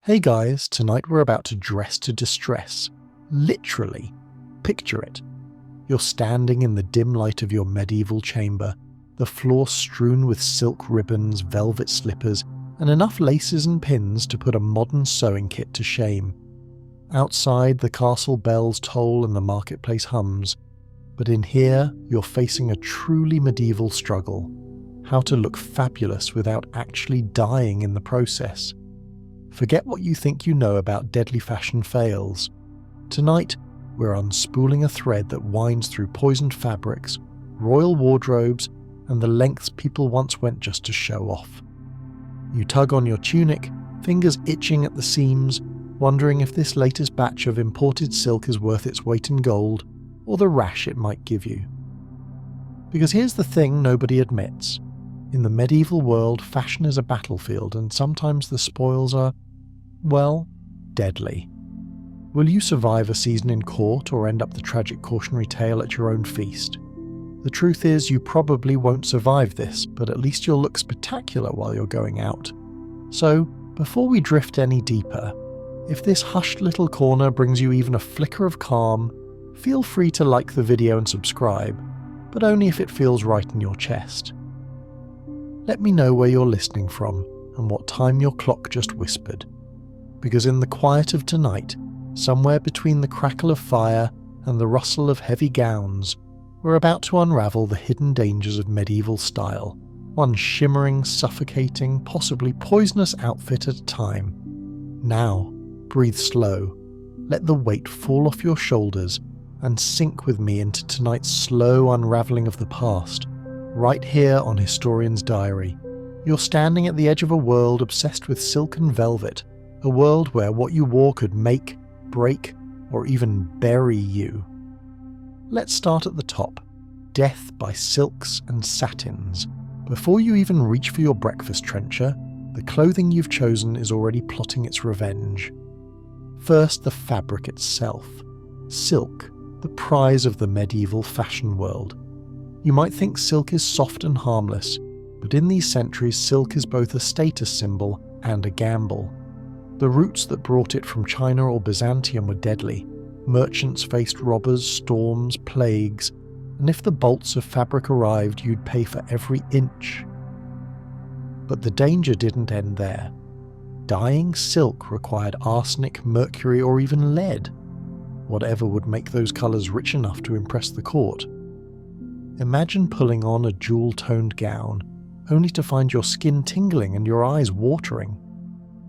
Hey guys, tonight we're about to dress to distress. Literally. Picture it. You're standing in the dim light of your medieval chamber, the floor strewn with silk ribbons, velvet slippers, and enough laces and pins to put a modern sewing kit to shame. Outside, the castle bells toll and the marketplace hums, but in here, you're facing a truly medieval struggle. How to look fabulous without actually dying in the process. Forget what you think you know about deadly fashion fails. Tonight, we're unspooling a thread that winds through poisoned fabrics, royal wardrobes, and the lengths people once went just to show off. You tug on your tunic, fingers itching at the seams, wondering if this latest batch of imported silk is worth its weight in gold, or the rash it might give you. Because here's the thing nobody admits. In the medieval world, fashion is a battlefield, and sometimes the spoils are, well, deadly. Will you survive a season in court or end up the tragic cautionary tale at your own feast? The truth is, you probably won't survive this, but at least you'll look spectacular while you're going out. So, before we drift any deeper, if this hushed little corner brings you even a flicker of calm, feel free to like the video and subscribe, but only if it feels right in your chest. Let me know where you're listening from and what time your clock just whispered. Because in the quiet of tonight, somewhere between the crackle of fire and the rustle of heavy gowns, we're about to unravel the hidden dangers of medieval style, one shimmering, suffocating, possibly poisonous outfit at a time. Now, breathe slow, let the weight fall off your shoulders, and sink with me into tonight's slow unravelling of the past, right here on Historian's Diary. You're standing at the edge of a world obsessed with silk and velvet, a world where what you wore could make, break, or even bury you. Let's start at the top. Death by silks and satins. Before you even reach for your breakfast trencher, the clothing you've chosen is already plotting its revenge. First, the fabric itself. Silk, the prize of the medieval fashion world. You might think silk is soft and harmless, but in these centuries silk is both a status symbol and a gamble. The routes that brought it from China or Byzantium were deadly. Merchants faced robbers, storms, plagues, and if the bolts of fabric arrived, you'd pay for every inch. But the danger didn't end there. Dyeing silk required arsenic, mercury, or even lead, whatever would make those colours rich enough to impress the court. Imagine pulling on a jewel-toned gown, only to find your skin tingling and your eyes watering.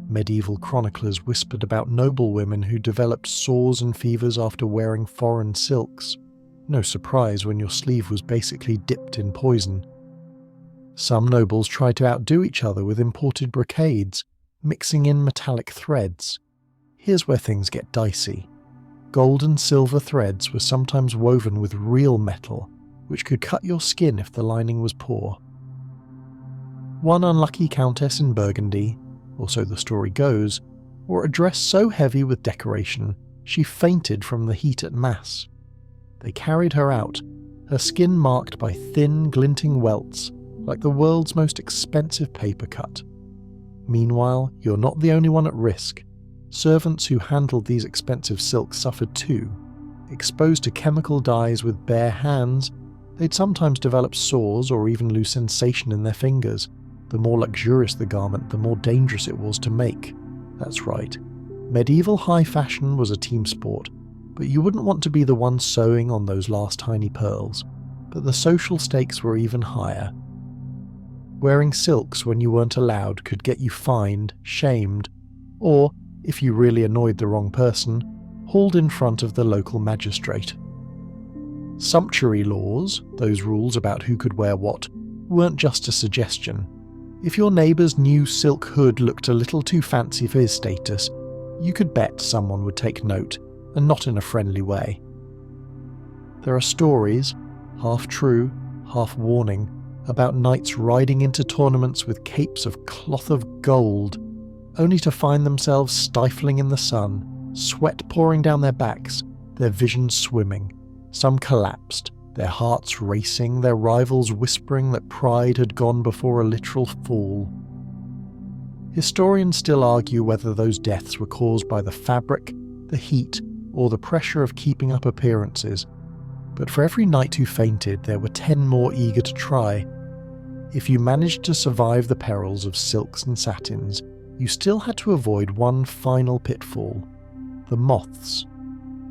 Medieval chroniclers whispered about noblewomen who developed sores and fevers after wearing foreign silks. No surprise when your sleeve was basically dipped in poison. Some nobles tried to outdo each other with imported brocades, mixing in metallic threads. Here's where things get dicey. Gold and silver threads were sometimes woven with real metal, which could cut your skin if the lining was poor. One unlucky countess in Burgundy, or so the story goes, wore a dress so heavy with decoration she fainted from the heat at mass. They carried her out, her skin marked by thin, glinting welts, like the world's most expensive paper cut. Meanwhile, you're not the only one at risk. Servants who handled these expensive silks suffered too. Exposed to chemical dyes with bare hands, they'd sometimes develop sores or even lose sensation in their fingers. The more luxurious the garment, the more dangerous it was to make. That's right. Medieval high fashion was a team sport, but you wouldn't want to be the one sewing on those last tiny pearls. But the social stakes were even higher. Wearing silks when you weren't allowed could get you fined, shamed, or, if you really annoyed the wrong person, hauled in front of the local magistrate. Sumptuary laws, those rules about who could wear what, weren't just a suggestion. If your neighbour's new silk hood looked a little too fancy for his status, you could bet someone would take note, and not in a friendly way. There are stories, half true, half warning, about knights riding into tournaments with capes of cloth of gold, only to find themselves stifling in the sun, sweat pouring down their backs, their vision swimming. Some collapsed, their hearts racing, their rivals whispering that pride had gone before a literal fall. Historians still argue whether those deaths were caused by the fabric, the heat, or the pressure of keeping up appearances, but for every knight who fainted, there were 10 more eager to try. If you managed to survive the perils of silks and satins, you still had to avoid one final pitfall: the moths.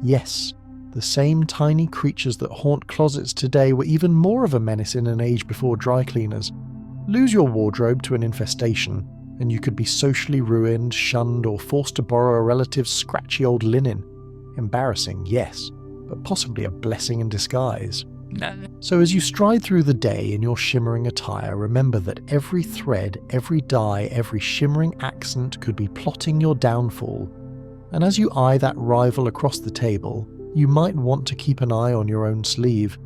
Yes, the same tiny creatures that haunt closets today were even more of a menace in an age before dry cleaners. Lose your wardrobe to an infestation, and you could be socially ruined, shunned, or forced to borrow a relative's scratchy old linen. Embarrassing, yes, but possibly a blessing in disguise. So as you stride through the day in your shimmering attire, remember that every thread, every dye, every shimmering accent could be plotting your downfall. And as you eye that rival across the table, you might want to keep an eye on your own sleeve.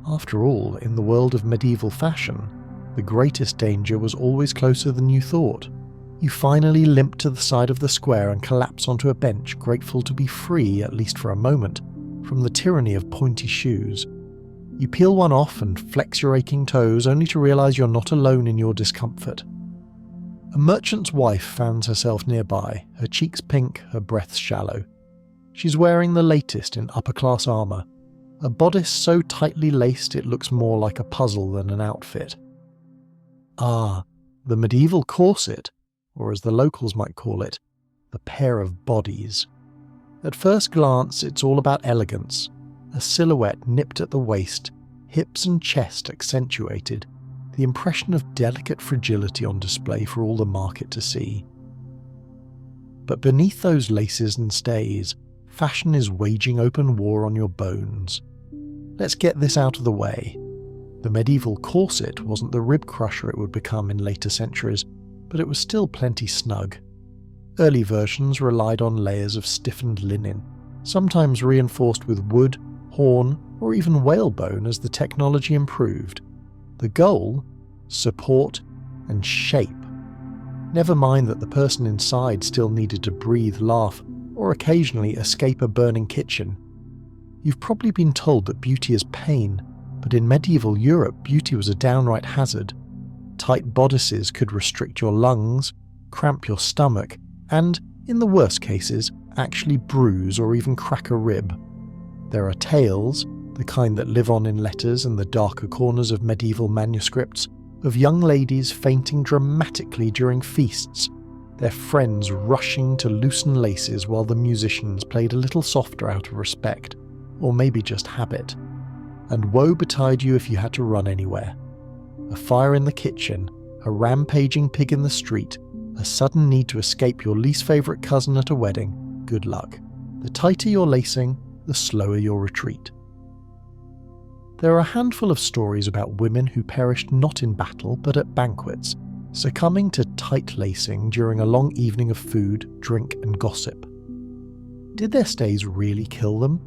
After all, in the world of medieval fashion, the greatest danger was always closer than you thought. You finally limp to the side of the square and collapse onto a bench, grateful to be free, at least for a moment, from the tyranny of pointy shoes. You peel one off and flex your aching toes, only to realise you're not alone in your discomfort. A merchant's wife finds herself nearby, her cheeks pink, her breaths shallow. She's wearing the latest in upper-class armour, a bodice so tightly laced it looks more like a puzzle than an outfit. Ah, the medieval corset, or as the locals might call it, the pair of bodies. At first glance, it's all about elegance, a silhouette nipped at the waist, hips and chest accentuated, the impression of delicate fragility on display for all the market to see. But beneath those laces and stays, fashion is waging open war on your bones. Let's get this out of the way. The medieval corset wasn't the rib crusher it would become in later centuries, but it was still plenty snug. Early versions relied on layers of stiffened linen, sometimes reinforced with wood, horn, or even whalebone as the technology improved. The goal? Support and shape. Never mind that the person inside still needed to breathe, laugh, or occasionally escape a burning kitchen. You've probably been told that beauty is pain, but in medieval Europe beauty was a downright hazard. Tight bodices could restrict your lungs, cramp your stomach, and, in the worst cases, actually bruise or even crack a rib. There are tales, the kind that live on in letters and the darker corners of medieval manuscripts, of young ladies fainting dramatically during feasts, their friends rushing to loosen laces while the musicians played a little softer out of respect, or maybe just habit. And woe betide you if you had to run anywhere. A fire in the kitchen, a rampaging pig in the street, a sudden need to escape your least favourite cousin at a wedding, good luck. The tighter your lacing, the slower your retreat. There are a handful of stories about women who perished not in battle but at banquets, succumbing to tight lacing during a long evening of food, drink and gossip. Did their stays really kill them?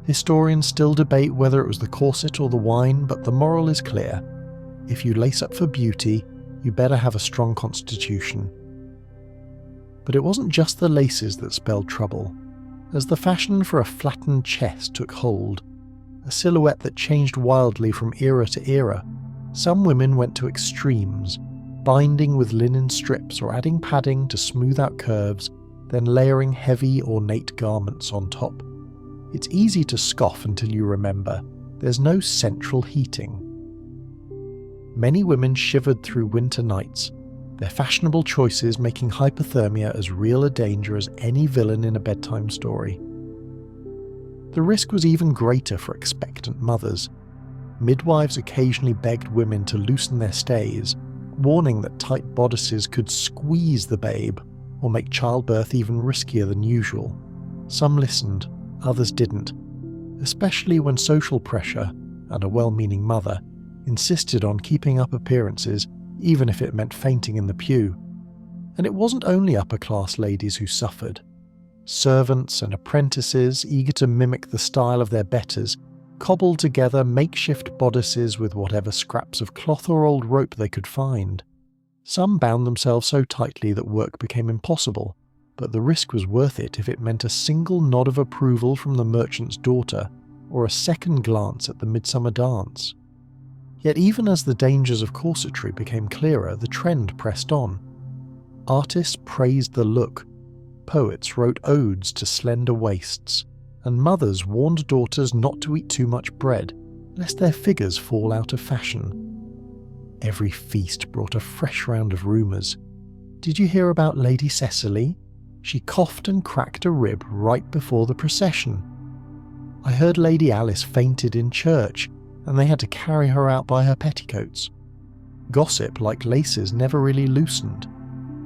Historians still debate whether it was the corset or the wine, but the moral is clear. If you lace up for beauty, you better have a strong constitution. But it wasn't just the laces that spelled trouble. As the fashion for a flattened chest took hold, a silhouette that changed wildly from era to era, some women went to extremes, binding with linen strips or adding padding to smooth out curves, then layering heavy, ornate garments on top. It's easy to scoff until you remember, there's no central heating. Many women shivered through winter nights, their fashionable choices making hypothermia as real a danger as any villain in a bedtime story. The risk was even greater for expectant mothers. Midwives occasionally begged women to loosen their stays, warning that tight bodices could squeeze the babe or make childbirth even riskier than usual. Some listened, others didn't, especially when social pressure, and a well-meaning mother, insisted on keeping up appearances even if it meant fainting in the pew. And it wasn't only upper-class ladies who suffered. Servants and apprentices, eager to mimic the style of their betters, cobbled together makeshift bodices with whatever scraps of cloth or old rope they could find. Some bound themselves so tightly that work became impossible, but the risk was worth it if it meant a single nod of approval from the merchant's daughter, or a second glance at the midsummer dance. Yet even as the dangers of corsetry became clearer, the trend pressed on. Artists praised the look, poets wrote odes to slender waists, and mothers warned daughters not to eat too much bread, lest their figures fall out of fashion. Every feast brought a fresh round of rumours. Did you hear about Lady Cecily? She coughed and cracked a rib right before the procession. I heard Lady Alice fainted in church, and they had to carry her out by her petticoats. Gossip, like laces, never really loosened.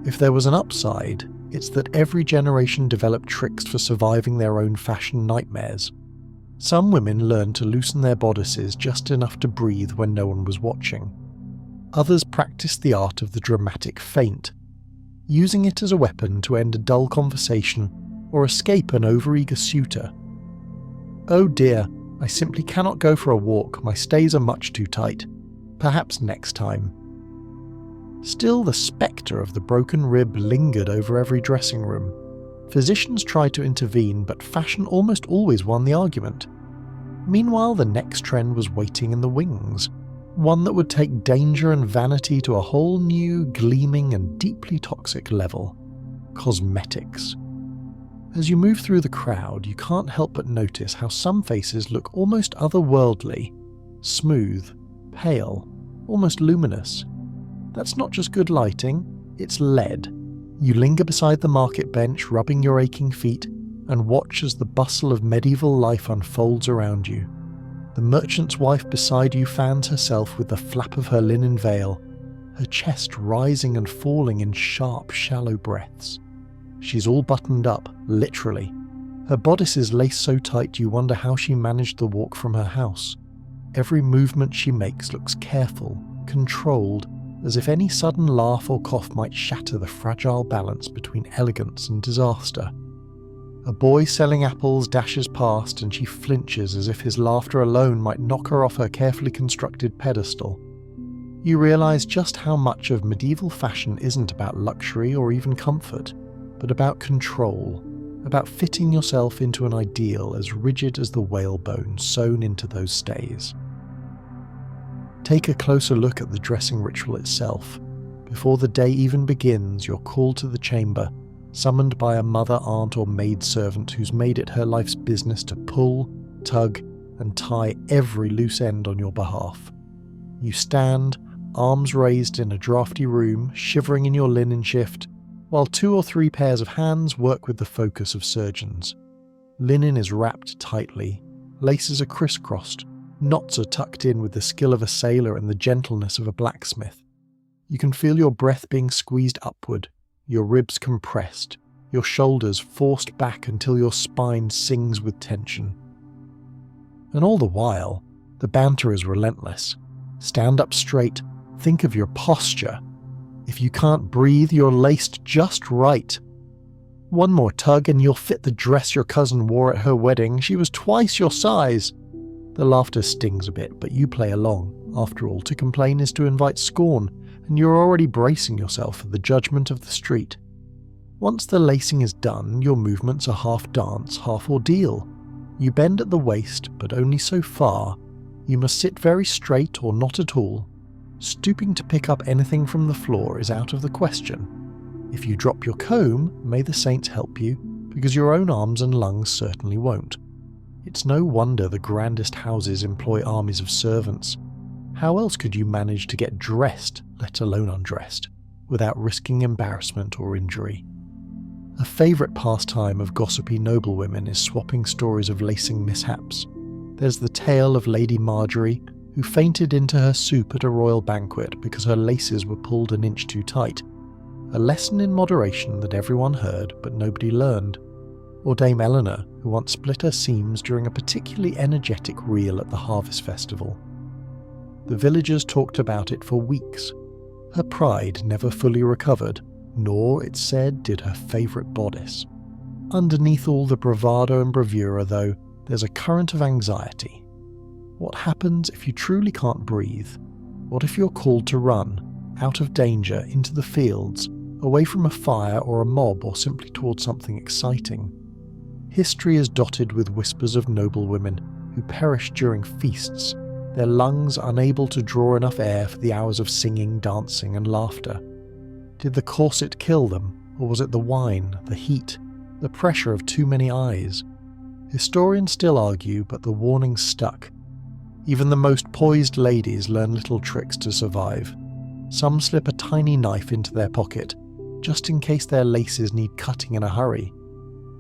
If there was an upside, it's that every generation developed tricks for surviving their own fashion nightmares. Some women learned to loosen their bodices just enough to breathe when no one was watching. Others practiced the art of the dramatic feint, using it as a weapon to end a dull conversation or escape an overeager suitor. Oh dear, I simply cannot go for a walk, my stays are much too tight. Perhaps next time. Still, the spectre of the broken rib lingered over every dressing room. Physicians tried to intervene, but fashion almost always won the argument. Meanwhile, the next trend was waiting in the wings, one that would take danger and vanity to a whole new, gleaming and deeply toxic level: cosmetics. As you move through the crowd, you can't help but notice how some faces look almost otherworldly, smooth, pale, almost luminous. That's not just good lighting, it's lead. You linger beside the market bench, rubbing your aching feet, and watch as the bustle of medieval life unfolds around you. The merchant's wife beside you fans herself with the flap of her linen veil, her chest rising and falling in sharp, shallow breaths. She's all buttoned up, literally. Her bodice is laced so tight you wonder how she managed the walk from her house. Every movement she makes looks careful, controlled, as if any sudden laugh or cough might shatter the fragile balance between elegance and disaster. A boy selling apples dashes past and she flinches as if his laughter alone might knock her off her carefully constructed pedestal. You realise just how much of medieval fashion isn't about luxury or even comfort, but about control, about fitting yourself into an ideal as rigid as the whalebone sewn into those stays. Take a closer look at the dressing ritual itself. Before the day even begins, you're called to the chamber, summoned by a mother, aunt or maidservant who's made it her life's business to pull, tug and tie every loose end on your behalf. You stand, arms raised in a drafty room, shivering in your linen shift, while 2 or 3 pairs of hands work with the focus of surgeons. Linen is wrapped tightly, laces are crisscrossed, knots are tucked in with the skill of a sailor and the gentleness of a blacksmith. You can feel your breath being squeezed upward, your ribs compressed, your shoulders forced back until your spine sings with tension. And all the while, the banter is relentless. Stand up straight, think of your posture. If you can't breathe, you're laced just right. One more tug and you'll fit the dress your cousin wore at her wedding. She was twice your size. The laughter stings a bit, but you play along. After all, to complain is to invite scorn, and you're already bracing yourself for the judgment of the street. Once the lacing is done, your movements are half dance, half ordeal. You bend at the waist, but only so far. You must sit very straight or not at all. Stooping to pick up anything from the floor is out of the question. If you drop your comb, may the saints help you, because your own arms and lungs certainly won't. It's no wonder the grandest houses employ armies of servants. How else could you manage to get dressed, let alone undressed, without risking embarrassment or injury? A favourite pastime of gossipy noblewomen is swapping stories of lacing mishaps. There's the tale of Lady Marjorie, who fainted into her soup at a royal banquet because her laces were pulled an inch too tight. A lesson in moderation that everyone heard but nobody learned. Or Dame Eleanor, who once split her seams during a particularly energetic reel at the harvest festival. The villagers talked about it for weeks. Her pride never fully recovered, nor, it's said, did her favourite bodice. Underneath all the bravado and bravura, though, there's a current of anxiety. What happens if you truly can't breathe? What if you're called to run, out of danger, into the fields, away from a fire or a mob, or simply towards something exciting? History is dotted with whispers of noblewomen who perished during feasts, their lungs unable to draw enough air for the hours of singing, dancing and laughter. Did the corset kill them, or was it the wine, the heat, the pressure of too many eyes? Historians still argue, but the warning stuck. Even the most poised ladies learn little tricks to survive. Some slip a tiny knife into their pocket, just in case their laces need cutting in a hurry.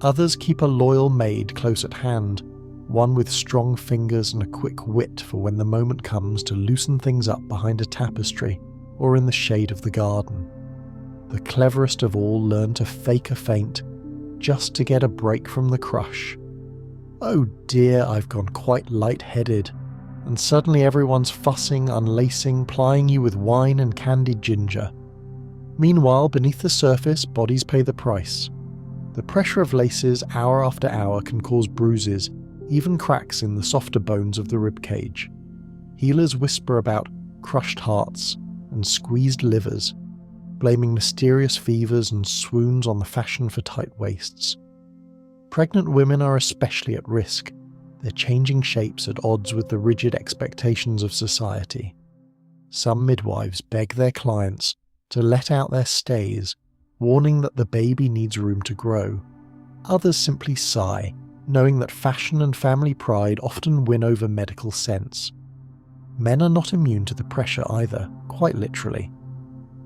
Others keep a loyal maid close at hand, one with strong fingers and a quick wit for when the moment comes to loosen things up behind a tapestry or in the shade of the garden. The cleverest of all learn to fake a faint, just to get a break from the crush. Oh dear, I've gone quite light-headed, and suddenly everyone's fussing, unlacing, plying you with wine and candied ginger. Meanwhile, beneath the surface, bodies pay the price. The pressure of laces hour after hour can cause bruises, even cracks in the softer bones of the ribcage. Healers whisper about crushed hearts and squeezed livers, blaming mysterious fevers and swoons on the fashion for tight waists. Pregnant women are especially at risk. They're changing shapes at odds with the rigid expectations of society. Some midwives beg their clients to let out their stays, warning that the baby needs room to grow. Others simply sigh, knowing that fashion and family pride often win over medical sense. Men are not immune to the pressure either, quite literally.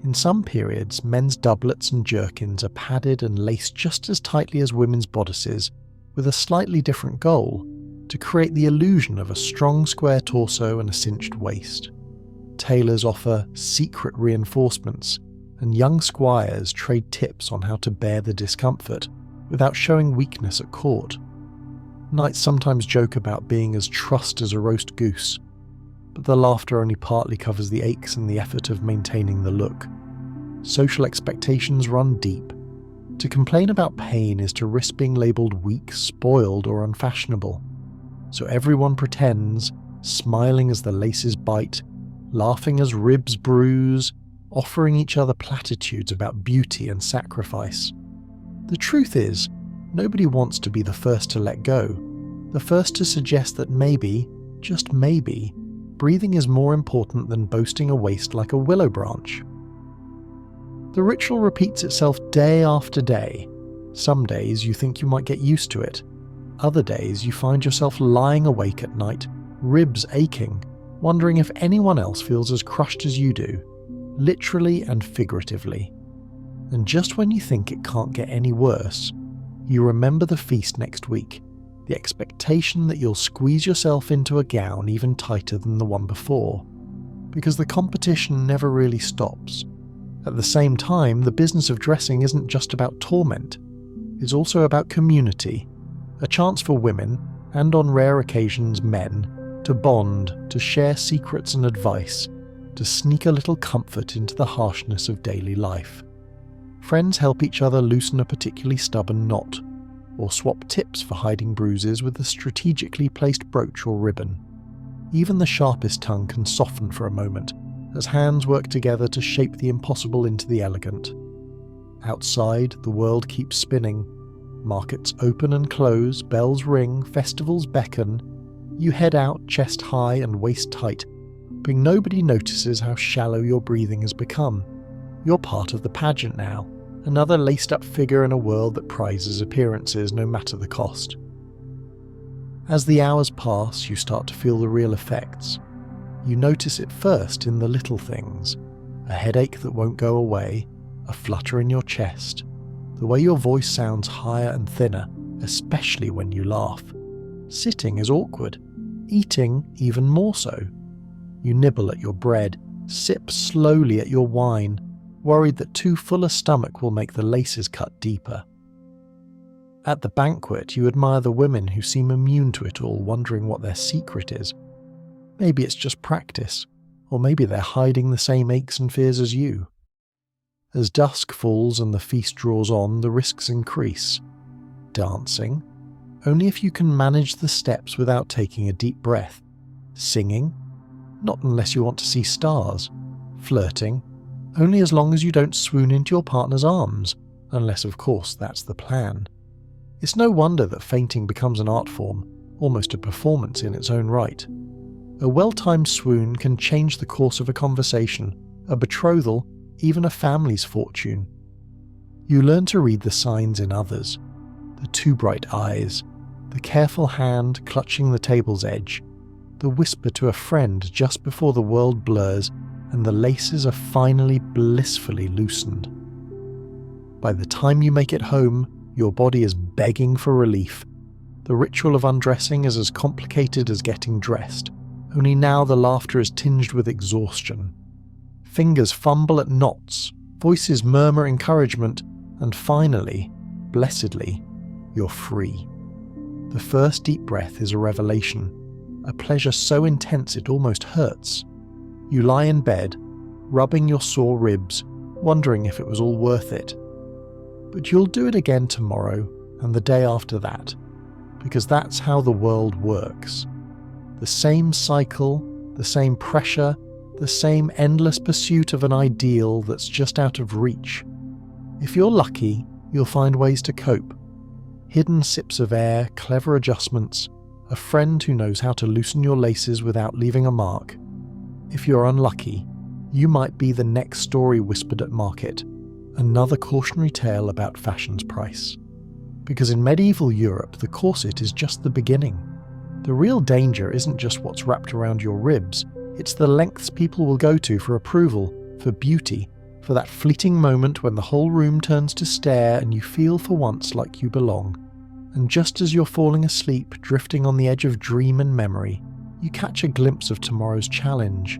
In some periods, men's doublets and jerkins are padded and laced just as tightly as women's bodices, with a slightly different goal: to create the illusion of a strong square torso and a cinched waist. Tailors offer secret reinforcements, and young squires trade tips on how to bear the discomfort without showing weakness at court. Knights sometimes joke about being as trussed as a roast goose, but the laughter only partly covers the aches and the effort of maintaining the look. Social expectations run deep. To complain about pain is to risk being labelled weak, spoiled, or unfashionable. So everyone pretends, smiling as the laces bite, laughing as ribs bruise, offering each other platitudes about beauty and sacrifice. The truth is, nobody wants to be the first to let go, the first to suggest that maybe, just maybe, breathing is more important than boasting a waist like a willow branch. The ritual repeats itself day after day. Some days you think you might get used to it. Other days you find yourself lying awake at night, ribs aching, wondering if anyone else feels as crushed as you do, literally and figuratively. And just when you think it can't get any worse, you remember the feast next week, the expectation that you'll squeeze yourself into a gown even tighter than the one before, because the competition never really stops. At the same time, the business of dressing isn't just about torment, it's also about community, a chance for women, and on rare occasions men, to bond, to share secrets and advice, to sneak a little comfort into the harshness of daily life. Friends help each other loosen a particularly stubborn knot, or swap tips for hiding bruises with a strategically placed brooch or ribbon. Even the sharpest tongue can soften for a moment, as hands work together to shape the impossible into the elegant. Outside, the world keeps spinning. Markets open and close, bells ring, festivals beckon. You head out chest high and waist tight, but nobody notices how shallow your breathing has become. You're part of the pageant now, another laced-up figure in a world that prizes appearances no matter the cost. As the hours pass, you start to feel the real effects. You notice it first in the little things: a headache that won't go away, a flutter in your chest, the way your voice sounds higher and thinner, especially when you laugh. Sitting is awkward, eating even more so. You nibble at your bread, sip slowly at your wine, worried that too full a stomach will make the laces cut deeper. At the banquet, you admire the women who seem immune to it all, wondering what their secret is. Maybe it's just practice, or maybe they're hiding the same aches and fears as you. As dusk falls and the feast draws on, the risks increase. Dancing? Only if you can manage the steps without taking a deep breath. Singing? Not unless you want to see stars. Flirting? Only as long as you don't swoon into your partner's arms, unless of course that's the plan. It's no wonder that fainting becomes an art form, almost a performance in its own right. A well-timed swoon can change the course of a conversation, a betrothal, even a family's fortune. You learn to read the signs in others, the too bright eyes, the careful hand clutching the table's edge, the whisper to a friend just before the world blurs and the laces are finally blissfully loosened. By the time you make it home, your body is begging for relief. The ritual of undressing is as complicated as getting dressed, only now the laughter is tinged with exhaustion. Fingers fumble at knots, voices murmur encouragement, and finally, blessedly, you're free. The first deep breath is a revelation, a pleasure so intense it almost hurts. You lie in bed, rubbing your sore ribs, wondering if it was all worth it. But you'll do it again tomorrow and the day after that, because that's how the world works. The same cycle, the same pressure, the same endless pursuit of an ideal that's just out of reach. If you're lucky, you'll find ways to cope. Hidden sips of air, clever adjustments, a friend who knows how to loosen your laces without leaving a mark. If you're unlucky, you might be the next story whispered at market, another cautionary tale about fashion's price. Because in medieval Europe, the corset is just the beginning. The real danger isn't just what's wrapped around your ribs, it's the lengths people will go to for approval, for beauty, for that fleeting moment when the whole room turns to stare and you feel for once like you belong. And just as you're falling asleep, drifting on the edge of dream and memory, you catch a glimpse of tomorrow's challenge,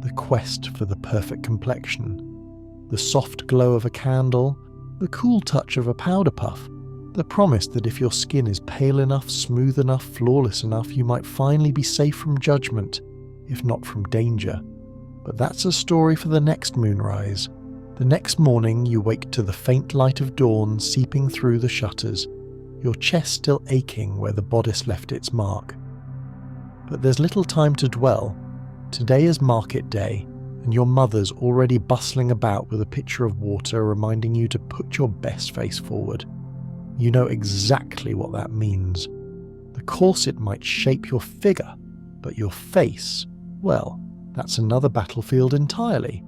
the quest for the perfect complexion, the soft glow of a candle, the cool touch of a powder puff, the promise that if your skin is pale enough, smooth enough, flawless enough, you might finally be safe from judgment, if not from danger. But that's a story for the next moonrise. The next morning you wake to the faint light of dawn seeping through the shutters, your chest still aching where the bodice left its mark. But there's little time to dwell. Today is market day, and your mother's already bustling about with a pitcher of water reminding you to put your best face forward. You know exactly what that means. The corset might shape your figure, but your face, well, that's another battlefield entirely.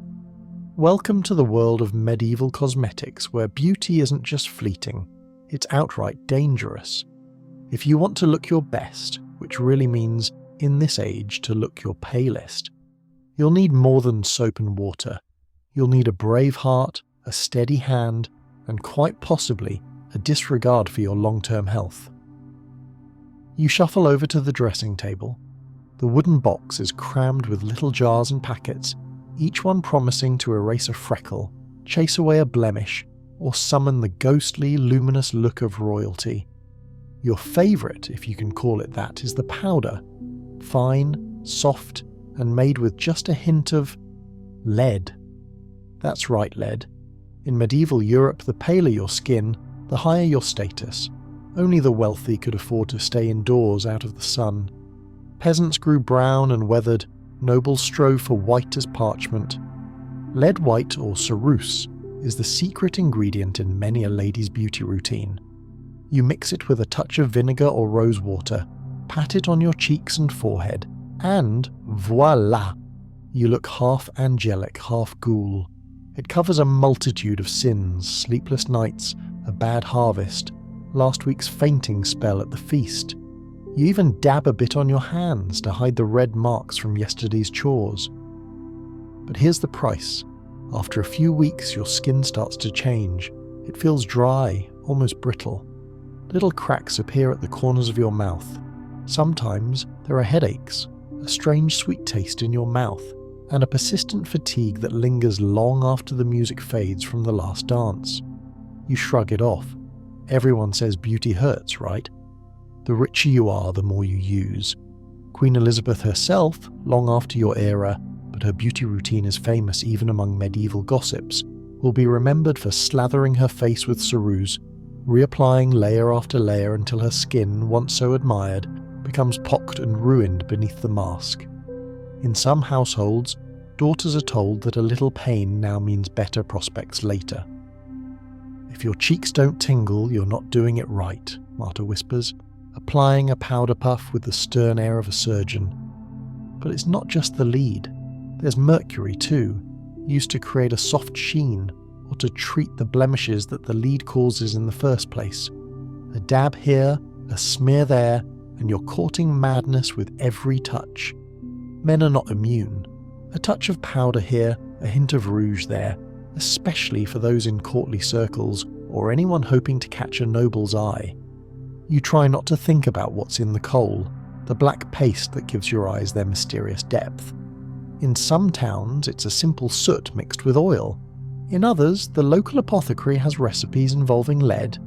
Welcome to the world of medieval cosmetics, where beauty isn't just fleeting, it's outright dangerous. If you want to look your best, which really means, in this age, to look your palest, you'll need more than soap and water. You'll need a brave heart, a steady hand, and quite possibly a disregard for your long-term health. You shuffle over to the dressing table. The wooden box is crammed with little jars and packets, each one promising to erase a freckle, chase away a blemish, or summon the ghostly, luminous look of royalty. Your favourite, if you can call it that, is the powder. Fine, soft, and made with just a hint of lead. That's right, lead. In medieval Europe, the paler your skin, the higher your status. Only the wealthy could afford to stay indoors out of the sun. Peasants grew brown and weathered, nobles strove for white as parchment. Lead white, or cerusse, is the secret ingredient in many a lady's beauty routine. You mix it with a touch of vinegar or rose water, pat it on your cheeks and forehead, and voila! You look half angelic, half ghoul. It covers a multitude of sins, sleepless nights, a bad harvest, last week's fainting spell at the feast. You even dab a bit on your hands to hide the red marks from yesterday's chores. But here's the price. After a few weeks, your skin starts to change. It feels dry, almost brittle. Little cracks appear at the corners of your mouth. Sometimes there are headaches, a strange sweet taste in your mouth, and a persistent fatigue that lingers long after the music fades from the last dance. You shrug it off. Everyone says beauty hurts, right? The richer you are, the more you use. Queen Elizabeth herself, long after your era, but her beauty routine is famous even among medieval gossips, will be remembered for slathering her face with cerusse, reapplying layer after layer until her skin, once so admired, becomes pocked and ruined beneath the mask. In some households, daughters are told that a little pain now means better prospects later. If your cheeks don't tingle, you're not doing it right, Marta whispers, applying a powder puff with the stern air of a surgeon. But it's not just the lead. There's mercury too. used to create a soft sheen or to treat the blemishes that the lead causes in the first place. A dab here, a smear there, and you're courting madness with every touch. Men are not immune. A touch of powder here, a hint of rouge there, especially for those in courtly circles or anyone hoping to catch a noble's eye. You try not to think about what's in the coal, the black paste that gives your eyes their mysterious depth. In some towns, it's a simple soot mixed with oil. In others, the local apothecary has recipes involving lead,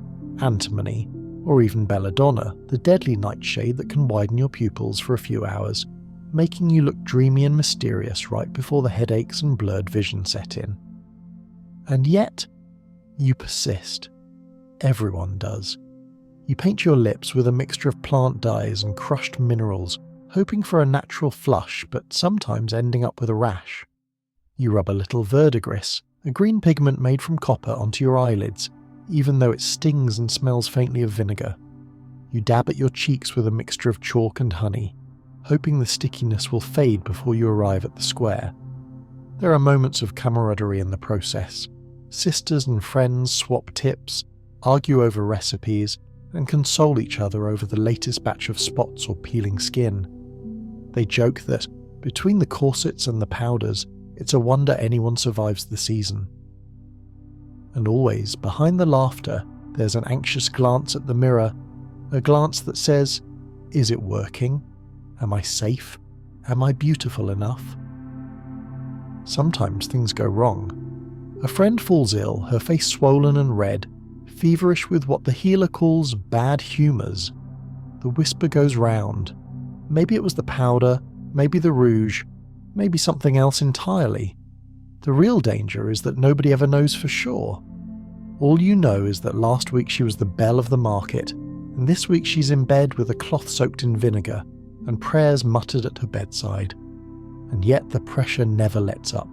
antimony, or even belladonna, the deadly nightshade that can widen your pupils for a few hours, making you look dreamy and mysterious right before the headaches and blurred vision set in. And yet, you persist. Everyone does. You paint your lips with a mixture of plant dyes and crushed minerals, hoping for a natural flush, but sometimes ending up with a rash. You rub a little verdigris, a green pigment made from copper, onto your eyelids, even though it stings and smells faintly of vinegar. You dab at your cheeks with a mixture of chalk and honey, hoping the stickiness will fade before you arrive at the square. There are moments of camaraderie in the process. Sisters and friends swap tips, argue over recipes, and console each other over the latest batch of spots or peeling skin. They joke that, between the corsets and the powders, it's a wonder anyone survives the season. And always, behind the laughter, there's an anxious glance at the mirror, a glance that says, "Is it working? Am I safe? Am I beautiful enough?" Sometimes things go wrong. A friend falls ill, her face swollen and red, feverish with what the healer calls bad humours. The whisper goes round. Maybe it was the powder, maybe the rouge, maybe something else entirely. The real danger is that nobody ever knows for sure. All you know is that last week she was the belle of the market, and this week she's in bed with a cloth soaked in vinegar, and prayers muttered at her bedside. And yet the pressure never lets up.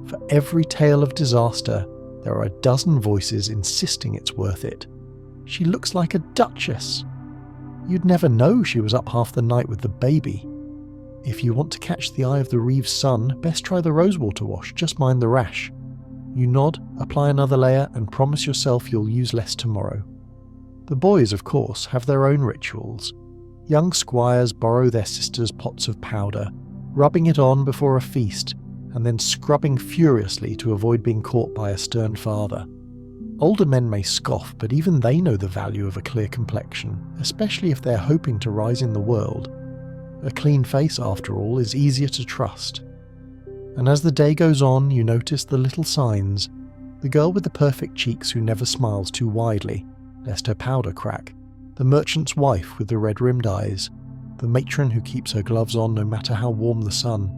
For every tale of disaster, there are a dozen voices insisting it's worth it. She looks like a duchess. You'd never know she was up half the night with the baby. If you want to catch the eye of the Reeves sun, best try the rosewater wash, just mind the rash. You nod, apply another layer, and promise yourself you'll use less tomorrow. The boys, of course, have their own rituals. Young squires borrow their sisters' pots of powder, rubbing it on before a feast, and then scrubbing furiously to avoid being caught by a stern father. Older men may scoff, but even they know the value of a clear complexion, especially if they're hoping to rise in the world. A clean face, after all, is easier to trust. And as the day goes on, you notice the little signs. The girl with the perfect cheeks who never smiles too widely, lest her powder crack. The merchant's wife with the red-rimmed eyes. The matron who keeps her gloves on no matter how warm the sun.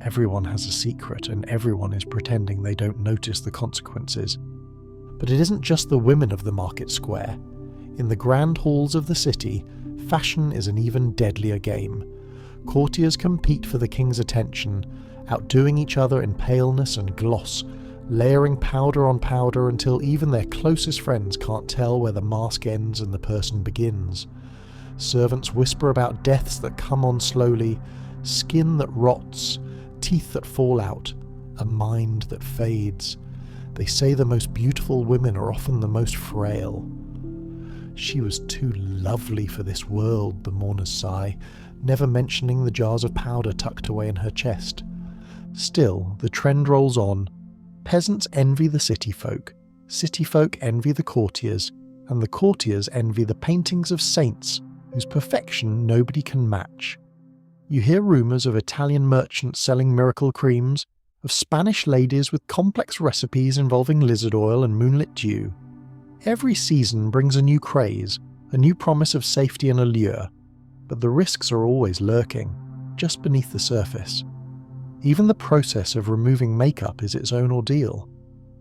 Everyone has a secret, and everyone is pretending they don't notice the consequences. But it isn't just the women of the market square. In the grand halls of the city, fashion is an even deadlier game. Courtiers compete for the king's attention, outdoing each other in paleness and gloss, layering powder on powder until even their closest friends can't tell where the mask ends and the person begins. Servants whisper about deaths that come on slowly, skin that rots, teeth that fall out, a mind that fades. They say the most beautiful women are often the most frail. She was too lovely for this world, the mourners sigh, never mentioning the jars of powder tucked away in her chest. Still, the trend rolls on. Peasants envy the city folk envy the courtiers, and the courtiers envy the paintings of saints whose perfection nobody can match. You hear rumours of Italian merchants selling miracle creams, of Spanish ladies with complex recipes involving lizard oil and moonlit dew. Every season brings a new craze, a new promise of safety and allure, but the risks are always lurking, just beneath the surface. Even the process of removing makeup is its own ordeal.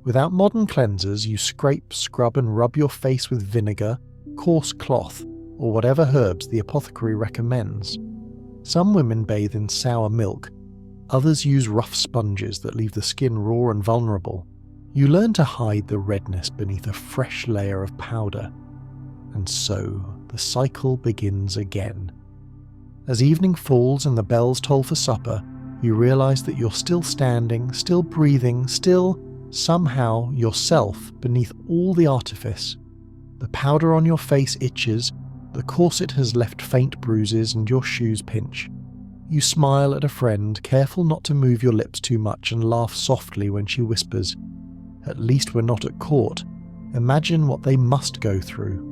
Without modern cleansers, you scrape, scrub and rub your face with vinegar, coarse cloth, or whatever herbs the apothecary recommends. Some women bathe in sour milk, others use rough sponges that leave the skin raw and vulnerable. You learn to hide the redness beneath a fresh layer of powder. And so, the cycle begins again. As evening falls and the bells toll for supper, you realise that you're still standing, still breathing, still, somehow, yourself beneath all the artifice. The powder on your face itches, the corset has left faint bruises and your shoes pinch. You smile at a friend, careful not to move your lips too much, and laugh softly when she whispers, "At least we're not at court. Imagine what they must go through."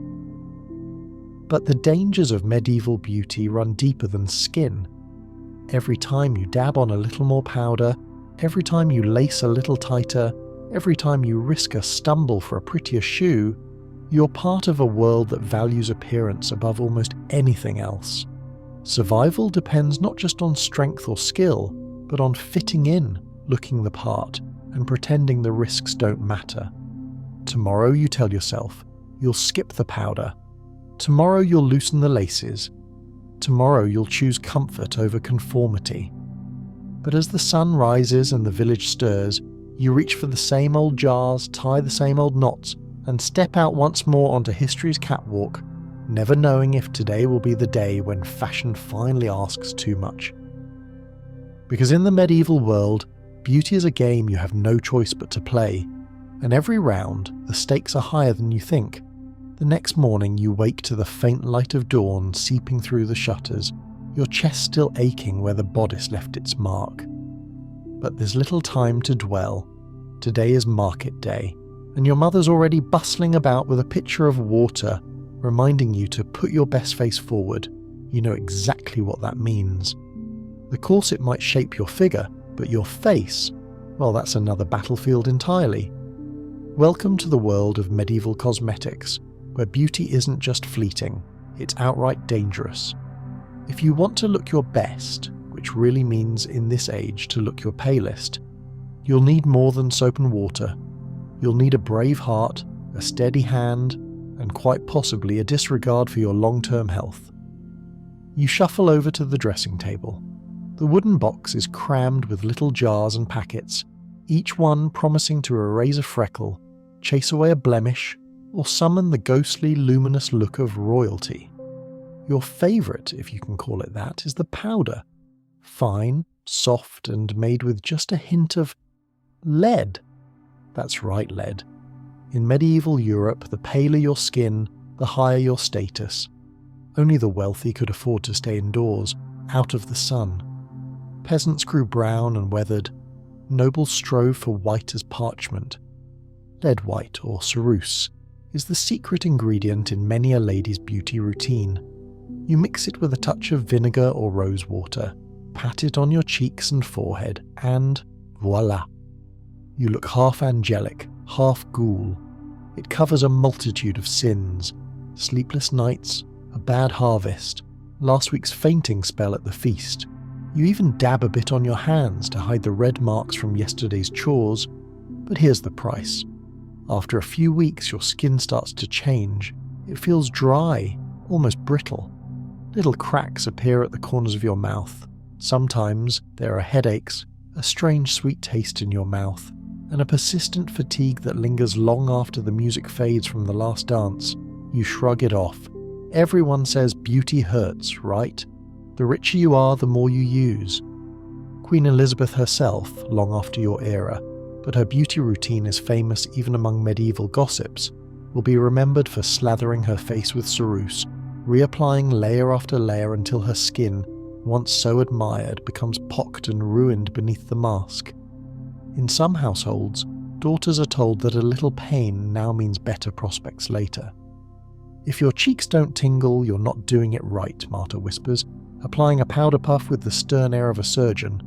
But the dangers of medieval beauty run deeper than skin. Every time you dab on a little more powder, every time you lace a little tighter, every time you risk a stumble for a prettier shoe, you're part of a world that values appearance above almost anything else. Survival depends not just on strength or skill, but on fitting in, looking the part, and pretending the risks don't matter. Tomorrow you tell yourself, you'll skip the powder. Tomorrow you'll loosen the laces. Tomorrow you'll choose comfort over conformity. But as the sun rises and the village stirs, you reach for the same old jars, tie the same old knots, and step out once more onto history's catwalk, never knowing if today will be the day when fashion finally asks too much. Because in the medieval world, beauty is a game you have no choice but to play, and every round, the stakes are higher than you think. The next morning you wake to the faint light of dawn seeping through the shutters, your chest still aching where the bodice left its mark. But there's little time to dwell. Today is market day, and your mother's already bustling about with a pitcher of water, reminding you to put your best face forward. You know exactly what that means. The corset might shape your figure, but your face, well, that's another battlefield entirely. Welcome to the world of medieval cosmetics, where beauty isn't just fleeting, it's outright dangerous. If you want to look your best, which really means in this age to look your palest, you'll need more than soap and water. You'll need a brave heart, a steady hand, and quite possibly a disregard for your long-term health. You shuffle over to the dressing table. The wooden box is crammed with little jars and packets, each one promising to erase a freckle, chase away a blemish, or summon the ghostly, luminous look of royalty. Your favourite, if you can call it that, is the powder. Fine, soft, and made with just a hint of lead. That's right, lead. In medieval Europe, the paler your skin, the higher your status. Only the wealthy could afford to stay indoors, out of the sun. Peasants grew brown and weathered. Nobles strove for white as parchment. Lead white, or cerusse, is the secret ingredient in many a lady's beauty routine. You mix it with a touch of vinegar or rose water, pat it on your cheeks and forehead, and voila! You look half angelic, half ghoul. It covers a multitude of sins, sleepless nights, a bad harvest, last week's fainting spell at the feast. You even dab a bit on your hands to hide the red marks from yesterday's chores, but here's the price. After a few weeks your skin starts to change. It feels dry, almost brittle. Little cracks appear at the corners of your mouth. Sometimes there are headaches, a strange sweet taste in your mouth, and a persistent fatigue that lingers long after the music fades from the last dance. You shrug it off. Everyone says beauty hurts, right? The richer you are, the more you use. Queen Elizabeth herself, long after your era, but her beauty routine is famous even among medieval gossips, will be remembered for slathering her face with cerusse, reapplying layer after layer until her skin, once so admired, becomes pocked and ruined beneath the mask. In some households, daughters are told that a little pain now means better prospects later. If your cheeks don't tingle, you're not doing it right, Marta whispers, applying a powder puff with the stern air of a surgeon.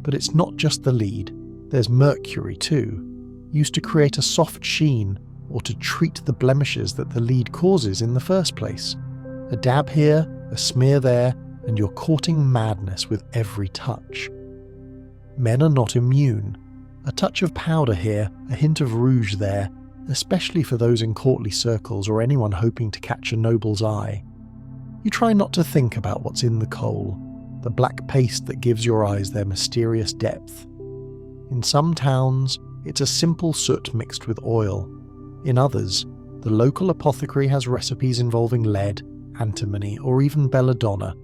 But it's not just the lead. There's mercury too, used to create a soft sheen or to treat the blemishes that the lead causes in the first place. A dab here, a smear there, and you're courting madness with every touch. Men are not immune. A touch of powder here, a hint of rouge there, especially for those in courtly circles or anyone hoping to catch a noble's eye. You try not to think about what's in the coal, the black paste that gives your eyes their mysterious depth. In some towns, it's a simple soot mixed with oil. In others, the local apothecary has recipes involving lead, antimony, or even belladonna.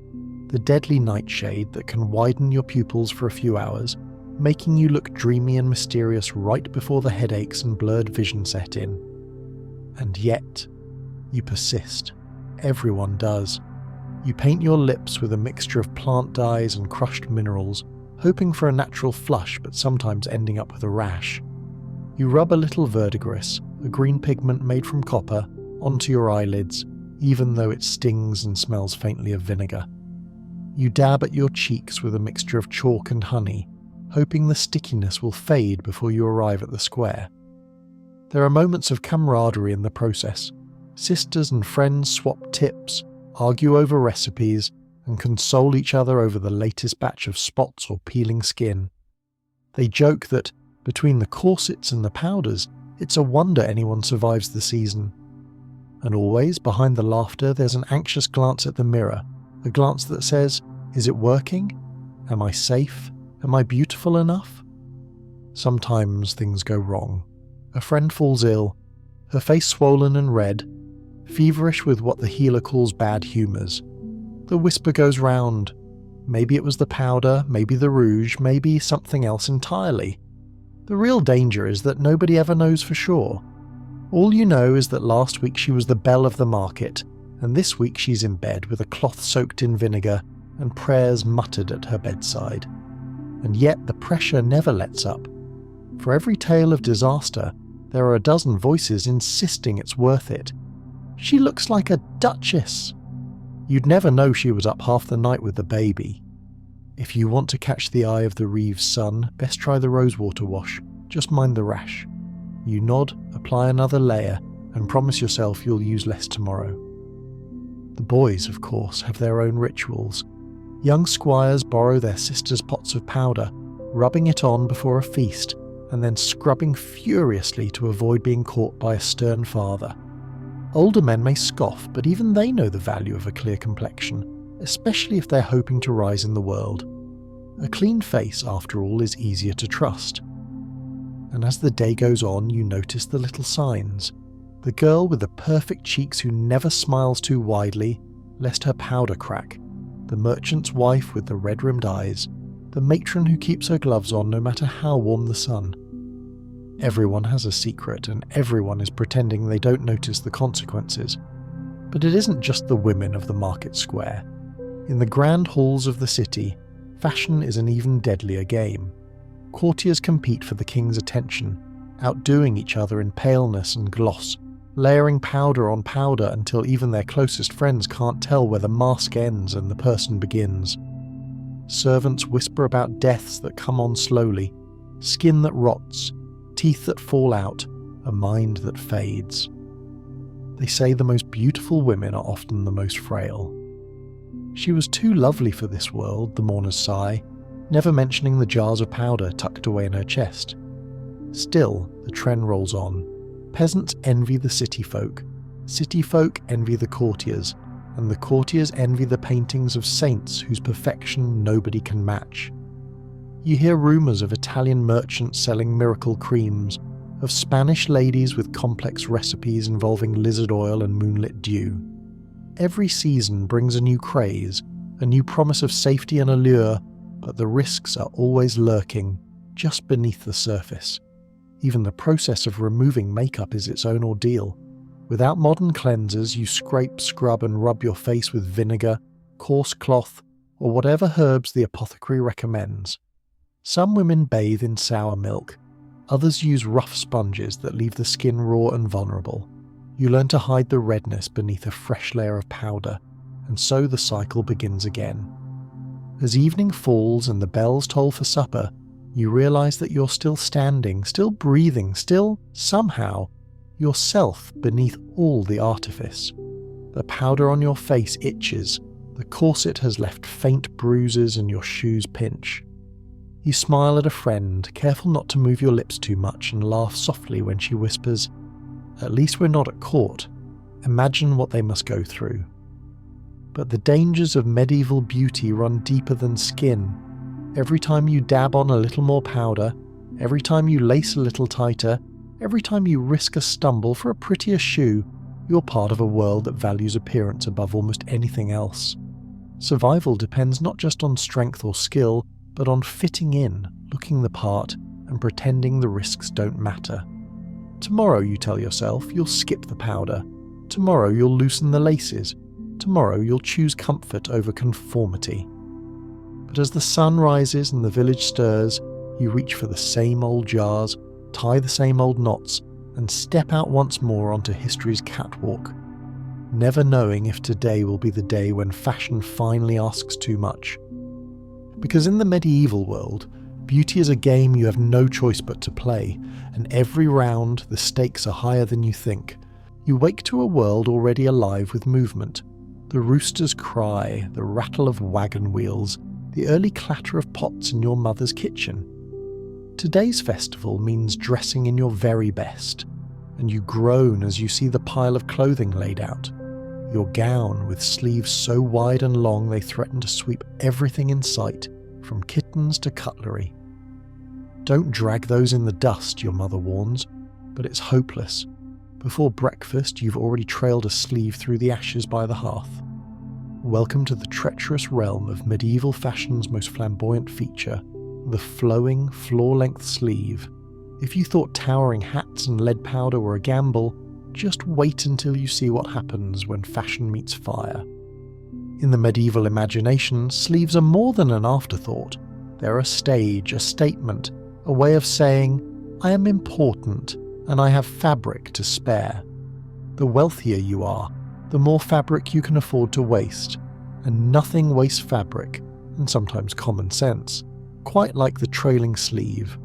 the deadly nightshade that can widen your pupils for a few hours, making you look dreamy and mysterious right before the headaches and blurred vision set in. And yet, you persist. Everyone does. You paint your lips with a mixture of plant dyes and crushed minerals, hoping for a natural flush but sometimes ending up with a rash. You rub a little verdigris, a green pigment made from copper, onto your eyelids, even though it stings and smells faintly of vinegar. You dab at your cheeks with a mixture of chalk and honey, hoping the stickiness will fade before you arrive at the square. There are moments of camaraderie in the process. Sisters and friends swap tips, argue over recipes, and console each other over the latest batch of spots or peeling skin. They joke that, between the corsets and the powders, it's a wonder anyone survives the season. And always, behind the laughter, there's an anxious glance at the mirror, a glance that says, "Is it working? Am I safe? Am I beautiful enough?" Sometimes things go wrong. A friend falls ill, her face swollen and red, feverish with what the healer calls bad humours. The whisper goes round. Maybe it was the powder, maybe the rouge, maybe something else entirely. The real danger is that nobody ever knows for sure. All you know is that last week she was the belle of the market, and this week she's in bed with a cloth soaked in vinegar and prayers muttered at her bedside. And yet the pressure never lets up. For every tale of disaster, there are a dozen voices insisting it's worth it. She looks like a duchess. You'd never know she was up half the night with the baby. If you want to catch the eye of the Reeves sun, best try the rosewater wash. Just mind the rash. You nod, apply another layer, and promise yourself you'll use less tomorrow. The boys, of course, have their own rituals. Young squires borrow their sisters' pots of powder, rubbing it on before a feast, and then scrubbing furiously to avoid being caught by a stern father. Older men may scoff, but even they know the value of a clear complexion, especially if they're hoping to rise in the world. A clean face, after all, is easier to trust. And as the day goes on, you notice the little signs. The girl with the perfect cheeks who never smiles too widely, lest her powder crack. The merchant's wife with the red-rimmed eyes. The matron who keeps her gloves on no matter how warm the sun. Everyone has a secret, and everyone is pretending they don't notice the consequences. But it isn't just the women of the market square. In the grand halls of the city, fashion is an even deadlier game. Courtiers compete for the king's attention, outdoing each other in paleness and gloss, layering powder on powder until even their closest friends can't tell where the mask ends and the person begins. Servants whisper about deaths that come on slowly, skin that rots, teeth that fall out, a mind that fades. They say the most beautiful women are often the most frail. She was too lovely for this world, the mourners sigh, never mentioning the jars of powder tucked away in her chest. Still, the trend rolls on. Peasants envy the city folk envy the courtiers, and the courtiers envy the paintings of saints whose perfection nobody can match. You hear rumours of Italian merchants selling miracle creams, of Spanish ladies with complex recipes involving lizard oil and moonlit dew. Every season brings a new craze, a new promise of safety and allure, but the risks are always lurking, just beneath the surface. Even the process of removing makeup is its own ordeal. Without modern cleansers, you scrape, scrub and rub your face with vinegar, coarse cloth, or whatever herbs the apothecary recommends. Some women bathe in sour milk, others use rough sponges that leave the skin raw and vulnerable. You learn to hide the redness beneath a fresh layer of powder, and so the cycle begins again. As evening falls and the bells toll for supper, you realise that you're still standing, still breathing, still, somehow, yourself beneath all the artifice. The powder on your face itches, the corset has left faint bruises and your shoes pinch. You smile at a friend, careful not to move your lips too much, and laugh softly when she whispers, "At least we're not at court. Imagine what they must go through." But the dangers of medieval beauty run deeper than skin. Every time you dab on a little more powder, every time you lace a little tighter, every time you risk a stumble for a prettier shoe, you're part of a world that values appearance above almost anything else. Survival depends not just on strength or skill, but on fitting in, looking the part, and pretending the risks don't matter. Tomorrow, you tell yourself, you'll skip the powder. Tomorrow you'll loosen the laces. Tomorrow you'll choose comfort over conformity. But as the sun rises and the village stirs, you reach for the same old jars, tie the same old knots, and step out once more onto history's catwalk, never knowing if today will be the day when fashion finally asks too much. Because in the medieval world, beauty is a game you have no choice but to play, and every round the stakes are higher than you think. You wake to a world already alive with movement. The rooster's cry, the rattle of wagon wheels, the early clatter of pots in your mother's kitchen. Today's festival means dressing in your very best, and you groan as you see the pile of clothing laid out. Your gown with sleeves so wide and long they threaten to sweep everything in sight, from kittens to cutlery. Don't drag those in the dust, your mother warns, but it's hopeless. Before breakfast, you've already trailed a sleeve through the ashes by the hearth. Welcome to the treacherous realm of medieval fashion's most flamboyant feature, the flowing, floor-length sleeve. If you thought towering hats and lead powder were a gamble, just wait until you see what happens when fashion meets fire. In the medieval imagination, sleeves are more than an afterthought. They're a stage, a statement, a way of saying, I am important and I have fabric to spare. The wealthier you are, the more fabric you can afford to waste, and nothing wastes fabric, and sometimes common sense, quite like the trailing sleeve.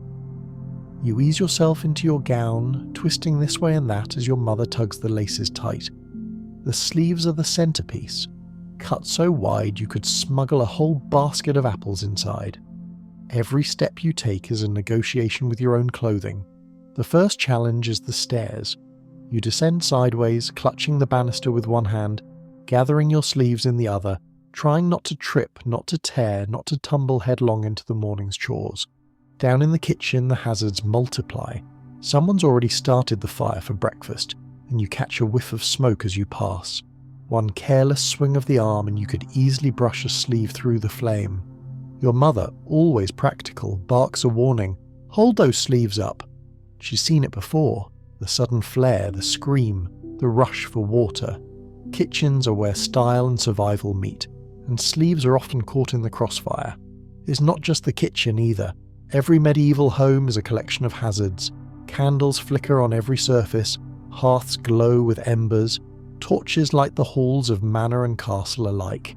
You ease yourself into your gown, twisting this way and that as your mother tugs the laces tight. The sleeves are the centerpiece, cut so wide you could smuggle a whole basket of apples inside. Every step you take is a negotiation with your own clothing. The first challenge is the stairs. You descend sideways, clutching the banister with one hand, gathering your sleeves in the other, trying not to trip, not to tear, not to tumble headlong into the morning's chores. Down in the kitchen, the hazards multiply. Someone's already started the fire for breakfast, and you catch a whiff of smoke as you pass. One careless swing of the arm and you could easily brush a sleeve through the flame. Your mother, always practical, barks a warning. Hold those sleeves up. She's seen it before. The sudden flare, the scream, the rush for water. Kitchens are where style and survival meet, and sleeves are often caught in the crossfire. It's not just the kitchen either. Every medieval home is a collection of hazards. Candles flicker on every surface, hearths glow with embers, torches light the halls of manor and castle alike.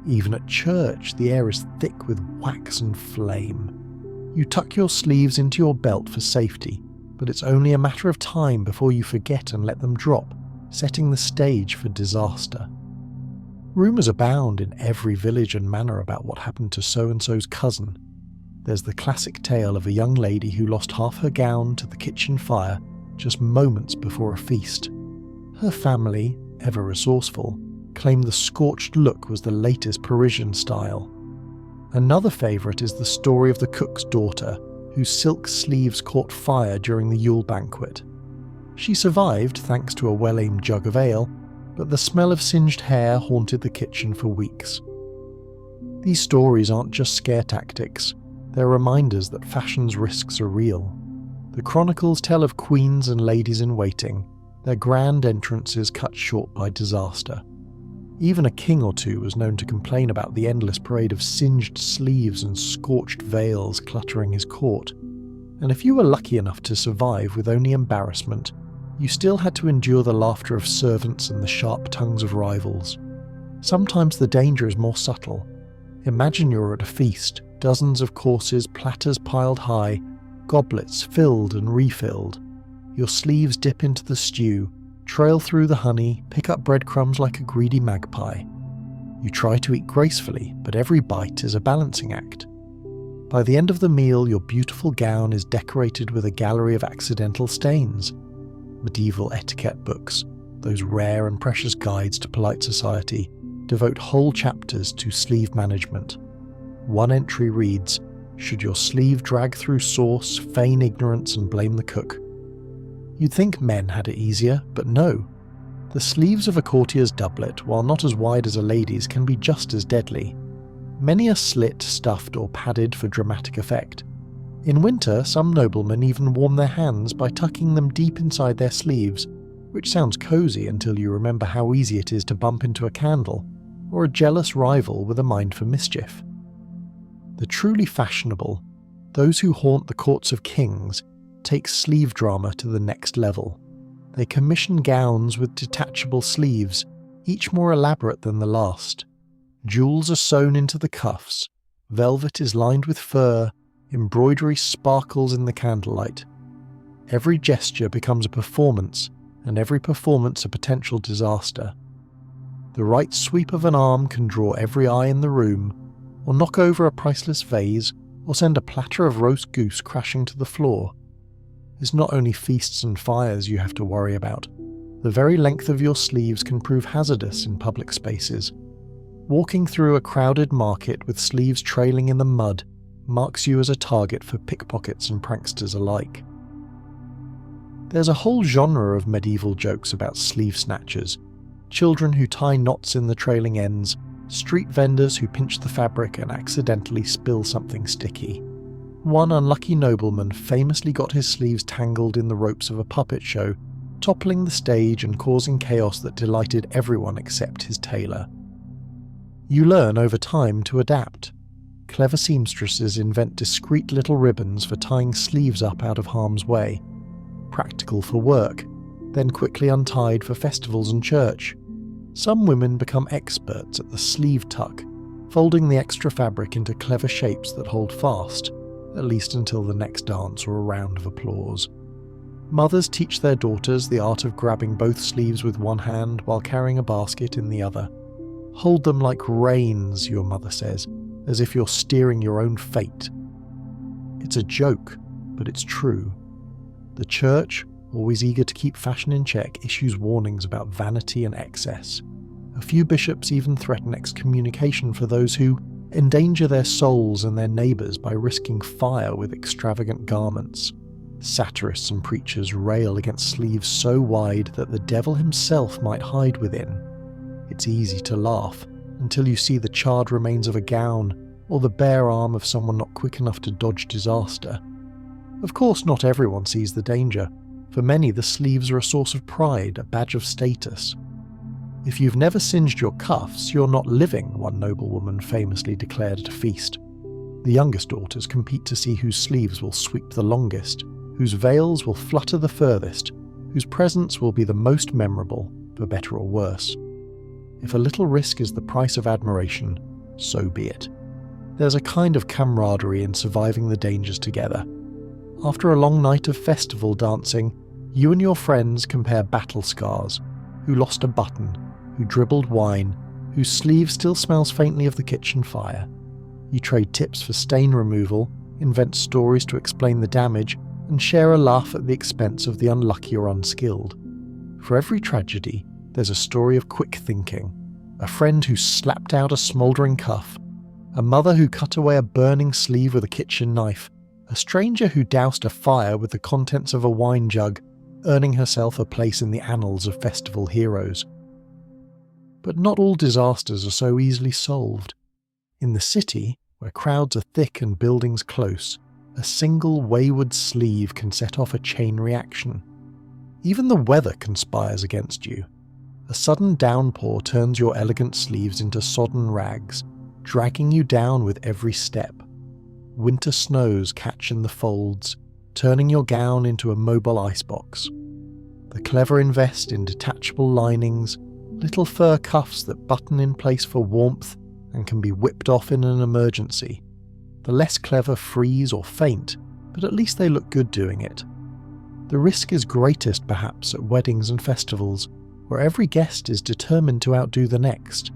Even at church, the air is thick with wax and flame. You tuck your sleeves into your belt for safety, but it's only a matter of time before you forget and let them drop, setting the stage for disaster. Rumours abound in every village and manor about what happened to so-and-so's cousin. There's the classic tale of a young lady who lost half her gown to the kitchen fire just moments before a feast. Her family, ever resourceful, claimed the scorched look was the latest Parisian style. Another favourite is the story of the cook's daughter, whose silk sleeves caught fire during the Yule banquet. She survived thanks to a well-aimed jug of ale, but the smell of singed hair haunted the kitchen for weeks. These stories aren't just scare tactics, they're reminders that fashion's risks are real. The chronicles tell of queens and ladies in waiting, their grand entrances cut short by disaster. Even a king or two was known to complain about the endless parade of singed sleeves and scorched veils cluttering his court. And if you were lucky enough to survive with only embarrassment, you still had to endure the laughter of servants and the sharp tongues of rivals. Sometimes the danger is more subtle. Imagine you're at a feast, dozens of courses, platters piled high, goblets filled and refilled. Your sleeves dip into the stew, trail through the honey, pick up breadcrumbs like a greedy magpie. You try to eat gracefully, but every bite is a balancing act. By the end of the meal, your beautiful gown is decorated with a gallery of accidental stains. Medieval etiquette books, those rare and precious guides to polite society, devote whole chapters to sleeve management. One entry reads, "Should your sleeve drag through sauce, feign ignorance and blame the cook." You'd think men had it easier, but no. The sleeves of a courtier's doublet, while not as wide as a lady's, can be just as deadly. Many are slit, stuffed, or padded for dramatic effect. In winter, some noblemen even warm their hands by tucking them deep inside their sleeves, which sounds cosy until you remember how easy it is to bump into a candle, or a jealous rival with a mind for mischief. The truly fashionable, those who haunt the courts of kings, take sleeve drama to the next level. They commission gowns with detachable sleeves, each more elaborate than the last. Jewels are sewn into the cuffs, velvet is lined with fur, embroidery sparkles in the candlelight. Every gesture becomes a performance, and every performance a potential disaster. The right sweep of an arm can draw every eye in the room, or knock over a priceless vase, or send a platter of roast goose crashing to the floor. It's not only feasts and fires you have to worry about. The very length of your sleeves can prove hazardous in public spaces. Walking through a crowded market with sleeves trailing in the mud marks you as a target for pickpockets and pranksters alike. There's a whole genre of medieval jokes about sleeve snatchers, children who tie knots in the trailing ends, street vendors who pinch the fabric and accidentally spill something sticky. One unlucky nobleman famously got his sleeves tangled in the ropes of a puppet show, toppling the stage and causing chaos that delighted everyone except his tailor. You learn over time to adapt. Clever seamstresses invent discreet little ribbons for tying sleeves up out of harm's way, practical for work, then quickly untied for festivals and church. Some women become experts at the sleeve tuck, folding the extra fabric into clever shapes that hold fast, at least until the next dance or a round of applause. Mothers teach their daughters the art of grabbing both sleeves with one hand while carrying a basket in the other. Hold them like reins, your mother says, as if you're steering your own fate. It's a joke, but it's true. The church, always eager to keep fashion in check, issues warnings about vanity and excess. A few bishops even threaten excommunication for those who endanger their souls and their neighbours by risking fire with extravagant garments. Satirists and preachers rail against sleeves so wide that the devil himself might hide within. It's easy to laugh until you see the charred remains of a gown or the bare arm of someone not quick enough to dodge disaster. Of course, not everyone sees the danger. For many, the sleeves are a source of pride, a badge of status. If you've never singed your cuffs, you're not living, one noblewoman famously declared at a feast. The youngest daughters compete to see whose sleeves will sweep the longest, whose veils will flutter the furthest, whose presence will be the most memorable, for better or worse. If a little risk is the price of admiration, so be it. There's a kind of camaraderie in surviving the dangers together. After a long night of festival dancing, you and your friends compare battle scars, who lost a button, who dribbled wine, whose sleeve still smells faintly of the kitchen fire. You trade tips for stain removal, invent stories to explain the damage, and share a laugh at the expense of the unlucky or unskilled. For every tragedy, there's a story of quick thinking, a friend who slapped out a smouldering cuff, a mother who cut away a burning sleeve with a kitchen knife, a stranger who doused a fire with the contents of a wine jug, earning herself a place in the annals of festival heroes. But not all disasters are so easily solved. In the city, where crowds are thick and buildings close, a single wayward sleeve can set off a chain reaction. Even the weather conspires against you. A sudden downpour turns your elegant sleeves into sodden rags, dragging you down with every step. Winter snows catch in the folds, turning your gown into a mobile icebox. The clever invest in detachable linings, little fur cuffs that button in place for warmth and can be whipped off in an emergency. The less clever freeze or faint, but at least they look good doing it. The risk is greatest perhaps at weddings and festivals, where every guest is determined to outdo the next.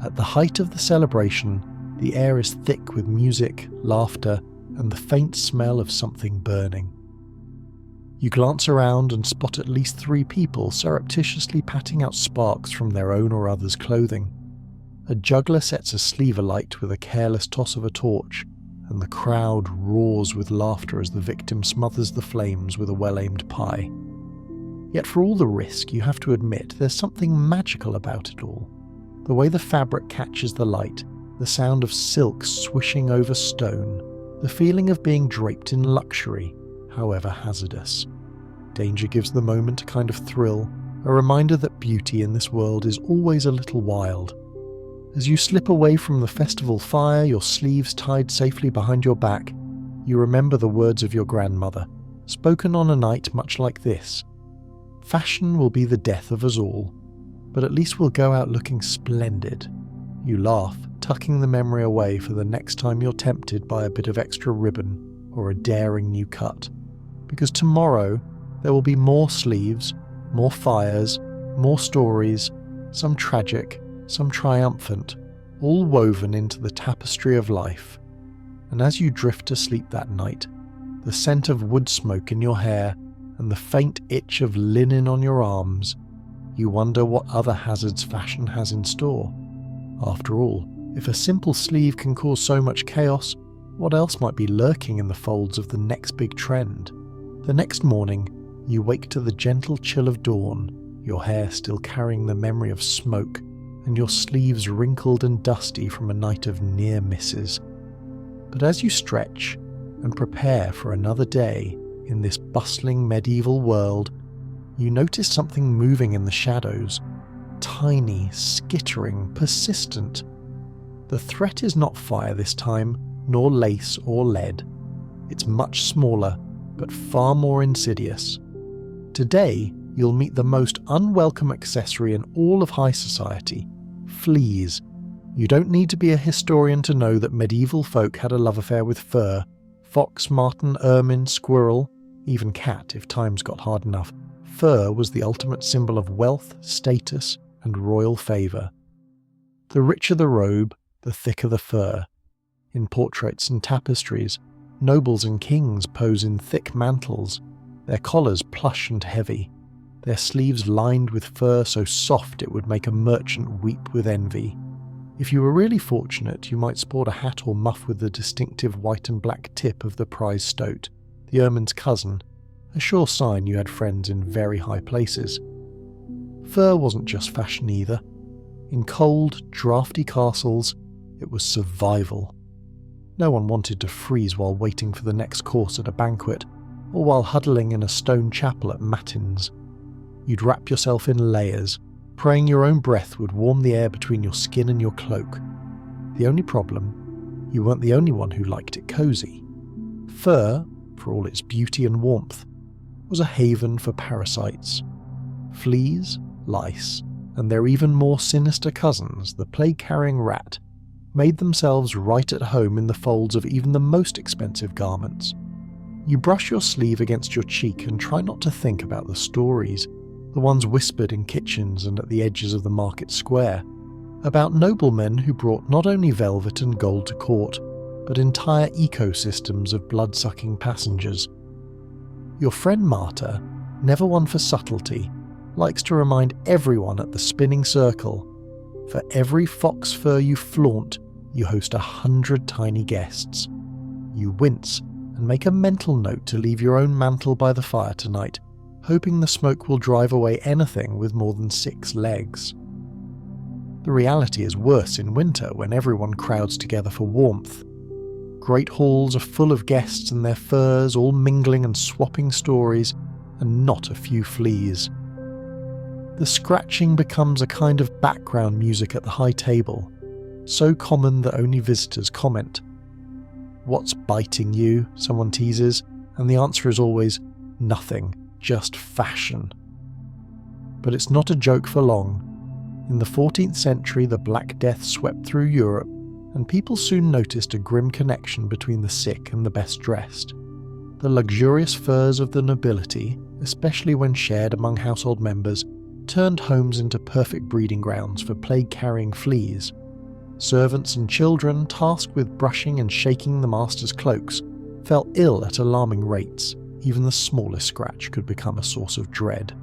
At the height of the celebration, the air is thick with music, laughter, and the faint smell of something burning. You glance around and spot at least 3 people surreptitiously patting out sparks from their own or others' clothing. A juggler sets a sleeve alight with a careless toss of a torch, and the crowd roars with laughter as the victim smothers the flames with a well-aimed pie. Yet for all the risk, you have to admit there's something magical about it all. The way the fabric catches the light, the sound of silk swishing over stone, the feeling of being draped in luxury, however hazardous. Danger gives the moment a kind of thrill, a reminder that beauty in this world is always a little wild. As you slip away from the festival fire, your sleeves tied safely behind your back, you remember the words of your grandmother, spoken on a night much like this. Fashion will be the death of us all, but at least we'll go out looking splendid. You laugh, tucking the memory away for the next time you're tempted by a bit of extra ribbon or a daring new cut. Because tomorrow there will be more sleeves, more fires, more stories, some tragic, some triumphant, all woven into the tapestry of life. And as you drift to sleep that night, the scent of wood smoke in your hair and the faint itch of linen on your arms, you wonder what other hazards fashion has in store. After all, if a simple sleeve can cause so much chaos, what else might be lurking in the folds of the next big trend? The next morning, you wake to the gentle chill of dawn, your hair still carrying the memory of smoke, and your sleeves wrinkled and dusty from a night of near misses. But as you stretch and prepare for another day in this bustling medieval world, you notice something moving in the shadows, tiny, skittering, persistent. The threat is not fire this time, nor lace or lead. It's much smaller, but far more insidious. Today, you'll meet the most unwelcome accessory in all of high society: fleas. You don't need to be a historian to know that medieval folk had a love affair with fur. Fox, marten, ermine, squirrel, even cat if times got hard enough. Fur was the ultimate symbol of wealth, status, and royal favour. The richer the robe, the thicker the fur. In portraits and tapestries, nobles and kings pose in thick mantles, their collars plush and heavy, their sleeves lined with fur so soft it would make a merchant weep with envy. If you were really fortunate, you might sport a hat or muff with the distinctive white and black tip of the prize stoat, the ermine's cousin, a sure sign you had friends in very high places. Fur wasn't just fashion either. In cold, drafty castles, it was survival. No one wanted to freeze while waiting for the next course at a banquet, or while huddling in a stone chapel at matins. You'd wrap yourself in layers, praying your own breath would warm the air between your skin and your cloak. The only problem, you weren't the only one who liked it cosy. Fur, for all its beauty and warmth, was a haven for parasites. Fleas, lice, and their even more sinister cousins, the plague-carrying rat, made themselves right at home in the folds of even the most expensive garments. You brush your sleeve against your cheek and try not to think about the stories, the ones whispered in kitchens and at the edges of the market square, about noblemen who brought not only velvet and gold to court, but entire ecosystems of blood-sucking passengers. Your friend Marta, never one for subtlety, likes to remind everyone at the spinning circle, for every fox fur you flaunt, you host 100 tiny guests. You wince and make a mental note to leave your own mantle by the fire tonight, hoping the smoke will drive away anything with more than 6 legs. The reality is worse in winter when everyone crowds together for warmth. Great halls are full of guests and their furs, all mingling and swapping stories, and not a few fleas. The scratching becomes a kind of background music at the high table, so common that only visitors comment. "What's biting you?" someone teases, and the answer is always, "Nothing, just fashion." But it's not a joke for long. In the 14th century, the Black Death swept through Europe, and people soon noticed a grim connection between the sick and the best dressed. The luxurious furs of the nobility, especially when shared among household members, turned homes into perfect breeding grounds for plague-carrying fleas. Servants and children, tasked with brushing and shaking the master's cloaks, fell ill at alarming rates. Even the smallest scratch could become a source of dread.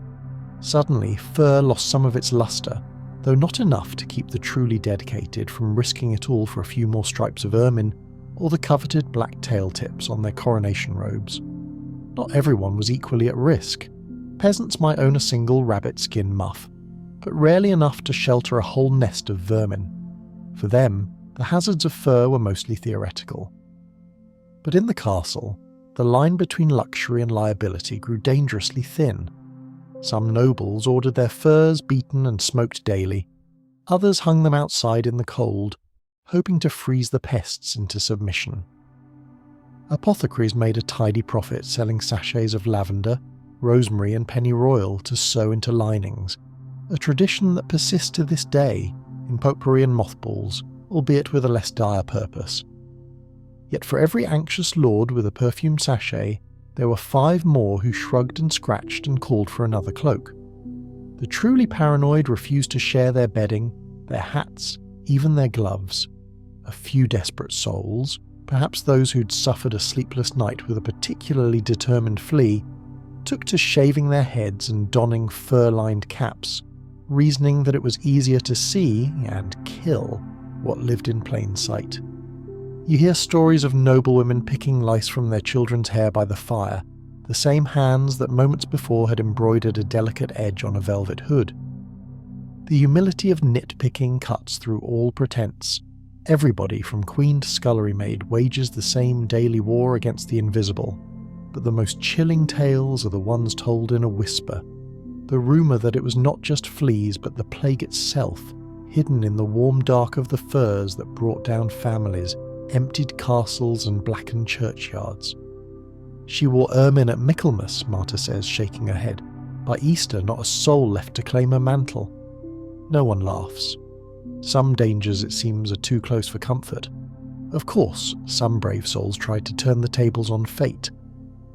Suddenly, fur lost some of its luster, though not enough to keep the truly dedicated from risking it all for a few more stripes of ermine or the coveted black tail tips on their coronation robes. Not everyone was equally at risk. peasants might own a single rabbit skin muff, but rarely enough to shelter a whole nest of vermin. For them, the hazards of fur were mostly theoretical. But in the castle, the line between luxury and liability grew dangerously thin. Some nobles ordered their furs beaten and smoked daily. Others hung them outside in the cold, hoping to freeze the pests into submission. Apothecaries made a tidy profit selling sachets of lavender, rosemary and pennyroyal to sew into linings, a tradition that persists to this day in potpourri and mothballs, albeit with a less dire purpose. Yet for every anxious lord with a perfumed sachet, there were 5 more who shrugged and scratched and called for another cloak. The truly paranoid refused to share their bedding, their hats, even their gloves. A few desperate souls, perhaps those who'd suffered a sleepless night with a particularly determined flea, took to shaving their heads and donning fur-lined caps, reasoning that it was easier to see and kill what lived in plain sight. You hear stories of noblewomen picking lice from their children's hair by the fire, the same hands that moments before had embroidered a delicate edge on a velvet hood. The humility of nitpicking cuts through all pretense. Everybody from queen to scullery maid wages the same daily war against the invisible, but the most chilling tales are the ones told in a whisper. The rumour that it was not just fleas but the plague itself, hidden in the warm dark of the furs that brought down families, emptied castles and blackened churchyards. She wore ermine at Michaelmas, Marta says, shaking her head. By Easter not a soul left to claim her mantle. No one laughs. Some dangers, it seems, are too close for comfort. Of course, some brave souls tried to turn the tables on fate.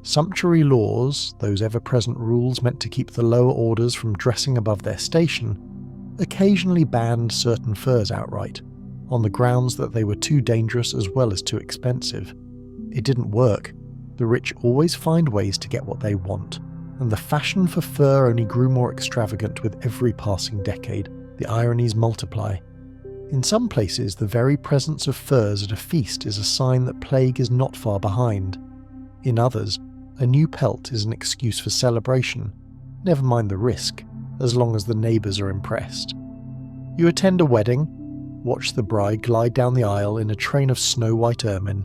Sumptuary laws, those ever-present rules meant to keep the lower orders from dressing above their station, occasionally banned certain furs outright, on the grounds that they were too dangerous as well as too expensive. It didn't work. The rich always find ways to get what they want, and the fashion for fur only grew more extravagant with every passing decade. The ironies multiply. In some places, the very presence of furs at a feast is a sign that plague is not far behind. In others, a new pelt is an excuse for celebration, never mind the risk, as long as the neighbours are impressed. You attend a wedding, watch the bride glide down the aisle in a train of snow-white ermine,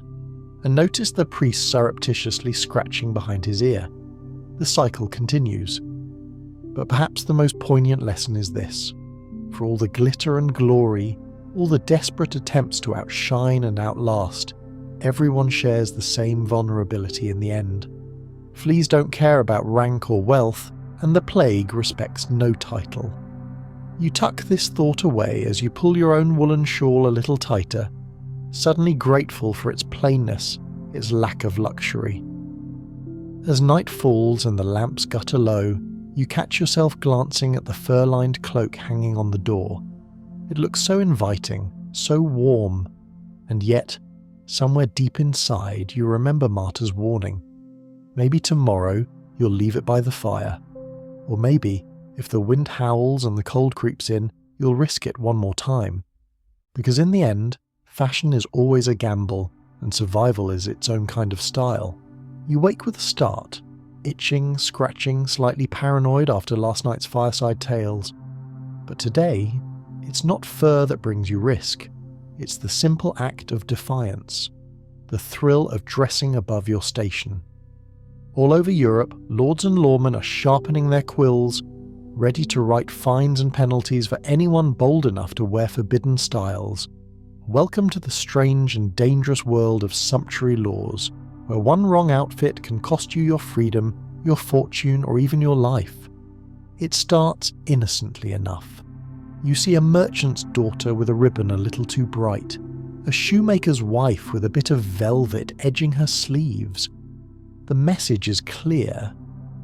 and notice the priest surreptitiously scratching behind his ear. The cycle continues. But perhaps the most poignant lesson is this. For all the glitter and glory, all the desperate attempts to outshine and outlast, everyone shares the same vulnerability in the end. Fleas don't care about rank or wealth, and the plague respects no title. You tuck this thought away as you pull your own woolen shawl a little tighter, suddenly grateful for its plainness, its lack of luxury. As night falls and the lamps gutter low, you catch yourself glancing at the fur-lined cloak hanging on the door. It looks so inviting, so warm, and yet, somewhere deep inside, you remember Marta's warning. Maybe tomorrow you'll leave it by the fire. Or maybe, if the wind howls and the cold creeps in, you'll risk it one more time. Because in the end, fashion is always a gamble, and survival is its own kind of style. You wake with a start, itching, scratching, slightly paranoid after last night's fireside tales. But today, it's not fur that brings you risk. It's the simple act of defiance, the thrill of dressing above your station. All over Europe, lords and lawmen are sharpening their quills, ready to write fines and penalties for anyone bold enough to wear forbidden styles. Welcome to the strange and dangerous world of sumptuary laws, where one wrong outfit can cost you your freedom, your fortune, or even your life. It starts innocently enough. You see a merchant's daughter with a ribbon a little too bright, a shoemaker's wife with a bit of velvet edging her sleeves. The message is clear.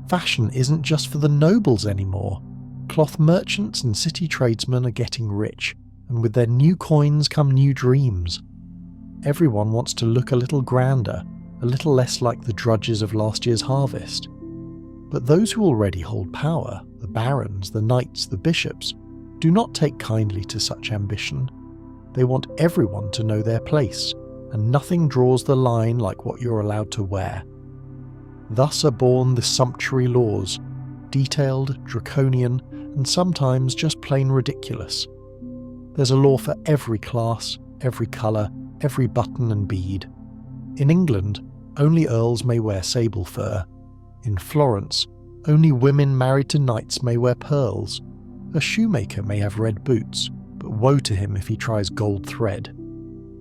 Fashion isn't just for the nobles anymore. Cloth merchants and city tradesmen are getting rich, and with their new coins come new dreams. Everyone wants to look a little grander, a little less like the drudges of last year's harvest. But those who already hold power, the barons, the knights, the bishops, do not take kindly to such ambition. They want everyone to know their place, and nothing draws the line like what you're allowed to wear. Thus are born the sumptuary laws, detailed, draconian, and sometimes just plain ridiculous. There's a law for every class, every colour, every button and bead. In England, only earls may wear sable fur. In Florence, only women married to knights may wear pearls. A shoemaker may have red boots, but woe to him if he tries gold thread.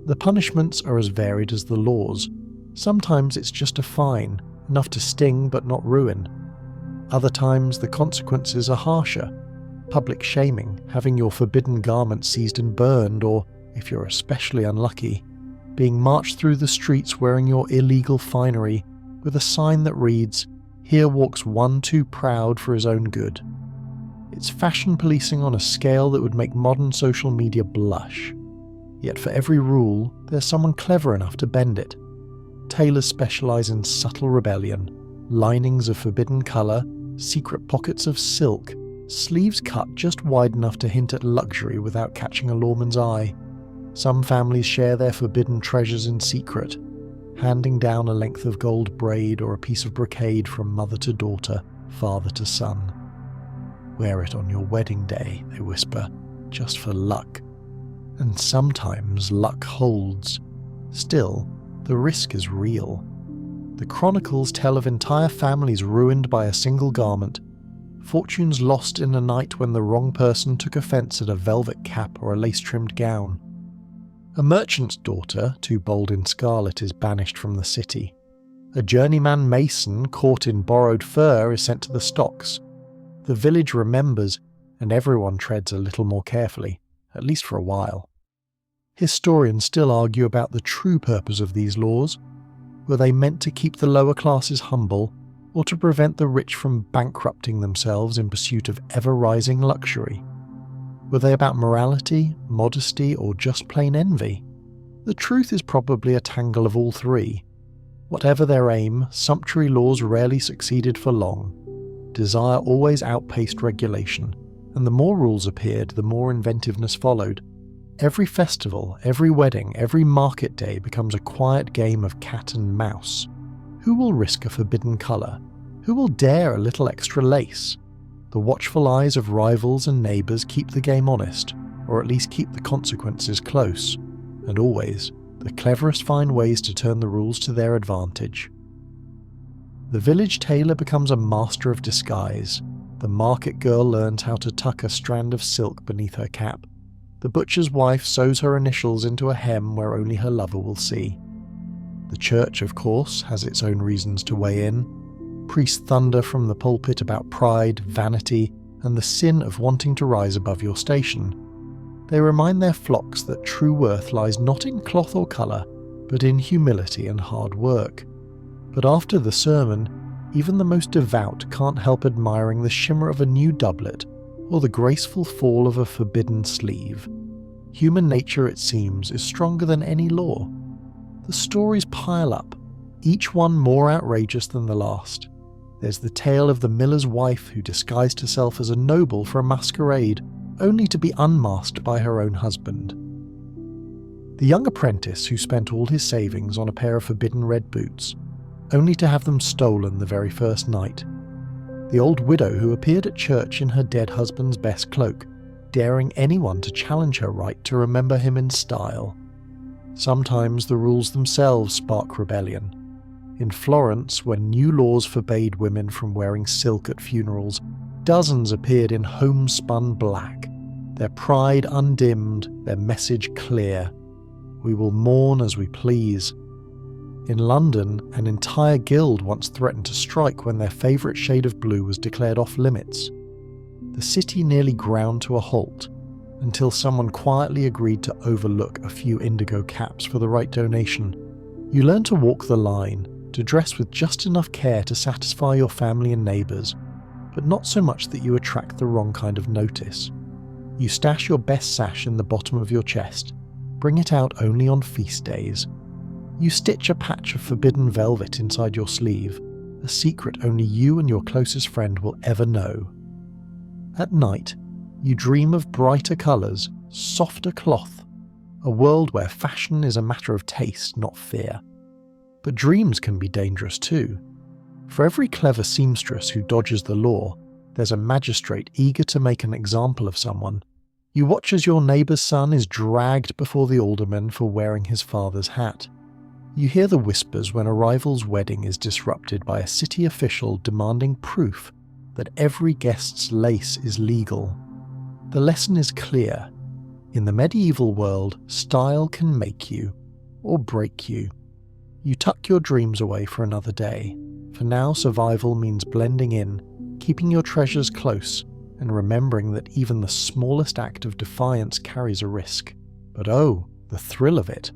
The punishments are as varied as the laws. Sometimes it's just a fine, enough to sting but not ruin. Other times the consequences are harsher. Public shaming, having your forbidden garment seized and burned, or, if you're especially unlucky, being marched through the streets wearing your illegal finery with a sign that reads, "Here walks one too proud for his own good." It's fashion policing on a scale that would make modern social media blush. Yet for every rule, there's someone clever enough to bend it. Tailors specialise in subtle rebellion, linings of forbidden colour, secret pockets of silk, sleeves cut just wide enough to hint at luxury without catching a lawman's eye. Some families share their forbidden treasures in secret, handing down a length of gold braid or a piece of brocade from mother to daughter, father to son. "Wear it on your wedding day," they whisper, "just for luck." And sometimes luck holds. Still, the risk is real. The chronicles tell of entire families ruined by a single garment, fortunes lost in a night when the wrong person took offence at a velvet cap or a lace-trimmed gown. A merchant's daughter, too bold in scarlet, is banished from the city. A journeyman mason caught in borrowed fur is sent to the stocks. The village remembers, and everyone treads a little more carefully, at least for a while. Historians still argue about the true purpose of these laws. Were they meant to keep the lower classes humble, or to prevent the rich from bankrupting themselves in pursuit of ever-rising luxury? Were they about morality, modesty, or just plain envy? The truth is probably a tangle of all three. Whatever their aim, sumptuary laws rarely succeeded for long. Desire always outpaced regulation, and the more rules appeared, the more inventiveness followed. Every festival, every wedding, every market day becomes a quiet game of cat and mouse. Who will risk a forbidden colour? Who will dare a little extra lace? The watchful eyes of rivals and neighbours keep the game honest, or at least keep the consequences close. And always, the cleverest find ways to turn the rules to their advantage. The village tailor becomes a master of disguise. The market girl learns how to tuck a strand of silk beneath her cap. The butcher's wife sews her initials into a hem where only her lover will see. The church, of course, has its own reasons to weigh in. Priests thunder from the pulpit about pride, vanity, and the sin of wanting to rise above your station. They remind their flocks that true worth lies not in cloth or colour, but in humility and hard work. But after the sermon, even the most devout can't help admiring the shimmer of a new doublet, or the graceful fall of a forbidden sleeve. Human nature, it seems, is stronger than any law. The stories pile up, each one more outrageous than the last. There's the tale of the miller's wife who disguised herself as a noble for a masquerade, only to be unmasked by her own husband. The young apprentice who spent all his savings on a pair of forbidden red boots, only to have them stolen the very first night. The old widow who appeared at church in her dead husband's best cloak, daring anyone to challenge her right to remember him in style. Sometimes the rules themselves spark rebellion. In Florence, when new laws forbade women from wearing silk at funerals, dozens appeared in homespun black, their pride undimmed, their message clear. We will mourn as we please. In London, an entire guild once threatened to strike when their favourite shade of blue was declared off limits. The city nearly ground to a halt, until someone quietly agreed to overlook a few indigo caps for the right donation. You learn to walk the line, to dress with just enough care to satisfy your family and neighbours, but not so much that you attract the wrong kind of notice. You stash your best sash in the bottom of your chest, bring it out only on feast days. You stitch a patch of forbidden velvet inside your sleeve, a secret only you and your closest friend will ever know. At night, you dream of brighter colours, softer cloth, a world where fashion is a matter of taste, not fear. But dreams can be dangerous too. For every clever seamstress who dodges the law, There's a magistrate eager to make an example of someone. You watch as your neighbour's son is dragged before the alderman for wearing his father's hat. You hear the whispers when a rival's wedding is disrupted by a city official demanding proof that every guest's lace is legal. The lesson is clear. In the medieval world, style can make you or break you. You tuck your dreams away for another day. For now, survival means blending in, keeping your treasures close, and remembering that even the smallest act of defiance carries a risk. But oh, the thrill of it.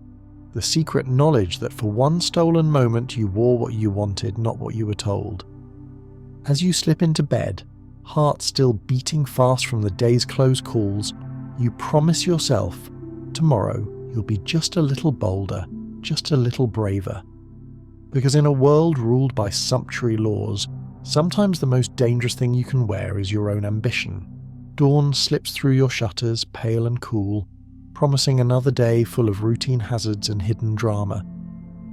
The secret knowledge that for one stolen moment you wore what you wanted, not what you were told. As you slip into bed, heart still beating fast from the day's close calls, you promise yourself, tomorrow you'll be just a little bolder, just a little braver. Because in a world ruled by sumptuary laws, sometimes the most dangerous thing you can wear is your own ambition. Dawn slips through your shutters, pale and cool, promising another day full of routine hazards and hidden drama.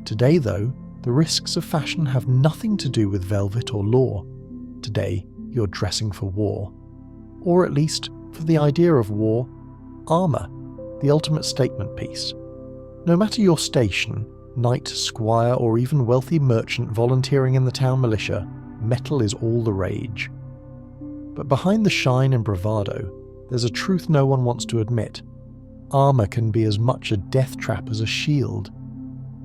Today, though, the risks of fashion have nothing to do with velvet or law. Today, you're dressing for war. Or at least, for the idea of war, armour, the ultimate statement piece. No matter your station, knight, squire, or even wealthy merchant volunteering in the town militia, metal is all the rage. But behind the shine and bravado, there's a truth no one wants to admit. Armour can be as much a death trap as a shield.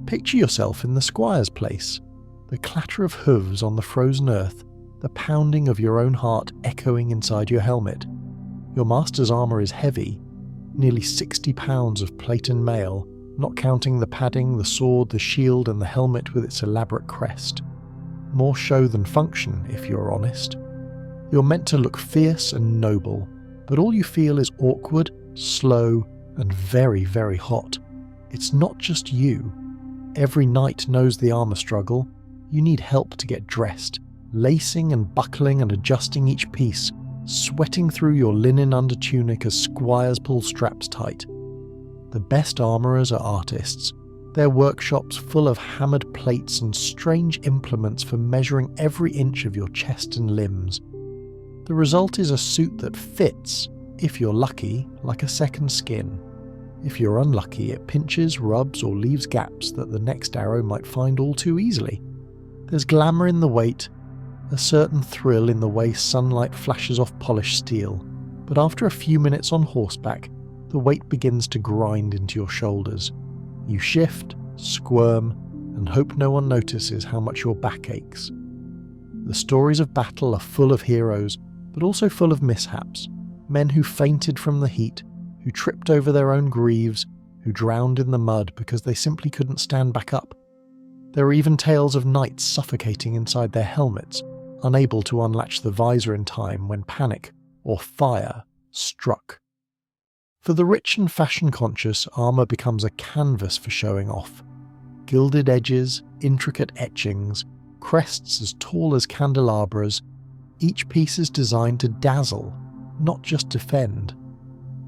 Picture yourself in the squire's place. The clatter of hooves on the frozen earth, the pounding of your own heart echoing inside your helmet. Your master's armour is heavy, nearly 60 pounds of plate and mail, not counting the padding, the sword, the shield, and the helmet with its elaborate crest. More show than function, if you're honest. You're meant to look fierce and noble, but all you feel is awkward, slow, and very, very hot. It's not just you. Every knight knows the armour struggle. You need help to get dressed, lacing and buckling and adjusting each piece, sweating through your linen undertunic as squires pull straps tight. The best armourers are artists, their workshops full of hammered plates and strange implements for measuring every inch of your chest and limbs. The result is a suit that fits, if you're lucky, like a second skin. If you're unlucky, it pinches, rubs, or leaves gaps that the next arrow might find all too easily. There's glamour in the weight, a certain thrill in the way sunlight flashes off polished steel, but after a few minutes on horseback, the weight begins to grind into your shoulders. You shift, squirm, and hope no one notices how much your back aches. The stories of battle are full of heroes, but also full of mishaps. Men who fainted from the heat, who tripped over their own greaves, who drowned in the mud because they simply couldn't stand back up. There are even tales of knights suffocating inside their helmets, unable to unlatch the visor in time when panic, or fire, struck. For the rich and fashion-conscious, armour becomes a canvas for showing off. Gilded edges, intricate etchings, crests as tall as candelabras, each piece is designed to dazzle, not just defend.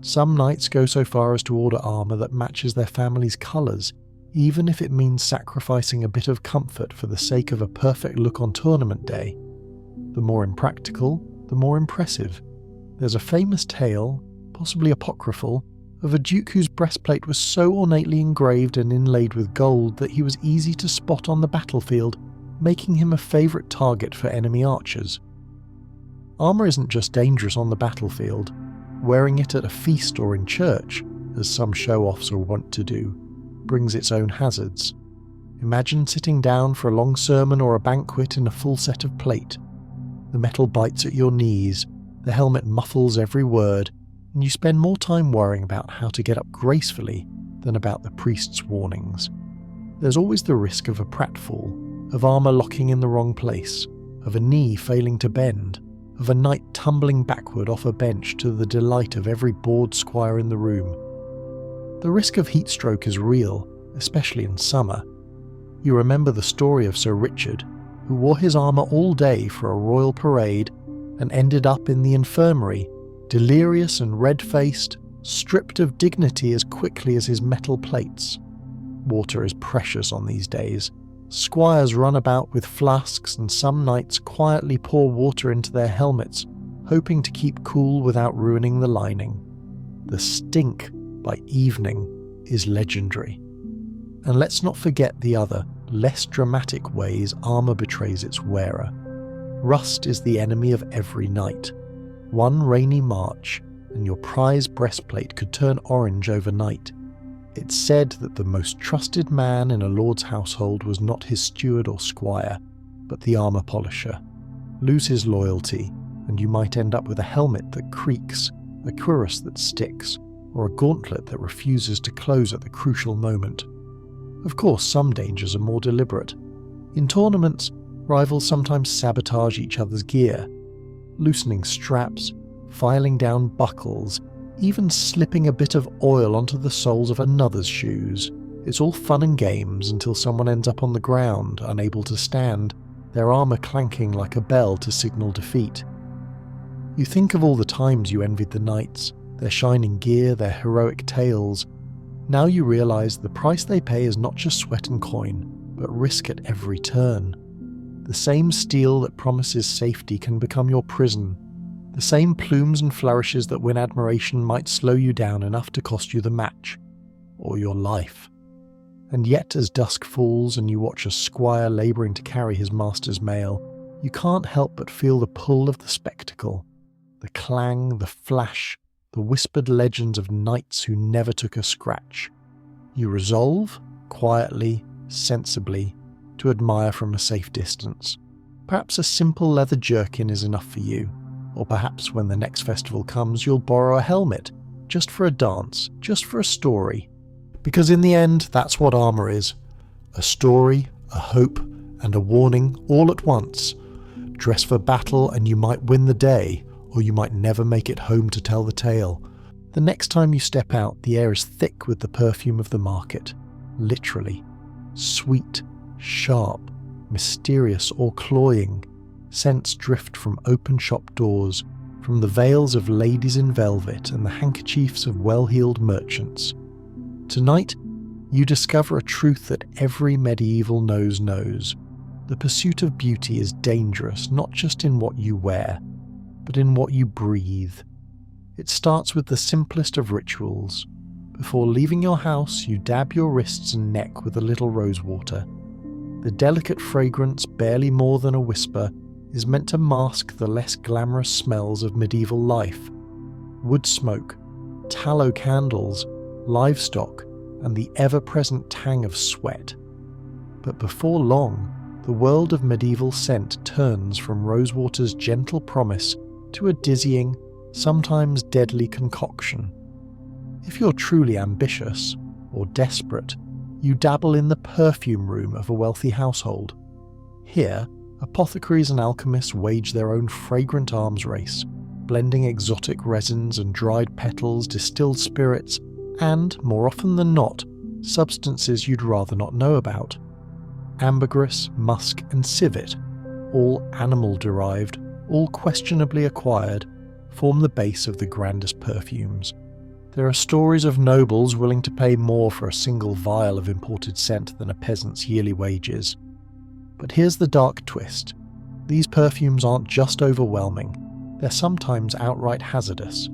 Some knights go so far as to order armour that matches their family's colours, even if it means sacrificing a bit of comfort for the sake of a perfect look on tournament day. The more impractical, the more impressive. There's a famous tale, possibly apocryphal, of a duke whose breastplate was so ornately engraved and inlaid with gold that he was easy to spot on the battlefield, making him a favourite target for enemy archers. Armour isn't just dangerous on the battlefield. Wearing it at a feast or in church, as some show-offs are wont to do, brings its own hazards. Imagine sitting down for a long sermon or a banquet in a full set of plate. The metal bites at your knees, the helmet muffles every word, and you spend more time worrying about how to get up gracefully than about the priest's warnings. There's always the risk of a pratfall, of armour locking in the wrong place, of a knee failing to bend, of a knight tumbling backward off a bench to the delight of every bored squire in the room. The risk of heat stroke is real, especially in summer. You remember the story of Sir Richard, who wore his armour all day for a royal parade and ended up in the infirmary, delirious and red-faced, stripped of dignity as quickly as his metal plates. Water is precious on these days. Squires run about with flasks and some knights quietly pour water into their helmets, hoping to keep cool without ruining the lining. The stink by evening is legendary. And let's not forget the other, less dramatic ways armour betrays its wearer. Rust is the enemy of every knight. One rainy March, and your prize breastplate could turn orange overnight. It's said that the most trusted man in a lord's household was not his steward or squire, but the armour polisher. Lose his loyalty, and you might end up with a helmet that creaks, a cuirass that sticks, or a gauntlet that refuses to close at the crucial moment. Of course, some dangers are more deliberate. In tournaments, rivals sometimes sabotage each other's gear, loosening straps, filing down buckles, even slipping a bit of oil onto the soles of another's shoes. It's all fun and games until someone ends up on the ground, unable to stand, their armour clanking like a bell to signal defeat. You think of all the times you envied the knights, their shining gear, their heroic tales. Now you realise the price they pay is not just sweat and coin, but risk at every turn. The same steel that promises safety can become your prison. The same plumes and flourishes that win admiration might slow you down enough to cost you the match, or your life. And yet as dusk falls and you watch a squire labouring to carry his master's mail, you can't help but feel the pull of the spectacle, the clang, the flash, the whispered legends of knights who never took a scratch. You resolve, quietly, sensibly, to admire from a safe distance. Perhaps a simple leather jerkin is enough for you. Or perhaps when the next festival comes, you'll borrow a helmet, just for a dance, just for a story. Because in the end, that's what armour is. A story, a hope, and a warning all at once. Dress for battle and you might win the day, or you might never make it home to tell the tale. The next time you step out, the air is thick with the perfume of the market. Literally. Sweet, sharp, mysterious or cloying. Scents drift from open shop doors, from the veils of ladies in velvet and the handkerchiefs of well-heeled merchants. Tonight, you discover a truth that every medieval nose knows. The pursuit of beauty is dangerous not just in what you wear, but in what you breathe. It starts with the simplest of rituals. Before leaving your house, you dab your wrists and neck with a little rose water. The delicate fragrance, barely more than a whisper, is meant to mask the less glamorous smells of medieval life. Wood smoke, tallow candles, livestock, and the ever-present tang of sweat. But before long, the world of medieval scent turns from rosewater's gentle promise to a dizzying, sometimes deadly concoction. If you're truly ambitious, or desperate, you dabble in the perfume room of a wealthy household. Here, apothecaries and alchemists wage their own fragrant arms race, blending exotic resins and dried petals, distilled spirits, and, more often than not, substances you'd rather not know about. Ambergris, musk, and civet, all animal-derived, all questionably acquired, form the base of the grandest perfumes. There are stories of nobles willing to pay more for a single vial of imported scent than a peasant's yearly wages. But here's the dark twist. These perfumes aren't just overwhelming, they're sometimes outright hazardous.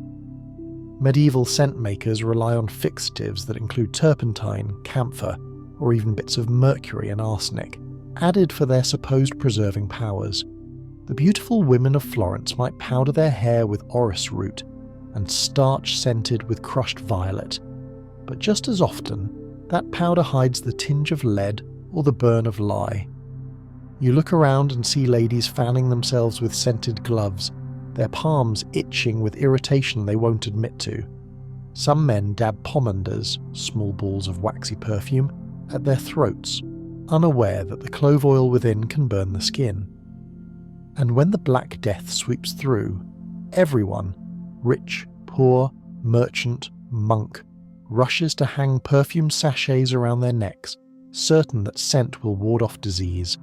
Medieval scent makers rely on fixatives that include turpentine, camphor, or even bits of mercury and arsenic, added for their supposed preserving powers. The beautiful women of Florence might powder their hair with orris root and starch scented with crushed violet, but just as often, that powder hides the tinge of lead or the burn of lye. You look around and see ladies fanning themselves with scented gloves, their palms itching with irritation they won't admit to. Some men dab pomanders, small balls of waxy perfume, at their throats, unaware that the clove oil within can burn the skin. And when the Black Death sweeps through, everyone, rich, poor, merchant, monk, rushes to hang perfume sachets around their necks, certain that scent will ward off disease.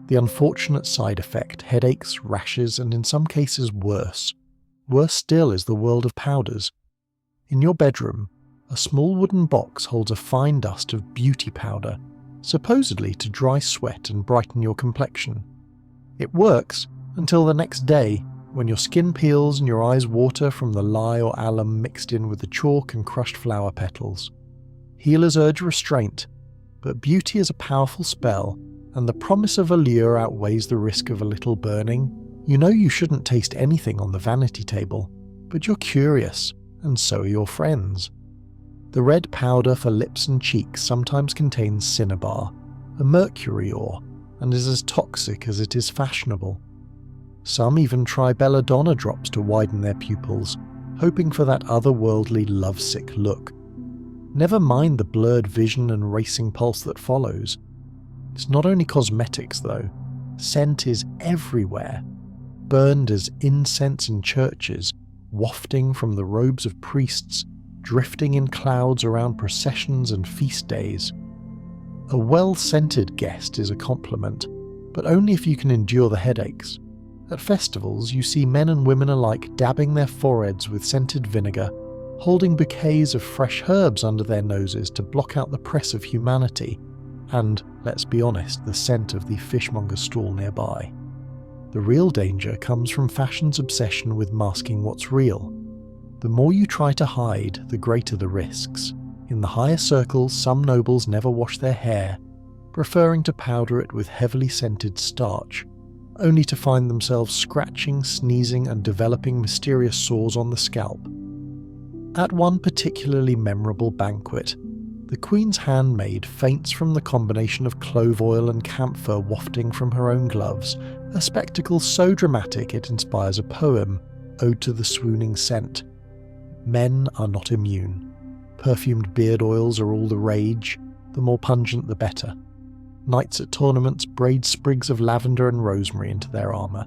The unfortunate side effect, headaches, rashes, and in some cases worse. Worse still is the world of powders. In your bedroom, a small wooden box holds a fine dust of beauty powder, supposedly to dry sweat and brighten your complexion. It works until the next day, when your skin peels and your eyes water from the lye or alum mixed in with the chalk and crushed flower petals. Healers urge restraint, but beauty is a powerful spell, and the promise of allure outweighs the risk of a little burning. You know you shouldn't taste anything on the vanity table, but you're curious, and so are your friends. The red powder for lips and cheeks sometimes contains cinnabar, a mercury ore, and is as toxic as it is fashionable. Some even try belladonna drops to widen their pupils, hoping for that otherworldly lovesick look. Never mind the blurred vision and racing pulse that follows. It's not only cosmetics though. Scent is everywhere, burned as incense in churches, wafting from the robes of priests, drifting in clouds around processions and feast days. A well-scented guest is a compliment, but only if you can endure the headaches. At festivals, you see men and women alike dabbing their foreheads with scented vinegar, holding bouquets of fresh herbs under their noses to block out the press of humanity, and, let's be honest, the scent of the fishmonger's stall nearby. The real danger comes from fashion's obsession with masking what's real. The more you try to hide, the greater the risks. In the higher circles, some nobles never wash their hair, preferring to powder it with heavily scented starch, only to find themselves scratching, sneezing, and developing mysterious sores on the scalp. At one particularly memorable banquet, the Queen's handmaid faints from the combination of clove oil and camphor wafting from her own gloves, a spectacle so dramatic it inspires a poem, Ode to the Swooning Scent. Men are not immune. Perfumed beard oils are all the rage, the more pungent the better. Knights at tournaments braid sprigs of lavender and rosemary into their armour,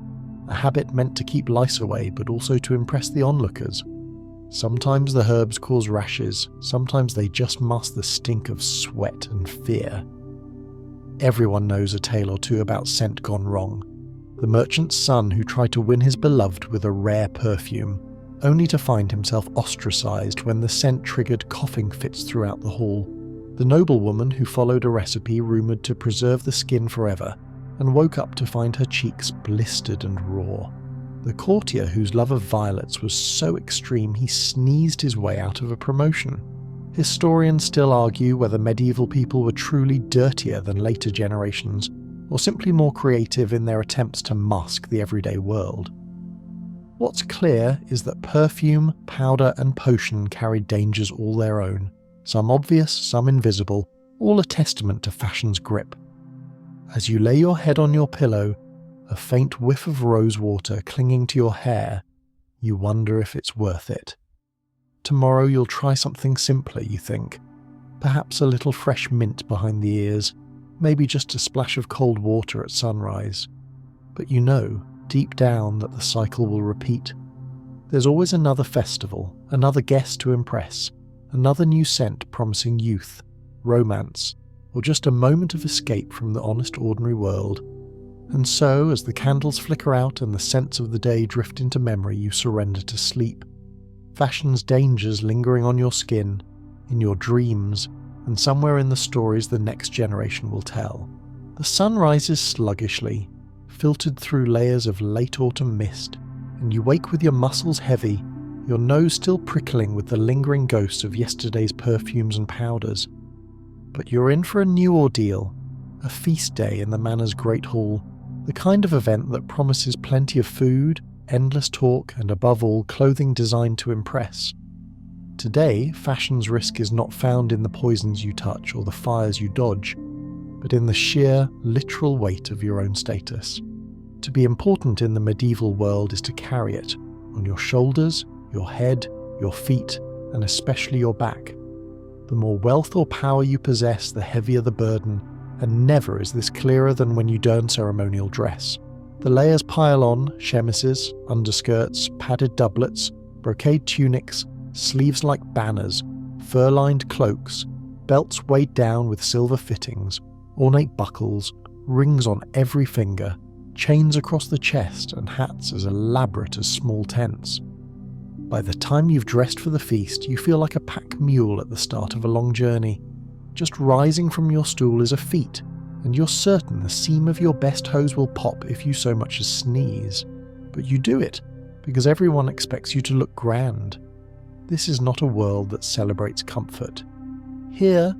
a habit meant to keep lice away but also to impress the onlookers. Sometimes the herbs cause rashes, sometimes they just mask the stink of sweat and fear. Everyone knows a tale or two about scent gone wrong. The merchant's son who tried to win his beloved with a rare perfume, only to find himself ostracised when the scent triggered coughing fits throughout the hall. The noblewoman who followed a recipe rumoured to preserve the skin forever, and woke up to find her cheeks blistered and raw. The courtier whose love of violets was so extreme he sneezed his way out of a promotion. Historians still argue whether medieval people were truly dirtier than later generations, or simply more creative in their attempts to mask the everyday world. What's clear is that perfume, powder, and potion carried dangers all their own, some obvious, some invisible, all a testament to fashion's grip. As you lay your head on your pillow, a faint whiff of rosewater clinging to your hair, you wonder if it's worth it. Tomorrow you'll try something simpler, you think. Perhaps a little fresh mint behind the ears, maybe just a splash of cold water at sunrise. But you know, deep down, that the cycle will repeat. There's always another festival, another guest to impress, another new scent promising youth, romance, or just a moment of escape from the honest ordinary world. And so, as the candles flicker out and the scents of the day drift into memory, you surrender to sleep. Fashion's dangers lingering on your skin, in your dreams, and somewhere in the stories the next generation will tell. The sun rises sluggishly, filtered through layers of late autumn mist, and you wake with your muscles heavy, your nose still prickling with the lingering ghosts of yesterday's perfumes and powders. But you're in for a new ordeal, a feast day in the manor's great hall, the kind of event that promises plenty of food, endless talk, and above all, clothing designed to impress. Today, fashion's risk is not found in the poisons you touch or the fires you dodge, but in the sheer, literal weight of your own status. To be important in the medieval world is to carry it, on your shoulders, your head, your feet, and especially your back. The more wealth or power you possess, the heavier the burden, and never is this clearer than when you don ceremonial dress. The layers pile on, chemises, underskirts, padded doublets, brocade tunics, sleeves like banners, fur-lined cloaks, belts weighed down with silver fittings, ornate buckles, rings on every finger, chains across the chest, and hats as elaborate as small tents. By the time you've dressed for the feast, you feel like a pack mule at the start of a long journey. Just rising from your stool is a feat, and you're certain the seam of your best hose will pop if you so much as sneeze. But you do it, because everyone expects you to look grand. This is not a world that celebrates comfort. Here,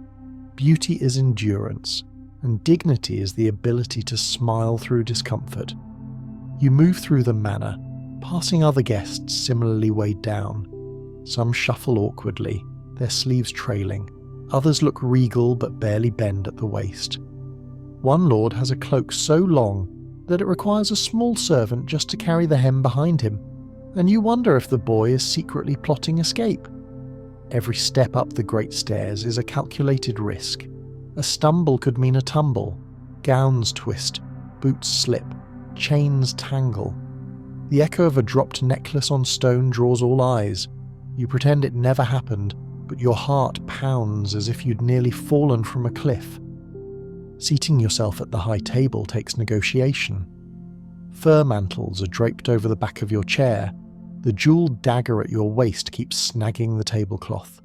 beauty is endurance, and dignity is the ability to smile through discomfort. You move through the manor, passing other guests similarly weighed down. Some shuffle awkwardly, their sleeves trailing. Others look regal but barely bend at the waist. One lord has a cloak so long that it requires a small servant just to carry the hem behind him, and you wonder if the boy is secretly plotting escape. Every step up the great stairs is a calculated risk. A stumble could mean a tumble. Gowns twist, boots slip, chains tangle. The echo of a dropped necklace on stone draws all eyes. You pretend it never happened, but your heart pounds as if you'd nearly fallen from a cliff. Seating yourself at the high table takes negotiation. Fur mantles are draped over the back of your chair. The jewelled dagger at your waist keeps snagging the tablecloth.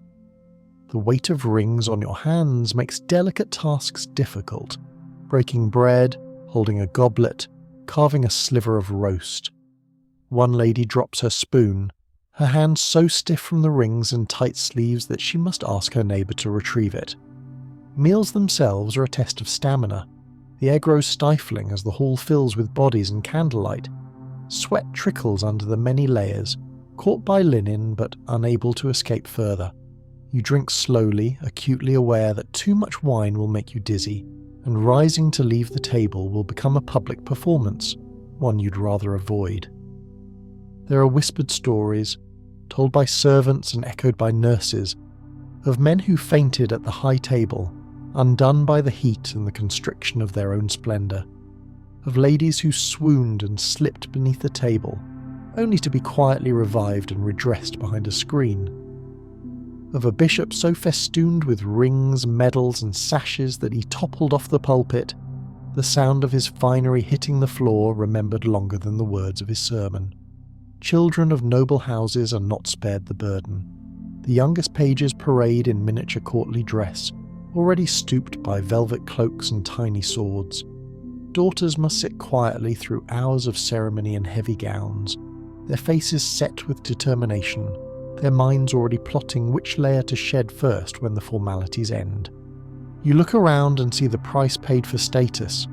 The weight of rings on your hands makes delicate tasks difficult. Breaking bread, holding a goblet, carving a sliver of roast. One lady drops her spoon, her hands so stiff from the rings and tight sleeves that she must ask her neighbour to retrieve it. Meals themselves are a test of stamina. The air grows stifling as the hall fills with bodies and candlelight. Sweat trickles under the many layers, caught by linen but unable to escape further. You drink slowly, acutely aware that too much wine will make you dizzy, and rising to leave the table will become a public performance, one you'd rather avoid. There are whispered stories, told by servants and echoed by nurses, of men who fainted at the high table, undone by the heat and the constriction of their own splendour, of ladies who swooned and slipped beneath the table, only to be quietly revived and redressed behind a screen, of a bishop so festooned with rings, medals and sashes that he toppled off the pulpit, the sound of his finery hitting the floor remembered longer than the words of his sermon. Children of noble houses are not spared the burden. The youngest pages parade in miniature courtly dress, already stooped by velvet cloaks and tiny swords. Daughters must sit quietly through hours of ceremony in heavy gowns, their faces set with determination, their minds already plotting which layer to shed first when the formalities end. You look around and see the price paid for status.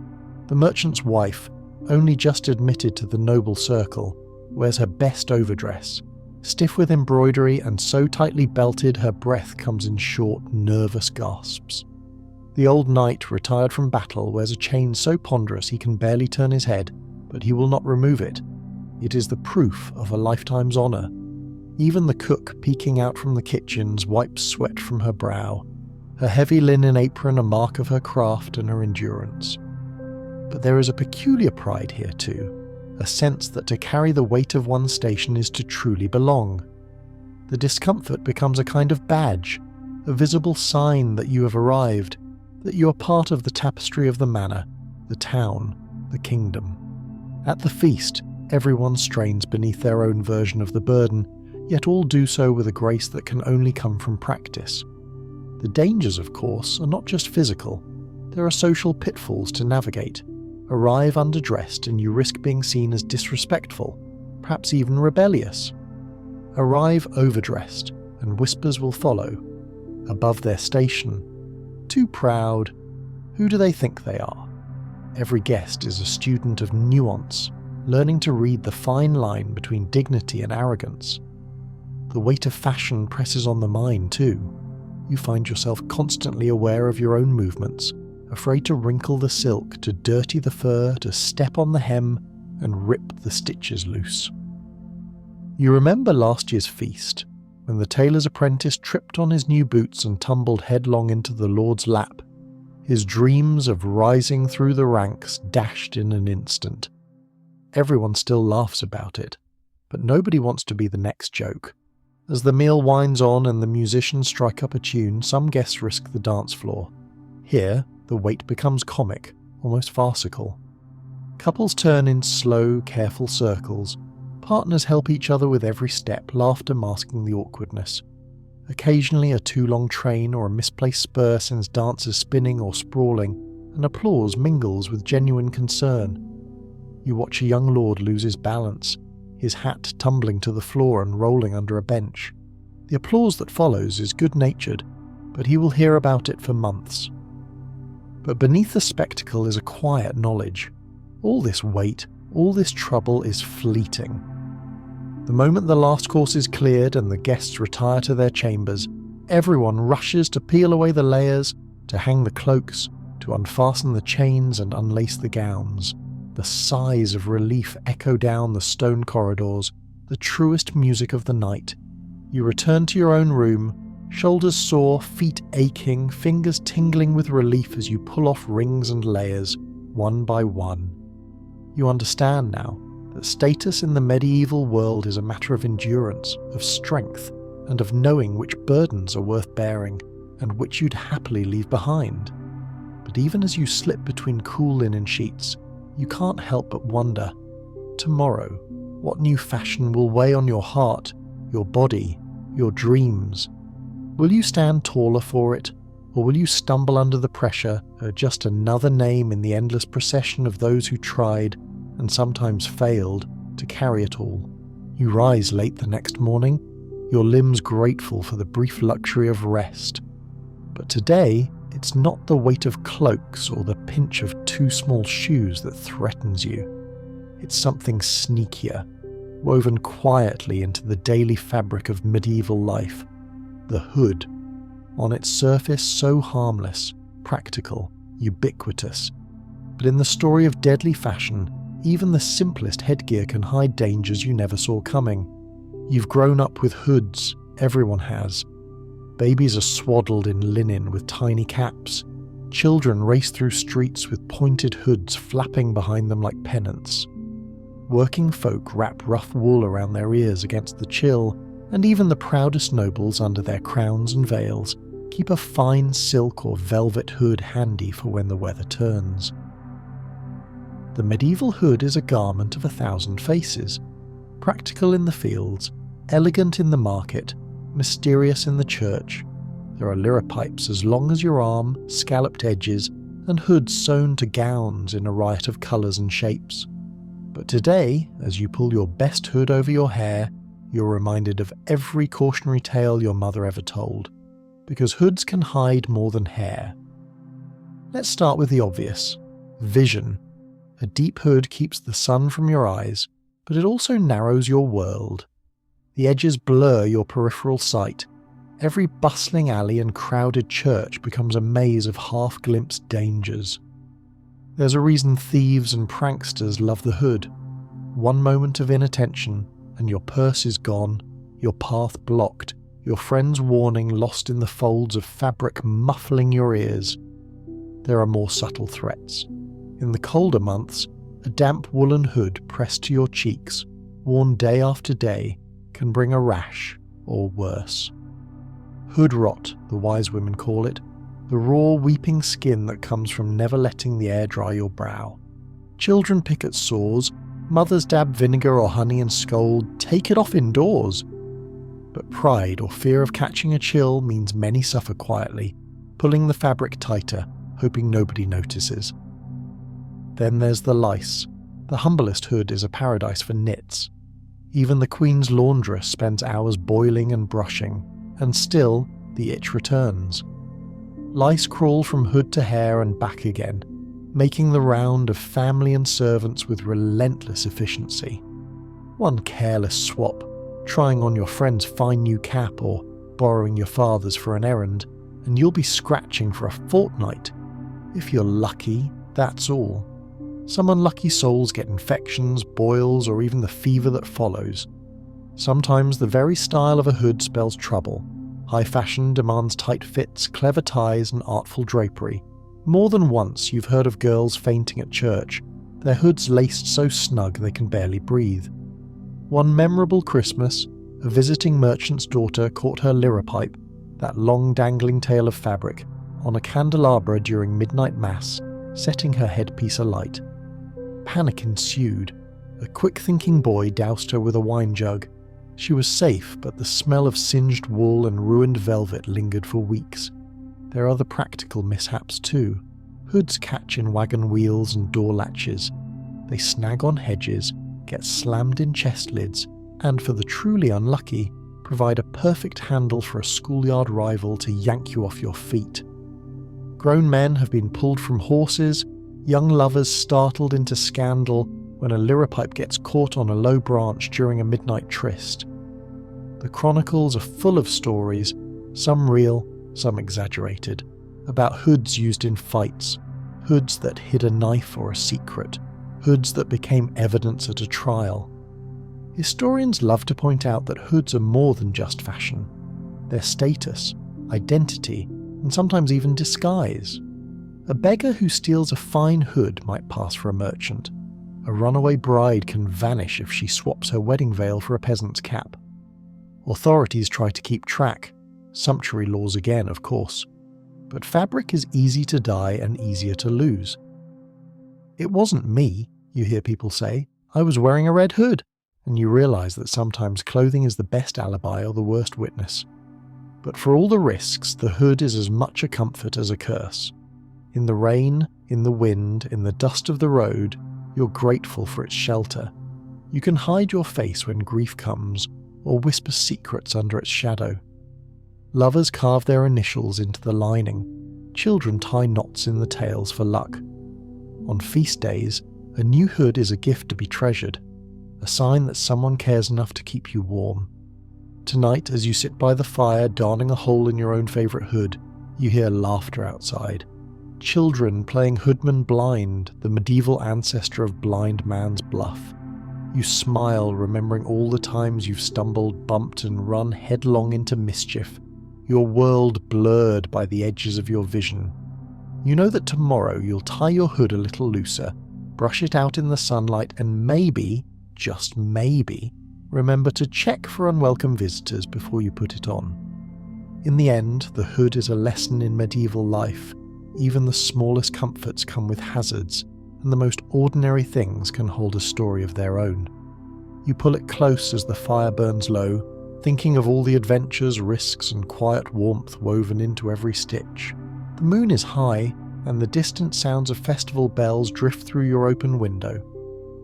The merchant's wife, only just admitted to the noble circle, wears her best overdress, stiff with embroidery and so tightly belted her breath comes in short, nervous gasps. The old knight retired from battle wears a chain so ponderous he can barely turn his head, but he will not remove it. It is the proof of a lifetime's honour. Even the cook peeking out from the kitchens wipes sweat from her brow, her heavy linen apron a mark of her craft and her endurance. But there is a peculiar pride here too, a sense that to carry the weight of one's station is to truly belong. The discomfort becomes a kind of badge, a visible sign that you have arrived, that you are part of the tapestry of the manor, the town, the kingdom. At the feast, everyone strains beneath their own version of the burden, yet all do so with a grace that can only come from practice. The dangers, of course, are not just physical. There are social pitfalls to navigate. Arrive underdressed and you risk being seen as disrespectful, perhaps even rebellious. Arrive overdressed and whispers will follow. Above their station. Too proud. Who do they think they are? Every guest is a student of nuance, learning to read the fine line between dignity and arrogance. The weight of fashion presses on the mind too. You find yourself constantly aware of your own movements, afraid to wrinkle the silk, to dirty the fur, to step on the hem and rip the stitches loose. You remember last year's feast, when the tailor's apprentice tripped on his new boots and tumbled headlong into the lord's lap, his dreams of rising through the ranks dashed in an instant. Everyone still laughs about it, but nobody wants to be the next joke. As the meal winds on and the musicians strike up a tune, some guests risk the dance floor. Here, the wait becomes comic, almost farcical. Couples turn in slow, careful circles. Partners help each other with every step, laughter masking the awkwardness. Occasionally a too long train or a misplaced spur sends dancers spinning or sprawling, and applause mingles with genuine concern. You watch a young lord lose his balance, his hat tumbling to the floor and rolling under a bench. The applause that follows is good-natured, but he will hear about it for months. But beneath the spectacle is a quiet knowledge. All this weight, all this trouble is fleeting. The moment the last course is cleared and the guests retire to their chambers, everyone rushes to peel away the layers, to hang the cloaks, to unfasten the chains and unlace the gowns. The sighs of relief echo down the stone corridors, the truest music of the night. You return to your own room, shoulders sore, feet aching, fingers tingling with relief as you pull off rings and layers, one by one. You understand now that status in the medieval world is a matter of endurance, of strength, and of knowing which burdens are worth bearing and which you'd happily leave behind. But even as you slip between cool linen sheets, you can't help but wonder, tomorrow, what new fashion will weigh on your heart, your body, your dreams? Will you stand taller for it, or will you stumble under the pressure, just another name in the endless procession of those who tried, and sometimes failed, to carry it all? You rise late the next morning, your limbs grateful for the brief luxury of rest. But today, it's not the weight of cloaks or the pinch of too small shoes that threatens you. It's something sneakier, woven quietly into the daily fabric of medieval life. The hood, on its surface so harmless, practical, ubiquitous. But in the story of deadly fashion, even the simplest headgear can hide dangers you never saw coming. You've grown up with hoods, everyone has. Babies are swaddled in linen with tiny caps. Children race through streets with pointed hoods flapping behind them like pennants. Working folk wrap rough wool around their ears against the chill, and even the proudest nobles under their crowns and veils keep a fine silk or velvet hood handy for when the weather turns. The medieval hood is a garment of 1,000 faces, practical in the fields, elegant in the market, mysterious in the church. There are liripipes as long as your arm, scalloped edges, and hoods sewn to gowns in a riot of colours and shapes. But today, as you pull your best hood over your hair, you're reminded of every cautionary tale your mother ever told, because hoods can hide more than hair. Let's start with the obvious: vision. A deep hood keeps the sun from your eyes, but it also narrows your world. The edges blur your peripheral sight. Every bustling alley and crowded church becomes a maze of half-glimpsed dangers. There's a reason thieves and pranksters love the hood. One moment of inattention, and your purse is gone, your path blocked, your friend's warning lost in the folds of fabric muffling your ears. There are more subtle threats. In the colder months, a damp woolen hood pressed to your cheeks, worn day after day, can bring a rash, or worse. Hood rot, the wise women call it, the raw weeping skin that comes from never letting the air dry your brow. Children pick at sores, mothers dab vinegar or honey and scold, take it off indoors. But pride or fear of catching a chill means many suffer quietly, pulling the fabric tighter, hoping nobody notices. Then there's the lice. The humblest hood is a paradise for nits. Even the Queen's laundress spends hours boiling and brushing, and still the itch returns. Lice crawl from hood to hair and back again, making the round of family and servants with relentless efficiency. One careless swap, trying on your friend's fine new cap or borrowing your father's for an errand, and you'll be scratching for a fortnight. If you're lucky, that's all. Some unlucky souls get infections, boils, or even the fever that follows. Sometimes the very style of a hood spells trouble. High fashion demands tight fits, clever ties, and artful drapery. More than once you've heard of girls fainting at church, their hoods laced so snug they can barely breathe. One memorable Christmas, a visiting merchant's daughter caught her liripipe, that long dangling tail of fabric, on a candelabra during midnight mass, setting her headpiece alight. Panic ensued. A quick-thinking boy doused her with a wine jug. She was safe, but the smell of singed wool and ruined velvet lingered for weeks. There are the practical mishaps too. Hoods catch in wagon wheels and door latches. They snag on hedges, get slammed in chest lids, and for the truly unlucky, provide a perfect handle for a schoolyard rival to yank you off your feet. Grown men have been pulled from horses, young lovers startled into scandal when a liripipe gets caught on a low branch during a midnight tryst. The chronicles are full of stories, some real, some exaggerated, about hoods used in fights, hoods that hid a knife or a secret, hoods that became evidence at a trial. Historians love to point out that hoods are more than just fashion. They're status, identity, and sometimes even disguise. A beggar who steals a fine hood might pass for a merchant. A runaway bride can vanish if she swaps her wedding veil for a peasant's cap. Authorities try to keep track, sumptuary laws again, of course. But fabric is easy to dye and easier to lose. "It wasn't me," you hear people say. "I was wearing a red hood." And you realise that sometimes clothing is the best alibi or the worst witness. But for all the risks, the hood is as much a comfort as a curse. In the rain, in the wind, in the dust of the road, you're grateful for its shelter. You can hide your face when grief comes, or whisper secrets under its shadow. Lovers carve their initials into the lining. Children tie knots in the tails for luck. On feast days, a new hood is a gift to be treasured, a sign that someone cares enough to keep you warm. Tonight, as you sit by the fire darning a hole in your own favourite hood, you hear laughter outside. Children playing Hoodman Blind, the medieval ancestor of Blind Man's Bluff. You smile, remembering all the times you've stumbled, bumped and run headlong into mischief, your world blurred by the edges of your vision. You know that tomorrow you'll tie your hood a little looser, brush it out in the sunlight, and maybe, just maybe, remember to check for unwelcome visitors before you put it on. In the end, the hood is a lesson in medieval life. Even the smallest comforts come with hazards, and the most ordinary things can hold a story of their own. You pull it close as the fire burns low, thinking of all the adventures, risks, and quiet warmth woven into every stitch. The moon is high, and the distant sounds of festival bells drift through your open window.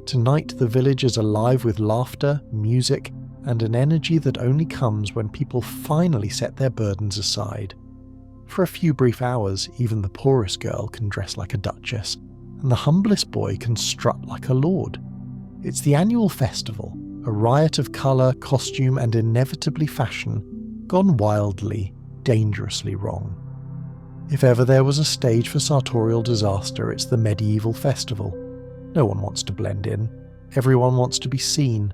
Tonight the village is alive with laughter, music, and an energy that only comes when people finally set their burdens aside. For a few brief hours, even the poorest girl can dress like a duchess, and the humblest boy can strut like a lord. It's the annual festival, a riot of colour, costume, and inevitably fashion, gone wildly, dangerously wrong. If ever there was a stage for sartorial disaster, it's the medieval festival. No one wants to blend in. Everyone wants to be seen.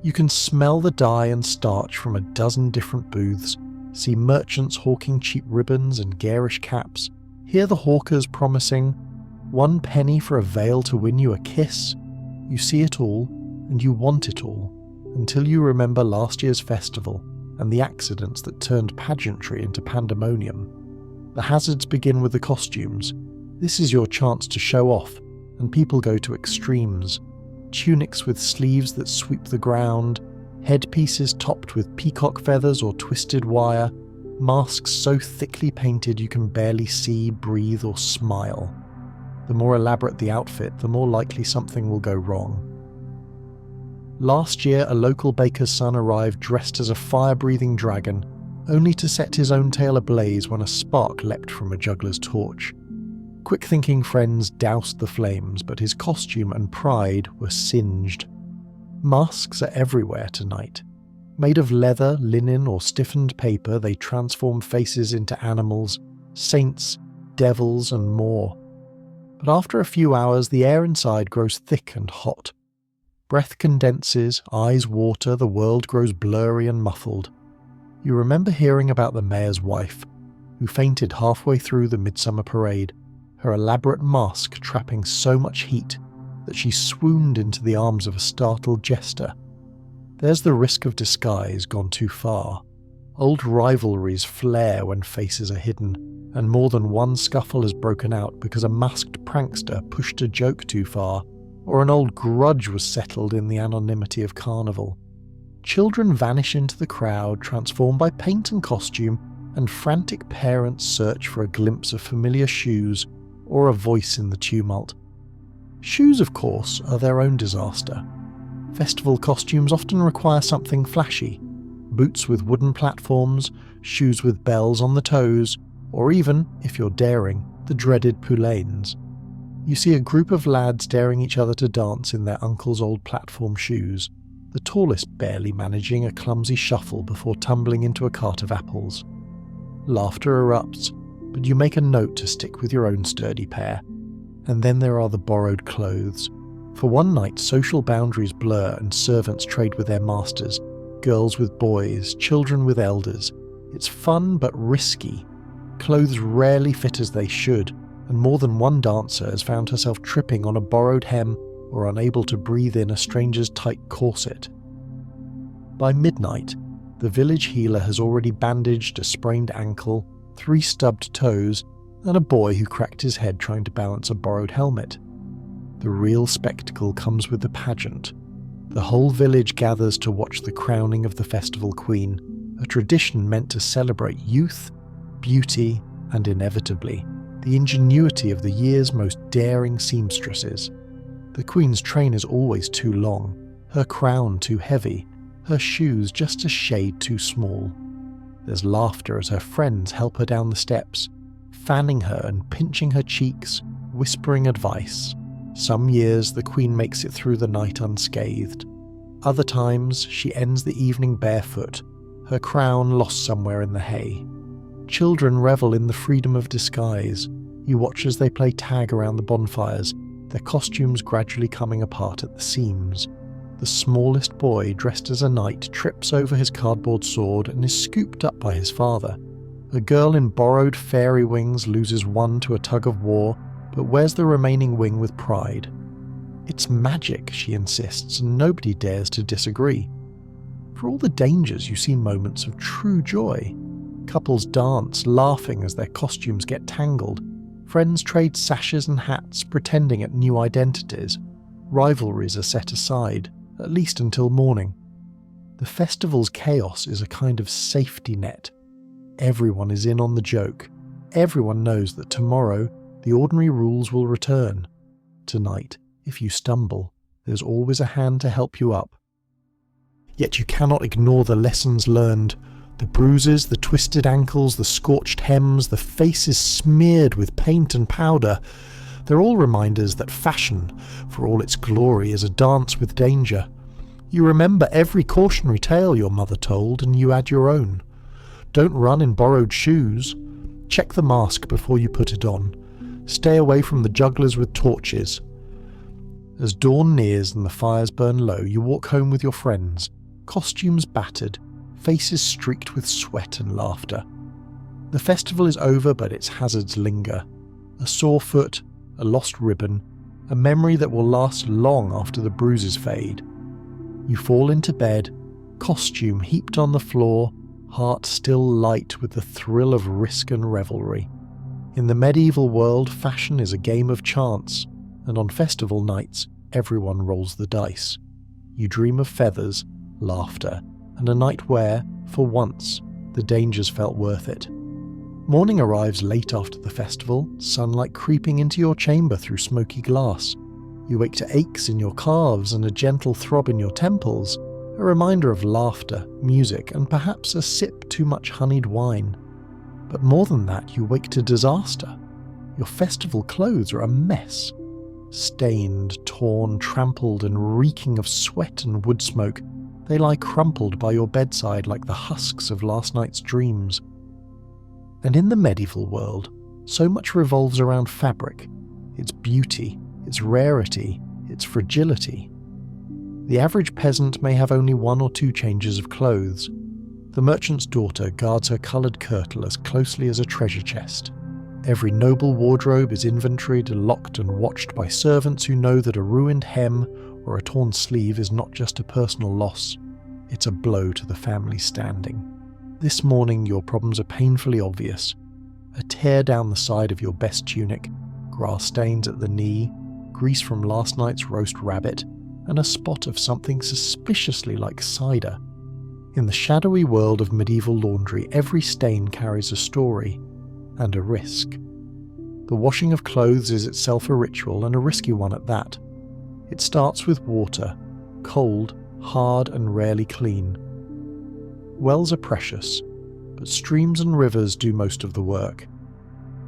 You can smell the dye and starch from a dozen different booths, see merchants hawking cheap ribbons and garish caps, hear the hawkers promising 1 penny for a veil to win you a kiss. You see it all, and you want it all, until you remember last year's festival and the accidents that turned pageantry into pandemonium. The hazards begin with the costumes. This is your chance to show off, and people go to extremes. Tunics with sleeves that sweep the ground, headpieces topped with peacock feathers or twisted wire, masks so thickly painted you can barely see, breathe, or smile. The more elaborate the outfit, the more likely something will go wrong. Last year, a local baker's son arrived dressed as a fire-breathing dragon, only to set his own tail ablaze when a spark leapt from a juggler's torch. Quick-thinking friends doused the flames, but his costume and pride were singed. Masks are everywhere tonight. Made of leather, linen, or stiffened paper, they transform faces into animals, saints, devils, and more. But after a few hours, the air inside grows thick and hot. Breath condenses, eyes water, the world grows blurry and muffled. You remember hearing about the mayor's wife, who fainted halfway through the midsummer parade, her elaborate mask trapping so much heat that she swooned into the arms of a startled jester. There's the risk of disguise gone too far. Old rivalries flare when faces are hidden, and more than one scuffle has broken out because a masked prankster pushed a joke too far, or an old grudge was settled in the anonymity of carnival. Children vanish into the crowd, transformed by paint and costume, and frantic parents search for a glimpse of familiar shoes or a voice in the tumult. Shoes, of course, are their own disaster. Festival costumes often require something flashy: boots with wooden platforms, shoes with bells on the toes, or even, if you're daring, the dreaded poulaines. You see a group of lads daring each other to dance in their uncle's old platform shoes, the tallest barely managing a clumsy shuffle before tumbling into a cart of apples. Laughter erupts, but you make a note to stick with your own sturdy pair. And then there are the borrowed clothes. For one night, social boundaries blur and servants trade with their masters, girls with boys, children with elders. It's fun but risky. Clothes rarely fit as they should, and more than one dancer has found herself tripping on a borrowed hem or unable to breathe in a stranger's tight corset. By midnight, the village healer has already bandaged a sprained ankle, 3 stubbed toes, and a boy who cracked his head trying to balance a borrowed helmet. The real spectacle comes with the pageant. The whole village gathers to watch the crowning of the festival queen, a tradition meant to celebrate youth, beauty, and inevitably, the ingenuity of the year's most daring seamstresses. The queen's train is always too long, her crown too heavy, her shoes just a shade too small. There's laughter as her friends help her down the steps, fanning her and pinching her cheeks, whispering advice. Some years the queen makes it through the night unscathed. Other times she ends the evening barefoot, her crown lost somewhere in the hay. Children revel in the freedom of disguise. You watch as they play tag around the bonfires, their costumes gradually coming apart at the seams. The smallest boy, dressed as a knight, trips over his cardboard sword and is scooped up by his father. A girl in borrowed fairy wings loses one to a tug of war, but wears the remaining wing with pride. It's magic, she insists, and nobody dares to disagree. For all the dangers, you see moments of true joy. Couples dance, laughing as their costumes get tangled. Friends trade sashes and hats, pretending at new identities. Rivalries are set aside, at least until morning. The festival's chaos is a kind of safety net. Everyone is in on the joke. Everyone knows that tomorrow, the ordinary rules will return. Tonight, if you stumble, there's always a hand to help you up. Yet you cannot ignore the lessons learned. The bruises, the twisted ankles, the scorched hems, the faces smeared with paint and powder. They're all reminders that fashion, for all its glory, is a dance with danger. You remember every cautionary tale your mother told, and you add your own. Don't run in borrowed shoes. Check the mask before you put it on. Stay away from the jugglers with torches. As dawn nears and the fires burn low, you walk home with your friends, costumes battered, faces streaked with sweat and laughter. The festival is over, but its hazards linger. A sore foot, a lost ribbon, a memory that will last long after the bruises fade. You fall into bed, costume heaped on the floor, heart still light with the thrill of risk and revelry. In the medieval world, fashion is a game of chance, and on festival nights, everyone rolls the dice. You dream of feathers, laughter, and a night where, for once, the dangers felt worth it. Morning arrives late after the festival, sunlight creeping into your chamber through smoky glass. You wake to aches in your calves and a gentle throb in your temples, a reminder of laughter, music, and perhaps a sip too much honeyed wine. But more than that, you wake to disaster. Your festival clothes are a mess. Stained, torn, trampled, and reeking of sweat and wood smoke, they lie crumpled by your bedside like the husks of last night's dreams. And in the medieval world, so much revolves around fabric, its beauty, its rarity, its fragility. The average peasant may have only 1 or 2 changes of clothes. The merchant's daughter guards her coloured kirtle as closely as a treasure chest. Every noble wardrobe is inventoried, locked and watched by servants who know that a ruined hem or a torn sleeve is not just a personal loss, it's a blow to the family standing. This morning your problems are painfully obvious. A tear down the side of your best tunic, grass stains at the knee, grease from last night's roast rabbit, and a spot of something suspiciously like cider. In the shadowy world of medieval laundry, every stain carries a story and a risk. The washing of clothes is itself a ritual, and a risky one at that. It starts with water, cold, hard and rarely clean. Wells are precious, but streams and rivers do most of the work.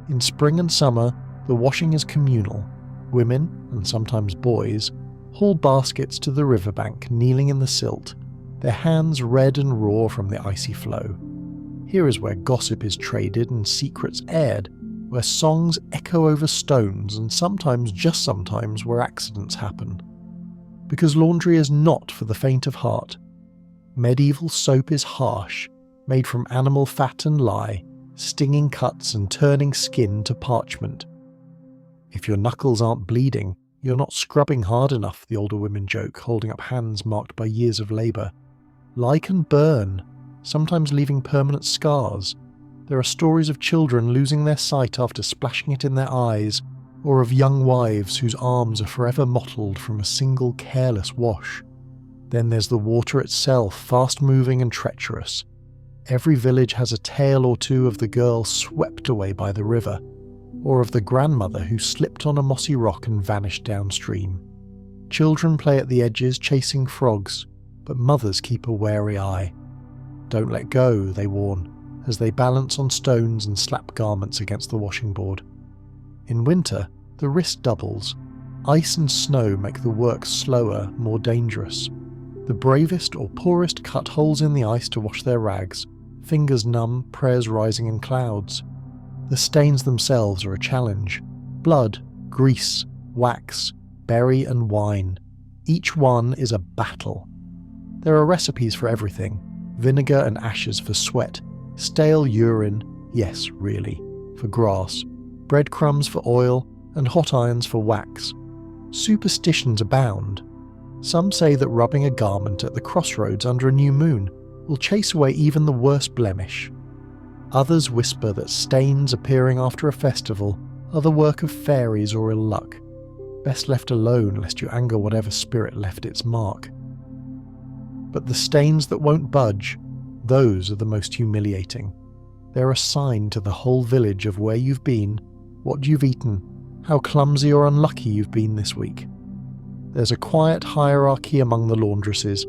In spring and summer, the washing is communal. Women, and sometimes boys, haul baskets to the riverbank, kneeling in the silt, their hands red and raw from the icy flow. Here is where gossip is traded and secrets aired, where songs echo over stones, and sometimes, just sometimes, where accidents happen. Because laundry is not for the faint of heart. Medieval soap is harsh, made from animal fat and lye, stinging cuts and turning skin to parchment. If your knuckles aren't bleeding, you're not scrubbing hard enough, the older women joke, holding up hands marked by years of labour. Lye can burn, sometimes leaving permanent scars. There are stories of children losing their sight after splashing it in their eyes, or of young wives whose arms are forever mottled from a single careless wash. Then there's the water itself, fast-moving and treacherous. Every village has a tale or two of the girl swept away by the river, or of the grandmother who slipped on a mossy rock and vanished downstream. Children play at the edges chasing frogs, but mothers keep a wary eye. Don't let go, they warn, as they balance on stones and slap garments against the washing board. In winter, the risk doubles. Ice and snow make the work slower, more dangerous. The bravest or poorest cut holes in the ice to wash their rags, fingers numb, prayers rising in clouds. The stains themselves are a challenge. Blood, grease, wax, berry and wine. Each one is a battle. There are recipes for everything. Vinegar and ashes for sweat. Stale urine, yes, really, for grass. Breadcrumbs for oil, and hot irons for wax. Superstitions abound. Some say that rubbing a garment at the crossroads under a new moon will chase away even the worst blemish. Others whisper that stains appearing after a festival are the work of fairies or ill luck, best left alone lest you anger whatever spirit left its mark. But the stains that won't budge, those are the most humiliating. They're a sign to the whole village of where you've been, what you've eaten, how clumsy or unlucky you've been this week. There's a quiet hierarchy among the laundresses,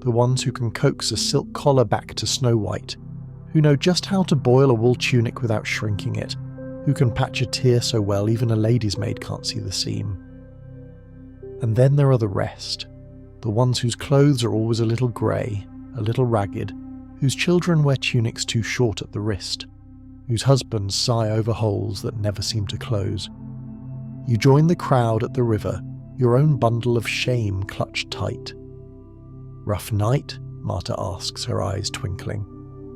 the ones who can coax a silk collar back to snow white, who know just how to boil a wool tunic without shrinking it, who can patch a tear so well even a lady's maid can't see the seam. And then there are the rest, the ones whose clothes are always a little grey, a little ragged, whose children wear tunics too short at the wrist, whose husbands sigh over holes that never seem to close. You join the crowd at the river, your own bundle of shame clutched tight. Rough night? Marta asks, her eyes twinkling.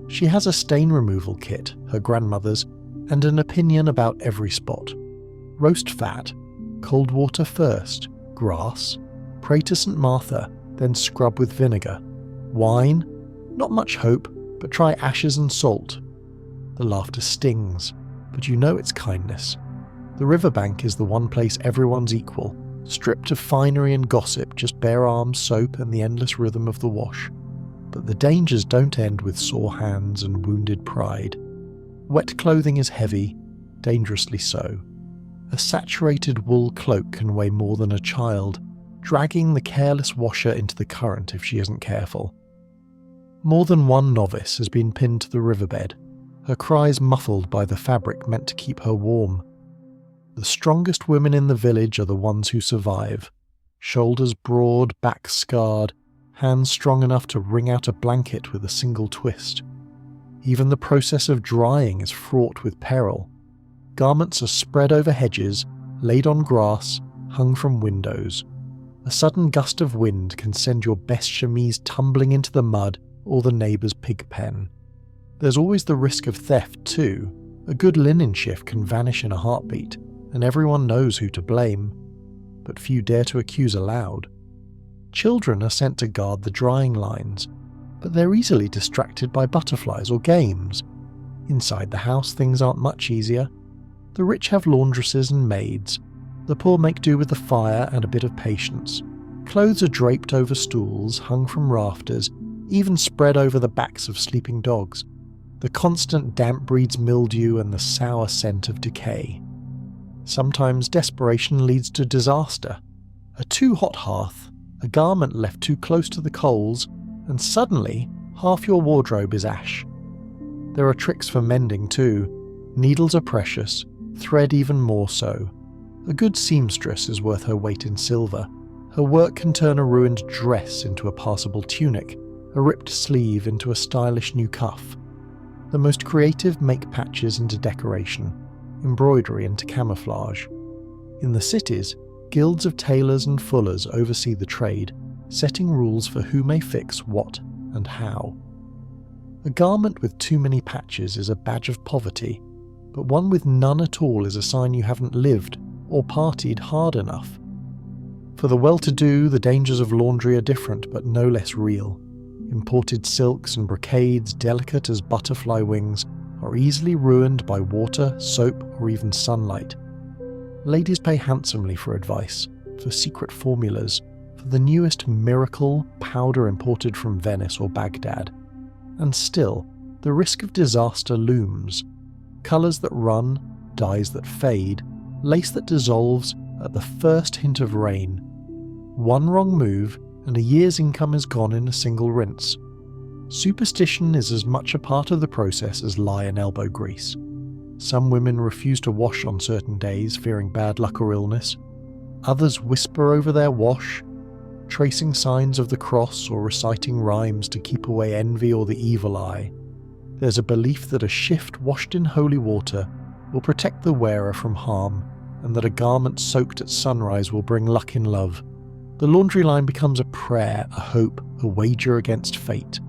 She has a stain removal kit, her grandmother's, and an opinion about every spot. Roast fat, cold water first, grass, pray to St. Martha, then scrub with vinegar. Wine? Not much hope, but try ashes and salt. The laughter stings, but you know it's kindness. The riverbank is the one place everyone's equal, stripped of finery and gossip, just bare arms, soap and the endless rhythm of the wash. But the dangers don't end with sore hands and wounded pride. Wet clothing is heavy, dangerously so. A saturated wool cloak can weigh more than a child, dragging the careless washer into the current if she isn't careful. More than one novice has been pinned to the riverbed, her cries muffled by the fabric meant to keep her warm. The strongest women in the village are the ones who survive, shoulders broad, backs scarred, hands strong enough to wring out a blanket with a single twist. Even the process of drying is fraught with peril. Garments are spread over hedges, laid on grass, hung from windows. A sudden gust of wind can send your best chemise tumbling into the mud or the neighbour's pig pen. There's always the risk of theft too. A good linen shift can vanish in a heartbeat, and everyone knows who to blame, but few dare to accuse aloud. Children are sent to guard the drying lines, but they're easily distracted by butterflies or games. Inside the house things aren't much easier. The rich have laundresses and maids. The poor make do with the fire and a bit of patience. Clothes are draped over stools, hung from rafters, even spread over the backs of sleeping dogs. The constant damp breeds mildew and the sour scent of decay. Sometimes desperation leads to disaster. A too hot hearth, A garment left too close to the coals, and suddenly half your wardrobe is ash. There are tricks for mending too. Needles are precious, thread even more so. A good seamstress is worth her weight in silver. Her work can turn a ruined dress into a passable tunic, a ripped sleeve into a stylish new cuff. The most creative make patches into decoration, embroidery into camouflage. In the cities, guilds of tailors and fullers oversee the trade, setting rules for who may fix what and how. A garment with too many patches is a badge of poverty, but one with none at all is a sign you haven't lived or partied hard enough. For the well-to-do, the dangers of laundry are different but no less real. Imported silks and brocades, delicate as butterfly wings, are easily ruined by water, soap, or even sunlight. Ladies pay handsomely for advice, for secret formulas, for the newest miracle powder imported from Venice or Baghdad. And still, the risk of disaster looms. Colours that run, dyes that fade, lace that dissolves at the first hint of rain. One wrong move, and a year's income is gone in a single rinse. Superstition is as much a part of the process as lye and elbow grease. Some women refuse to wash on certain days, fearing bad luck or illness. Others whisper over their wash, tracing signs of the cross or reciting rhymes to keep away envy or the evil eye. There's a belief that a shift washed in holy water will protect the wearer from harm, and that a garment soaked at sunrise will bring luck in love. The laundry line becomes a prayer, a hope, a wager against fate.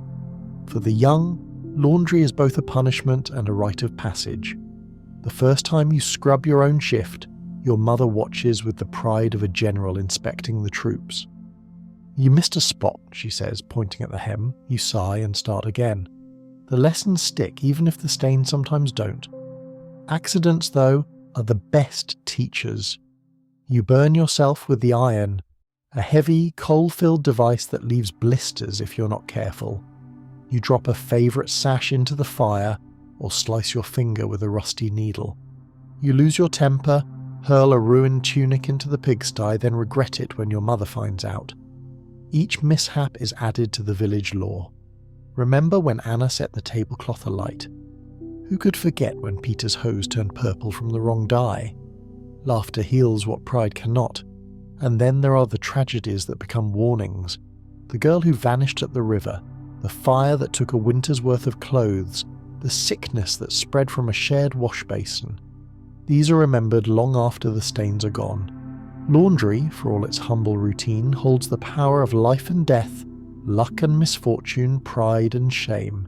For the young, laundry is both a punishment and a rite of passage. The first time you scrub your own shift, your mother watches with the pride of a general inspecting the troops. "You missed a spot," she says, pointing at the hem. You sigh and start again. The lessons stick, even if the stains sometimes don't. Accidents, though, are the best teachers. You burn yourself with the iron, a heavy, coal-filled device that leaves blisters if you're not careful. You drop a favourite sash into the fire, or slice your finger with a rusty needle. You lose your temper, hurl a ruined tunic into the pigsty, then regret it when your mother finds out. Each mishap is added to the village lore. Remember when Anna set the tablecloth alight? Who could forget when Peter's hose turned purple from the wrong dye? Laughter heals what pride cannot. And then there are the tragedies that become warnings. The girl who vanished at the river, the fire that took a winter's worth of clothes, the sickness that spread from a shared wash basin. These are remembered long after the stains are gone. Laundry, for all its humble routine, holds the power of life and death, luck and misfortune, pride and shame.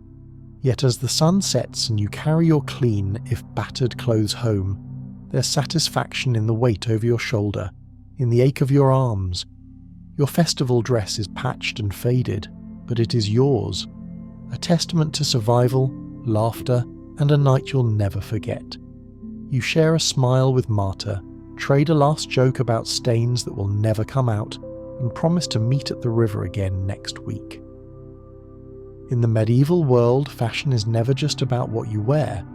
Yet as the sun sets and you carry your clean, if battered clothes home, there's satisfaction in the weight over your shoulder, in the ache of your arms. Your festival dress is patched and faded, but it is yours, a testament to survival, laughter, and a night you'll never forget. You share a smile with Marta, trade a last joke about stains that will never come out, and promise to meet at the river again next week. In the medieval world, fashion is never just about what you wear.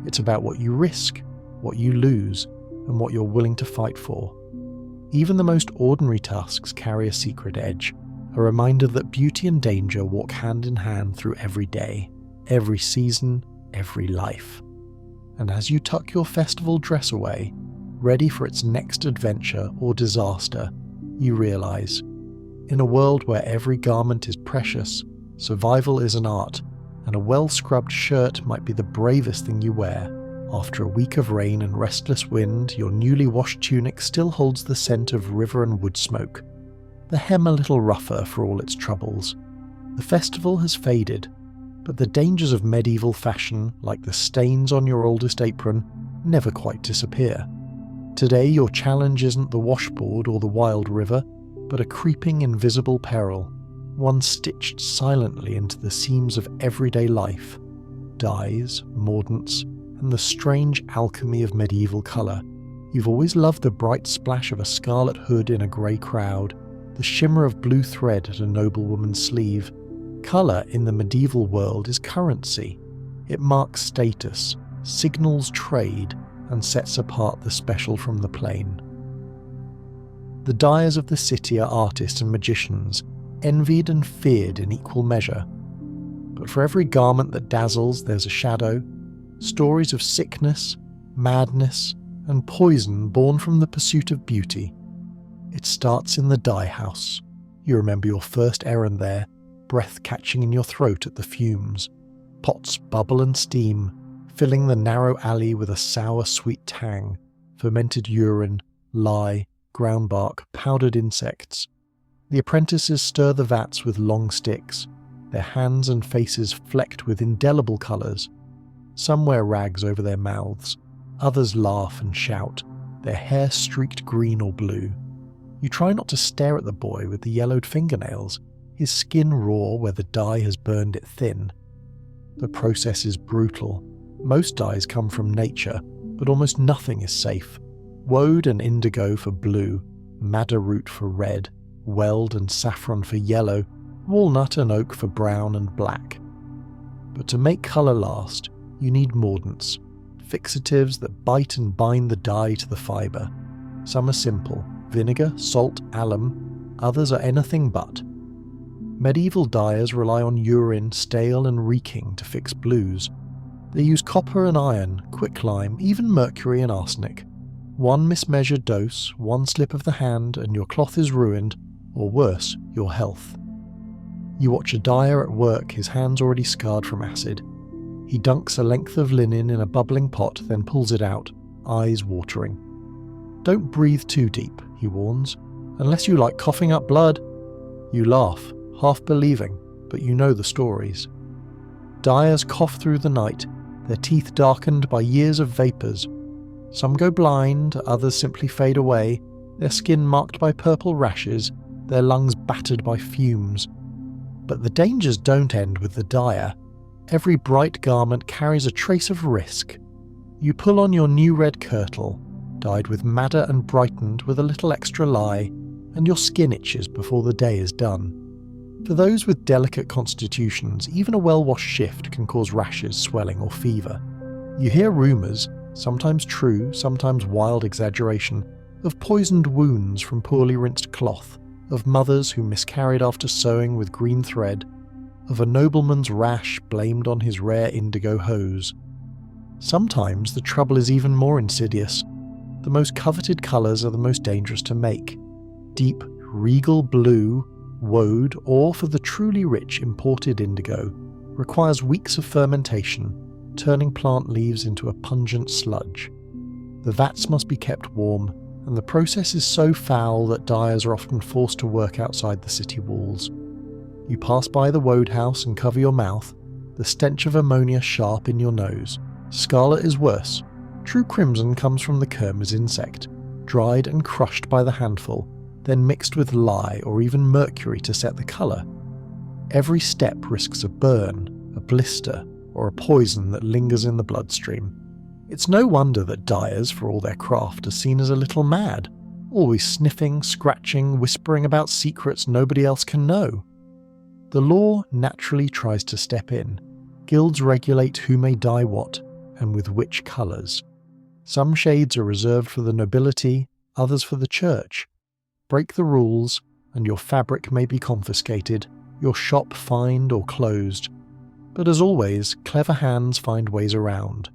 It's about what you risk, what you lose, and what you're willing to fight for. Even the most ordinary tasks carry a secret edge, a reminder that beauty and danger walk hand in hand through every day, every season, every life. And as you tuck your festival dress away, ready for its next adventure or disaster, you realize, in a world where every garment is precious, survival is an art, and a well-scrubbed shirt might be the bravest thing you wear. After a week of rain and restless wind, your newly washed tunic still holds the scent of river and wood smoke. The hem a little rougher for all its troubles. The festival has faded, but the dangers of medieval fashion, like the stains on your oldest apron, never quite disappear. Today your challenge isn't the washboard or the wild river, but a creeping invisible peril, one stitched silently into the seams of everyday life. Dyes, mordants, and the strange alchemy of medieval colour. You've always loved the bright splash of a scarlet hood in a grey crowd, the shimmer of blue thread at a noblewoman's sleeve. Colour in the medieval world is currency. It marks status, signals trade, and sets apart the special from the plain. The dyers of the city are artists and magicians, envied and feared in equal measure. But for every garment that dazzles, there's a shadow, stories of sickness, madness, and poison born from the pursuit of beauty. It starts in the dye house. You remember your first errand there, breath catching in your throat at the fumes. Pots bubble and steam, filling the narrow alley with a sour, sweet tang, fermented urine, lye, ground bark, powdered insects. The apprentices stir the vats with long sticks, their hands and faces flecked with indelible colours. Some wear rags over their mouths, others laugh and shout, their hair streaked green or blue. You try not to stare at the boy with the yellowed fingernails, his skin raw where the dye has burned it thin. The process is brutal. Most dyes come from nature, but almost nothing is safe. Woad and indigo for blue, madder root for red, weld and saffron for yellow, walnut and oak for brown and black. But to make colour last, you need mordants, fixatives that bite and bind the dye to the fibre. Some are simple, vinegar, salt, alum, others are anything but. Medieval dyers rely on urine, stale and reeking to fix blues. They use copper and iron, quicklime, even mercury and arsenic. One mismeasured dose, one slip of the hand, and your cloth is ruined, or worse, your health. You watch a dyer at work, his hands already scarred from acid. He dunks a length of linen in a bubbling pot, then pulls it out, eyes watering. Don't breathe too deep, he warns, unless you like coughing up blood. You laugh, half believing, but you know the stories. Dyers cough through the night, their teeth darkened by years of vapours. Some go blind, others simply fade away, their skin marked by purple rashes, their lungs battered by fumes. But the dangers don't end with the dyer. Every bright garment carries a trace of risk. You pull on your new red kirtle, dyed with madder and brightened with a little extra lye, and your skin itches before the day is done. For those with delicate constitutions, even a well-washed shift can cause rashes, swelling or fever. You hear rumours, sometimes true, sometimes wild exaggeration, of poisoned wounds from poorly rinsed cloth, of mothers who miscarried after sewing with green thread, of a nobleman's rash blamed on his rare indigo hose. Sometimes the trouble is even more insidious. The most coveted colours are the most dangerous to make. Deep, regal blue, woad, or for the truly rich imported indigo, requires weeks of fermentation, turning plant leaves into a pungent sludge. The vats must be kept warm, and the process is so foul that dyers are often forced to work outside the city walls. You pass by the woad house and cover your mouth, the stench of ammonia sharp in your nose. Scarlet is worse. True crimson comes from the kermes insect, dried and crushed by the handful, then mixed with lye or even mercury to set the colour. Every step risks a burn, a blister, or a poison that lingers in the bloodstream. It's no wonder that dyers, for all their craft, are seen as a little mad, always sniffing, scratching, whispering about secrets nobody else can know. The law naturally tries to step in. Guilds regulate who may dye what, and with which colours. Some shades are reserved for the nobility, others for the church. Break the rules, and your fabric may be confiscated, your shop fined or closed. But as always, clever hands find ways around.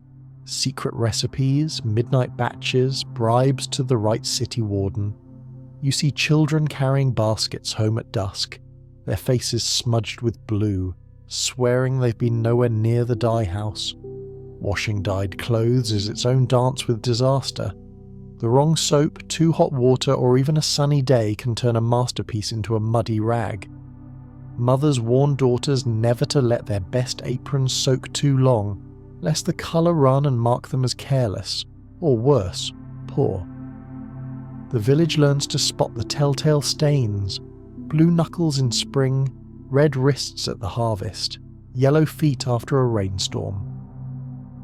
Secret recipes, midnight batches, bribes to the right city warden. You see children carrying baskets home at dusk, their faces smudged with blue, swearing they've been nowhere near the dye house. Washing dyed clothes is its own dance with disaster. The wrong soap, too hot water, or even a sunny day can turn a masterpiece into a muddy rag. Mothers warn daughters never to let their best aprons soak too long, lest the colour run and mark them as careless, or worse, poor. The village learns to spot the telltale stains: blue knuckles in spring, red wrists at the harvest, yellow feet after a rainstorm.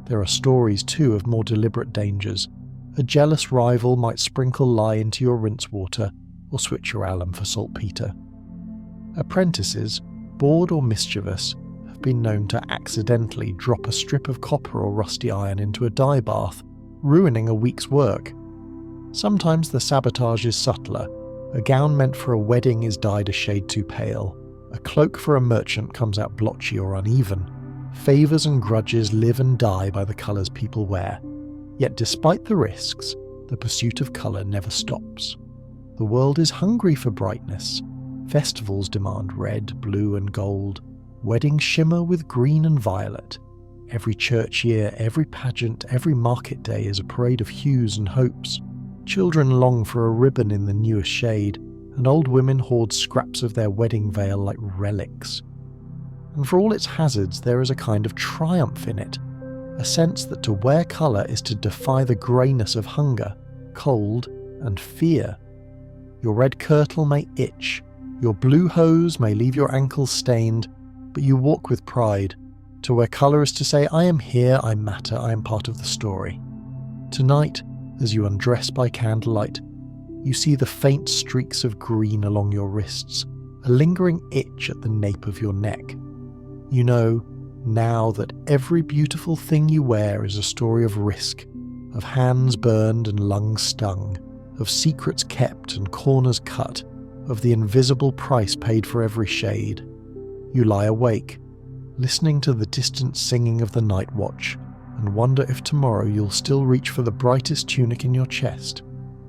There are stories too of more deliberate dangers. A jealous rival might sprinkle lye into your rinse water, or switch your alum for saltpetre. Apprentices, bored or mischievous, have been known to accidentally drop a strip of copper or rusty iron into a dye bath, ruining a week's work. Sometimes the sabotage is subtler. A gown meant for a wedding is dyed a shade too pale. A cloak for a merchant comes out blotchy or uneven. Favours and grudges live and die by the colours people wear. Yet despite the risks, the pursuit of colour never stops. The world is hungry for brightness. Festivals demand red, blue and gold. Weddings shimmer with green and violet. Every church year, every pageant, every market day is a parade of hues and hopes. Children long for a ribbon in the newest shade, and old women hoard scraps of their wedding veil like relics. And for all its hazards, there is a kind of triumph in it, a sense that to wear colour is to defy the greyness of hunger, cold, and fear. Your red kirtle may itch, your blue hose may leave your ankles stained, but you walk with pride. To wear colour is to say, I am here, I matter, I am part of the story. Tonight, as you undress by candlelight, you see the faint streaks of green along your wrists, a lingering itch at the nape of your neck. You know, now, that every beautiful thing you wear is a story of risk, of hands burned and lungs stung, of secrets kept and corners cut, of the invisible price paid for every shade. You lie awake, listening to the distant singing of the night watch, and wonder if tomorrow you'll still reach for the brightest tunic in your chest.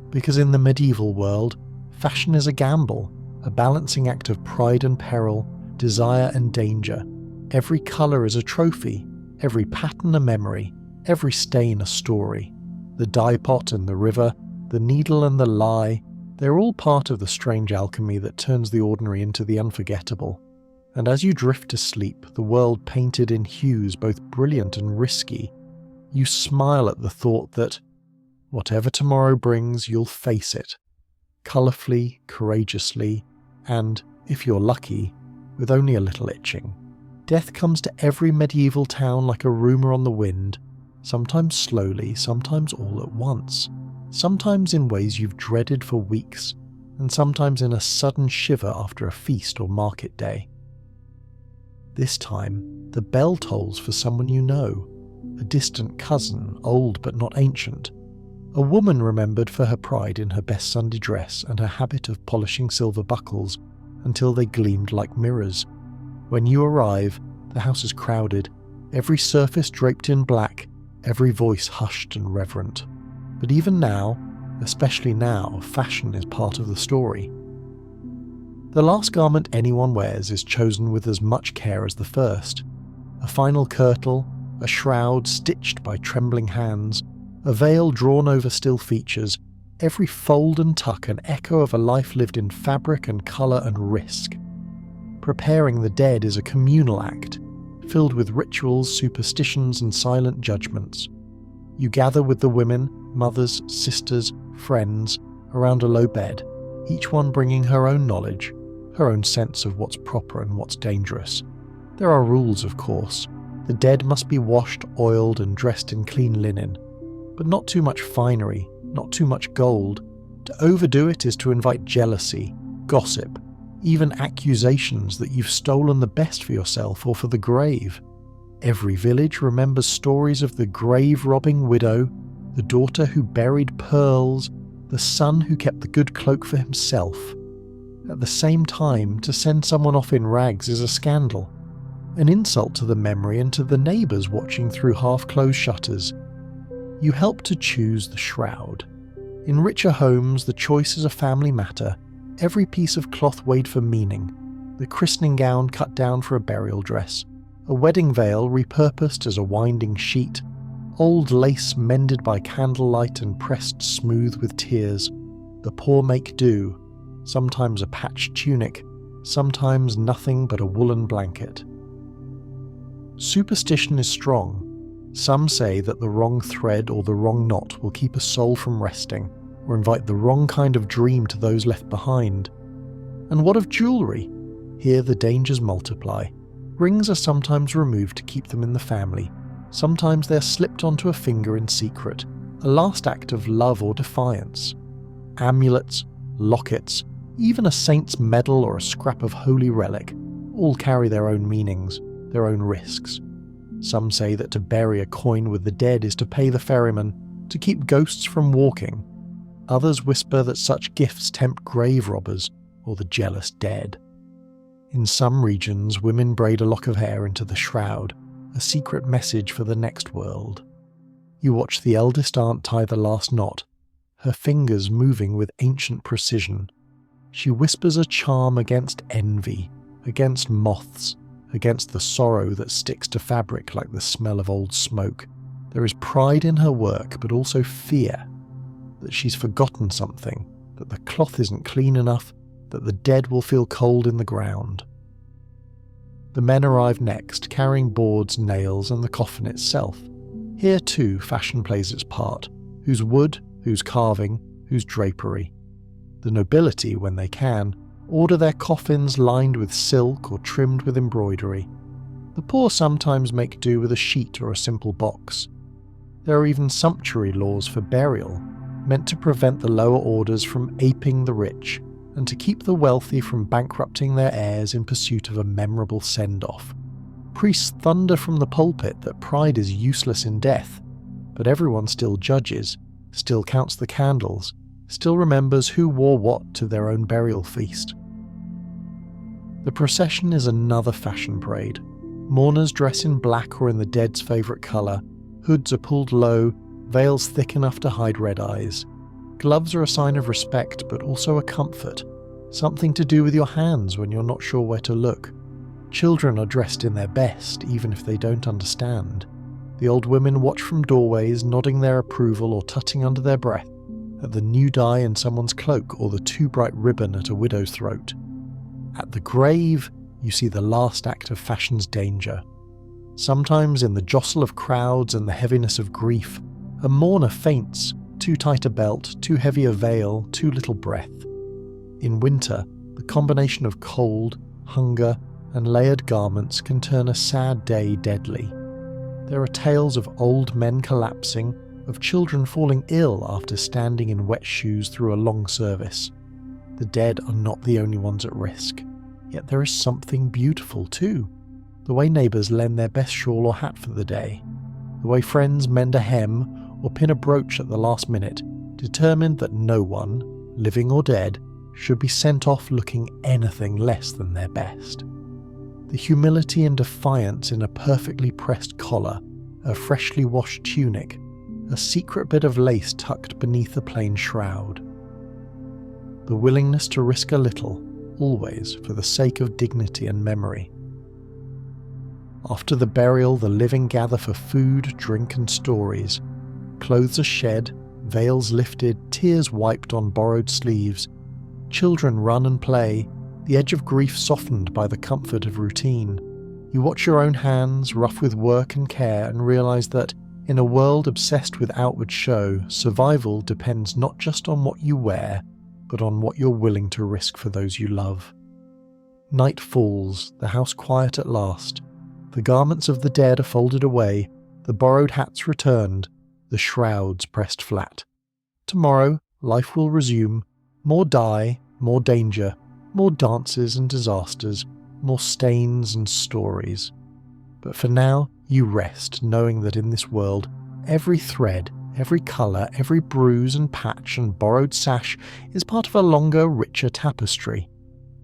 Because in the medieval world, fashion is a gamble, a balancing act of pride and peril, desire and danger. Every colour is a trophy, every pattern a memory, every stain a story. The dye pot and the river, the needle and the lie, they're all part of the strange alchemy that turns the ordinary into the unforgettable. And as you drift to sleep, the world painted in hues both brilliant and risky, you smile at the thought that, whatever tomorrow brings, you'll face it, colourfully, courageously, and, if you're lucky, with only a little itching. Death comes to every medieval town like a rumour on the wind, sometimes slowly, sometimes all at once, sometimes in ways you've dreaded for weeks, and sometimes in a sudden shiver after a feast or market day. This time, the bell tolls for someone you know, a distant cousin, old but not ancient, a woman remembered for her pride in her best Sunday dress and her habit of polishing silver buckles until they gleamed like mirrors. When you arrive, the house is crowded, every surface draped in black, every voice hushed and reverent. But even now, especially now, fashion is part of the story. The last garment anyone wears is chosen with as much care as the first. A final kirtle, a shroud stitched by trembling hands, a veil drawn over still features, every fold and tuck an echo of a life lived in fabric and colour and risk. Preparing the dead is a communal act, filled with rituals, superstitions and silent judgments. You gather with the women, mothers, sisters, friends, around a low bed, each one bringing her own knowledge, her own sense of what's proper and what's dangerous. There are rules, of course. The dead must be washed, oiled and dressed in clean linen, but not too much finery, not too much gold. To overdo it is to invite jealousy, gossip, even accusations that you've stolen the best for yourself or for the grave. Every village remembers stories of the grave-robbing widow, the daughter who buried pearls, the son who kept the good cloak for himself. At the same time, to send someone off in rags is a scandal, an insult to the memory and to the neighbours watching through half-closed shutters. You help to choose the shroud. In richer homes, the choice is a family matter, every piece of cloth weighed for meaning, the christening gown cut down for a burial dress, a wedding veil repurposed as a winding sheet, old lace mended by candlelight and pressed smooth with tears. The poor make do, sometimes a patched tunic, sometimes nothing but a woolen blanket. Superstition is strong. Some say that the wrong thread or the wrong knot will keep a soul from resting, or invite the wrong kind of dream to those left behind. And what of jewellery? Here the dangers multiply. Rings are sometimes removed to keep them in the family. Sometimes they're slipped onto a finger in secret, a last act of love or defiance. Amulets, lockets, even a saint's medal or a scrap of holy relic, all carry their own meanings, their own risks. Some say that to bury a coin with the dead is to pay the ferryman, to keep ghosts from walking. Others whisper that such gifts tempt grave robbers or the jealous dead. In some regions, women braid a lock of hair into the shroud, a secret message for the next world. You watch the eldest aunt tie the last knot, her fingers moving with ancient precision. She whispers a charm against envy, against moths, against the sorrow that sticks to fabric like the smell of old smoke. There is pride in her work, but also fear that she's forgotten something, that the cloth isn't clean enough, that the dead will feel cold in the ground. The men arrive next, carrying boards, nails, and the coffin itself. Here too fashion plays its part, whose wood, whose carving, whose drapery. The nobility, when they can, order their coffins lined with silk or trimmed with embroidery. The poor sometimes make do with a sheet or a simple box. There are even sumptuary laws for burial, meant to prevent the lower orders from aping the rich, and to keep the wealthy from bankrupting their heirs in pursuit of a memorable send-off. Priests thunder from the pulpit that pride is useless in death, but everyone still judges, still counts the candles, still remembers who wore what to their own burial feast. The procession is another fashion parade. Mourners dress in black or in the dead's favourite colour, hoods are pulled low, veils thick enough to hide red eyes. Gloves are a sign of respect, but also a comfort, something to do with your hands when you're not sure where to look. Children are dressed in their best, even if they don't understand. The old women watch from doorways, nodding their approval or tutting under their breath at the new dye in someone's cloak or the too bright ribbon at a widow's throat. At the grave, you see the last act of fashion's danger. Sometimes in the jostle of crowds and the heaviness of grief, a mourner faints, too tight a belt, too heavy a veil, too little breath. In winter, the combination of cold, hunger, and layered garments can turn a sad day deadly. There are tales of old men collapsing, of children falling ill after standing in wet shoes through a long service. The dead are not the only ones at risk, yet there is something beautiful too. The way neighbours lend their best shawl or hat for the day, the way friends mend a hem or pin a brooch at the last minute, determined that no one, living or dead, should be sent off looking anything less than their best. The humility and defiance in a perfectly pressed collar, a freshly washed tunic, a secret bit of lace tucked beneath a plain shroud. The willingness to risk a little, always for the sake of dignity and memory. After the burial, the living gather for food, drink, and stories. Clothes are shed, veils lifted, tears wiped on borrowed sleeves. Children run and play, the edge of grief softened by the comfort of routine. You watch your own hands, rough with work and care, and realise that, in a world obsessed with outward show, survival depends not just on what you wear, but on what you're willing to risk for those you love. Night falls, the house quiet at last. The garments of the dead are folded away, the borrowed hats returned, the shrouds pressed flat. Tomorrow, life will resume. More dye, more danger, more dances and disasters, more stains and stories. But for now, you rest, knowing that in this world, every thread, every colour, every bruise and patch and borrowed sash is part of a longer, richer tapestry,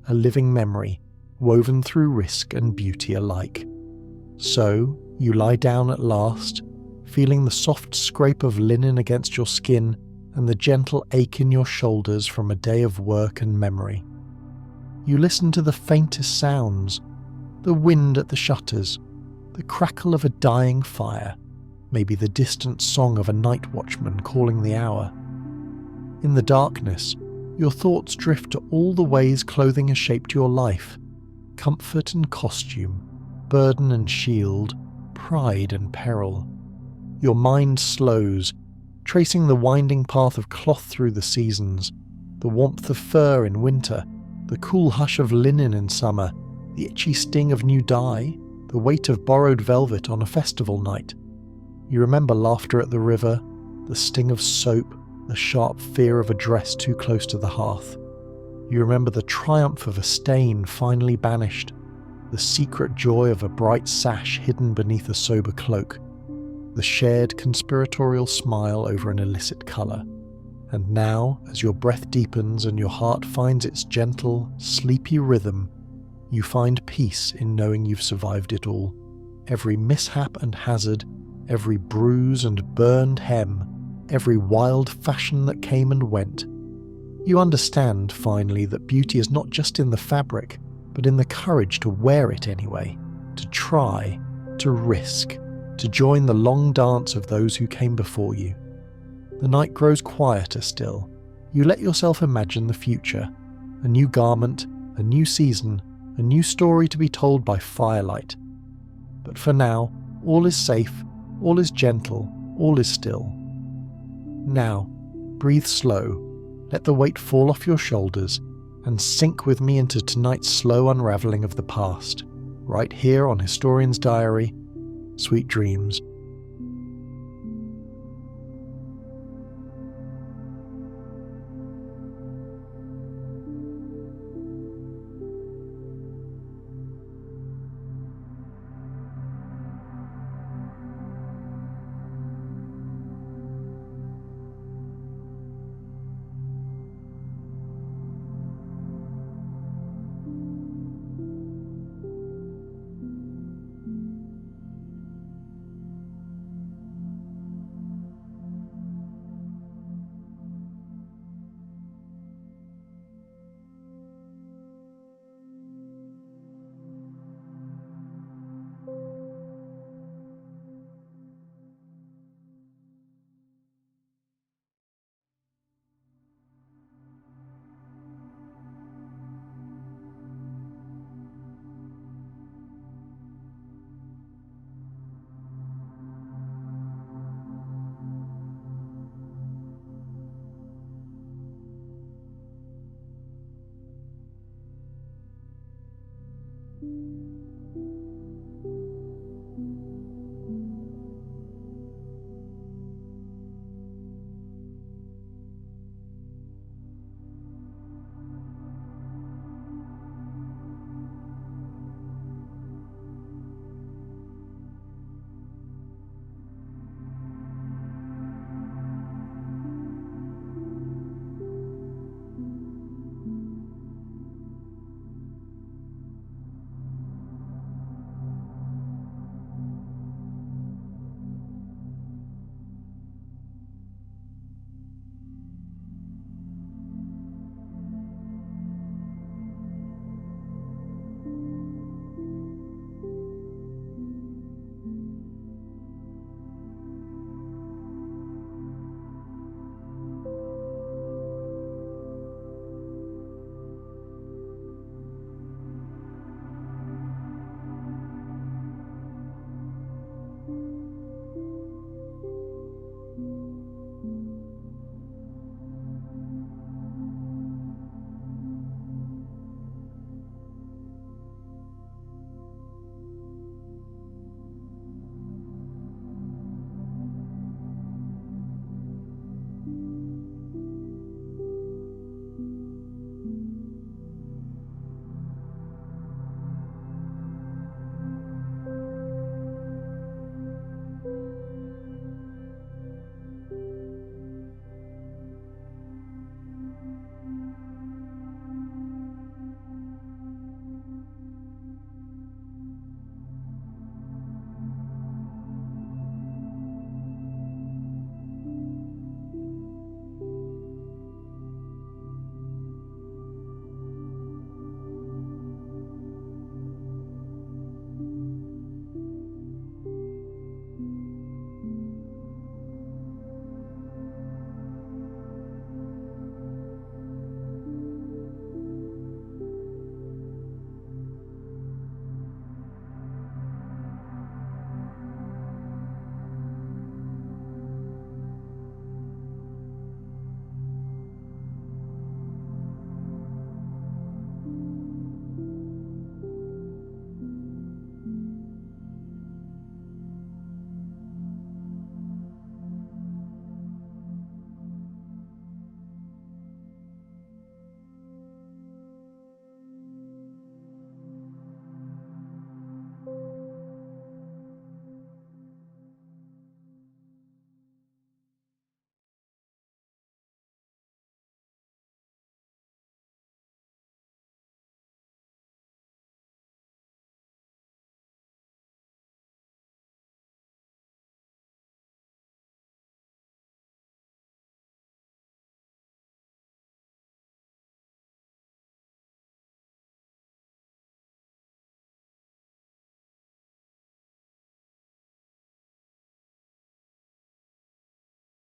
a living memory, woven through risk and beauty alike. So, you lie down at last, feeling the soft scrape of linen against your skin and the gentle ache in your shoulders from a day of work and memory. You listen to the faintest sounds, the wind at the shutters, the crackle of a dying fire, maybe the distant song of a night watchman calling the hour. In the darkness, your thoughts drift to all the ways clothing has shaped your life, comfort and costume, burden and shield, pride and peril. Your mind slows, tracing the winding path of cloth through the seasons, the warmth of fur in winter, the cool hush of linen in summer, the itchy sting of new dye, the weight of borrowed velvet on a festival night. You remember laughter at the river, the sting of soap, the sharp fear of a dress too close to the hearth. You remember the triumph of a stain finally banished, the secret joy of a bright sash hidden beneath a sober cloak, the shared conspiratorial smile over an illicit colour. And now, as your breath deepens and your heart finds its gentle, sleepy rhythm, you find peace in knowing you've survived it all. Every mishap and hazard, every bruise and burned hem, every wild fashion that came and went. You understand, finally, that beauty is not just in the fabric, but in the courage to wear it anyway, to try, to risk, to join the long dance of those who came before you. The night grows quieter still. You let yourself imagine the future, a new garment, a new season, a new story to be told by firelight. But for now, all is safe, all is gentle, all is still. Now, breathe slow, let the weight fall off your shoulders, and sink with me into tonight's slow unravelling of the past, right here on Historian's Diary. Sweet dreams.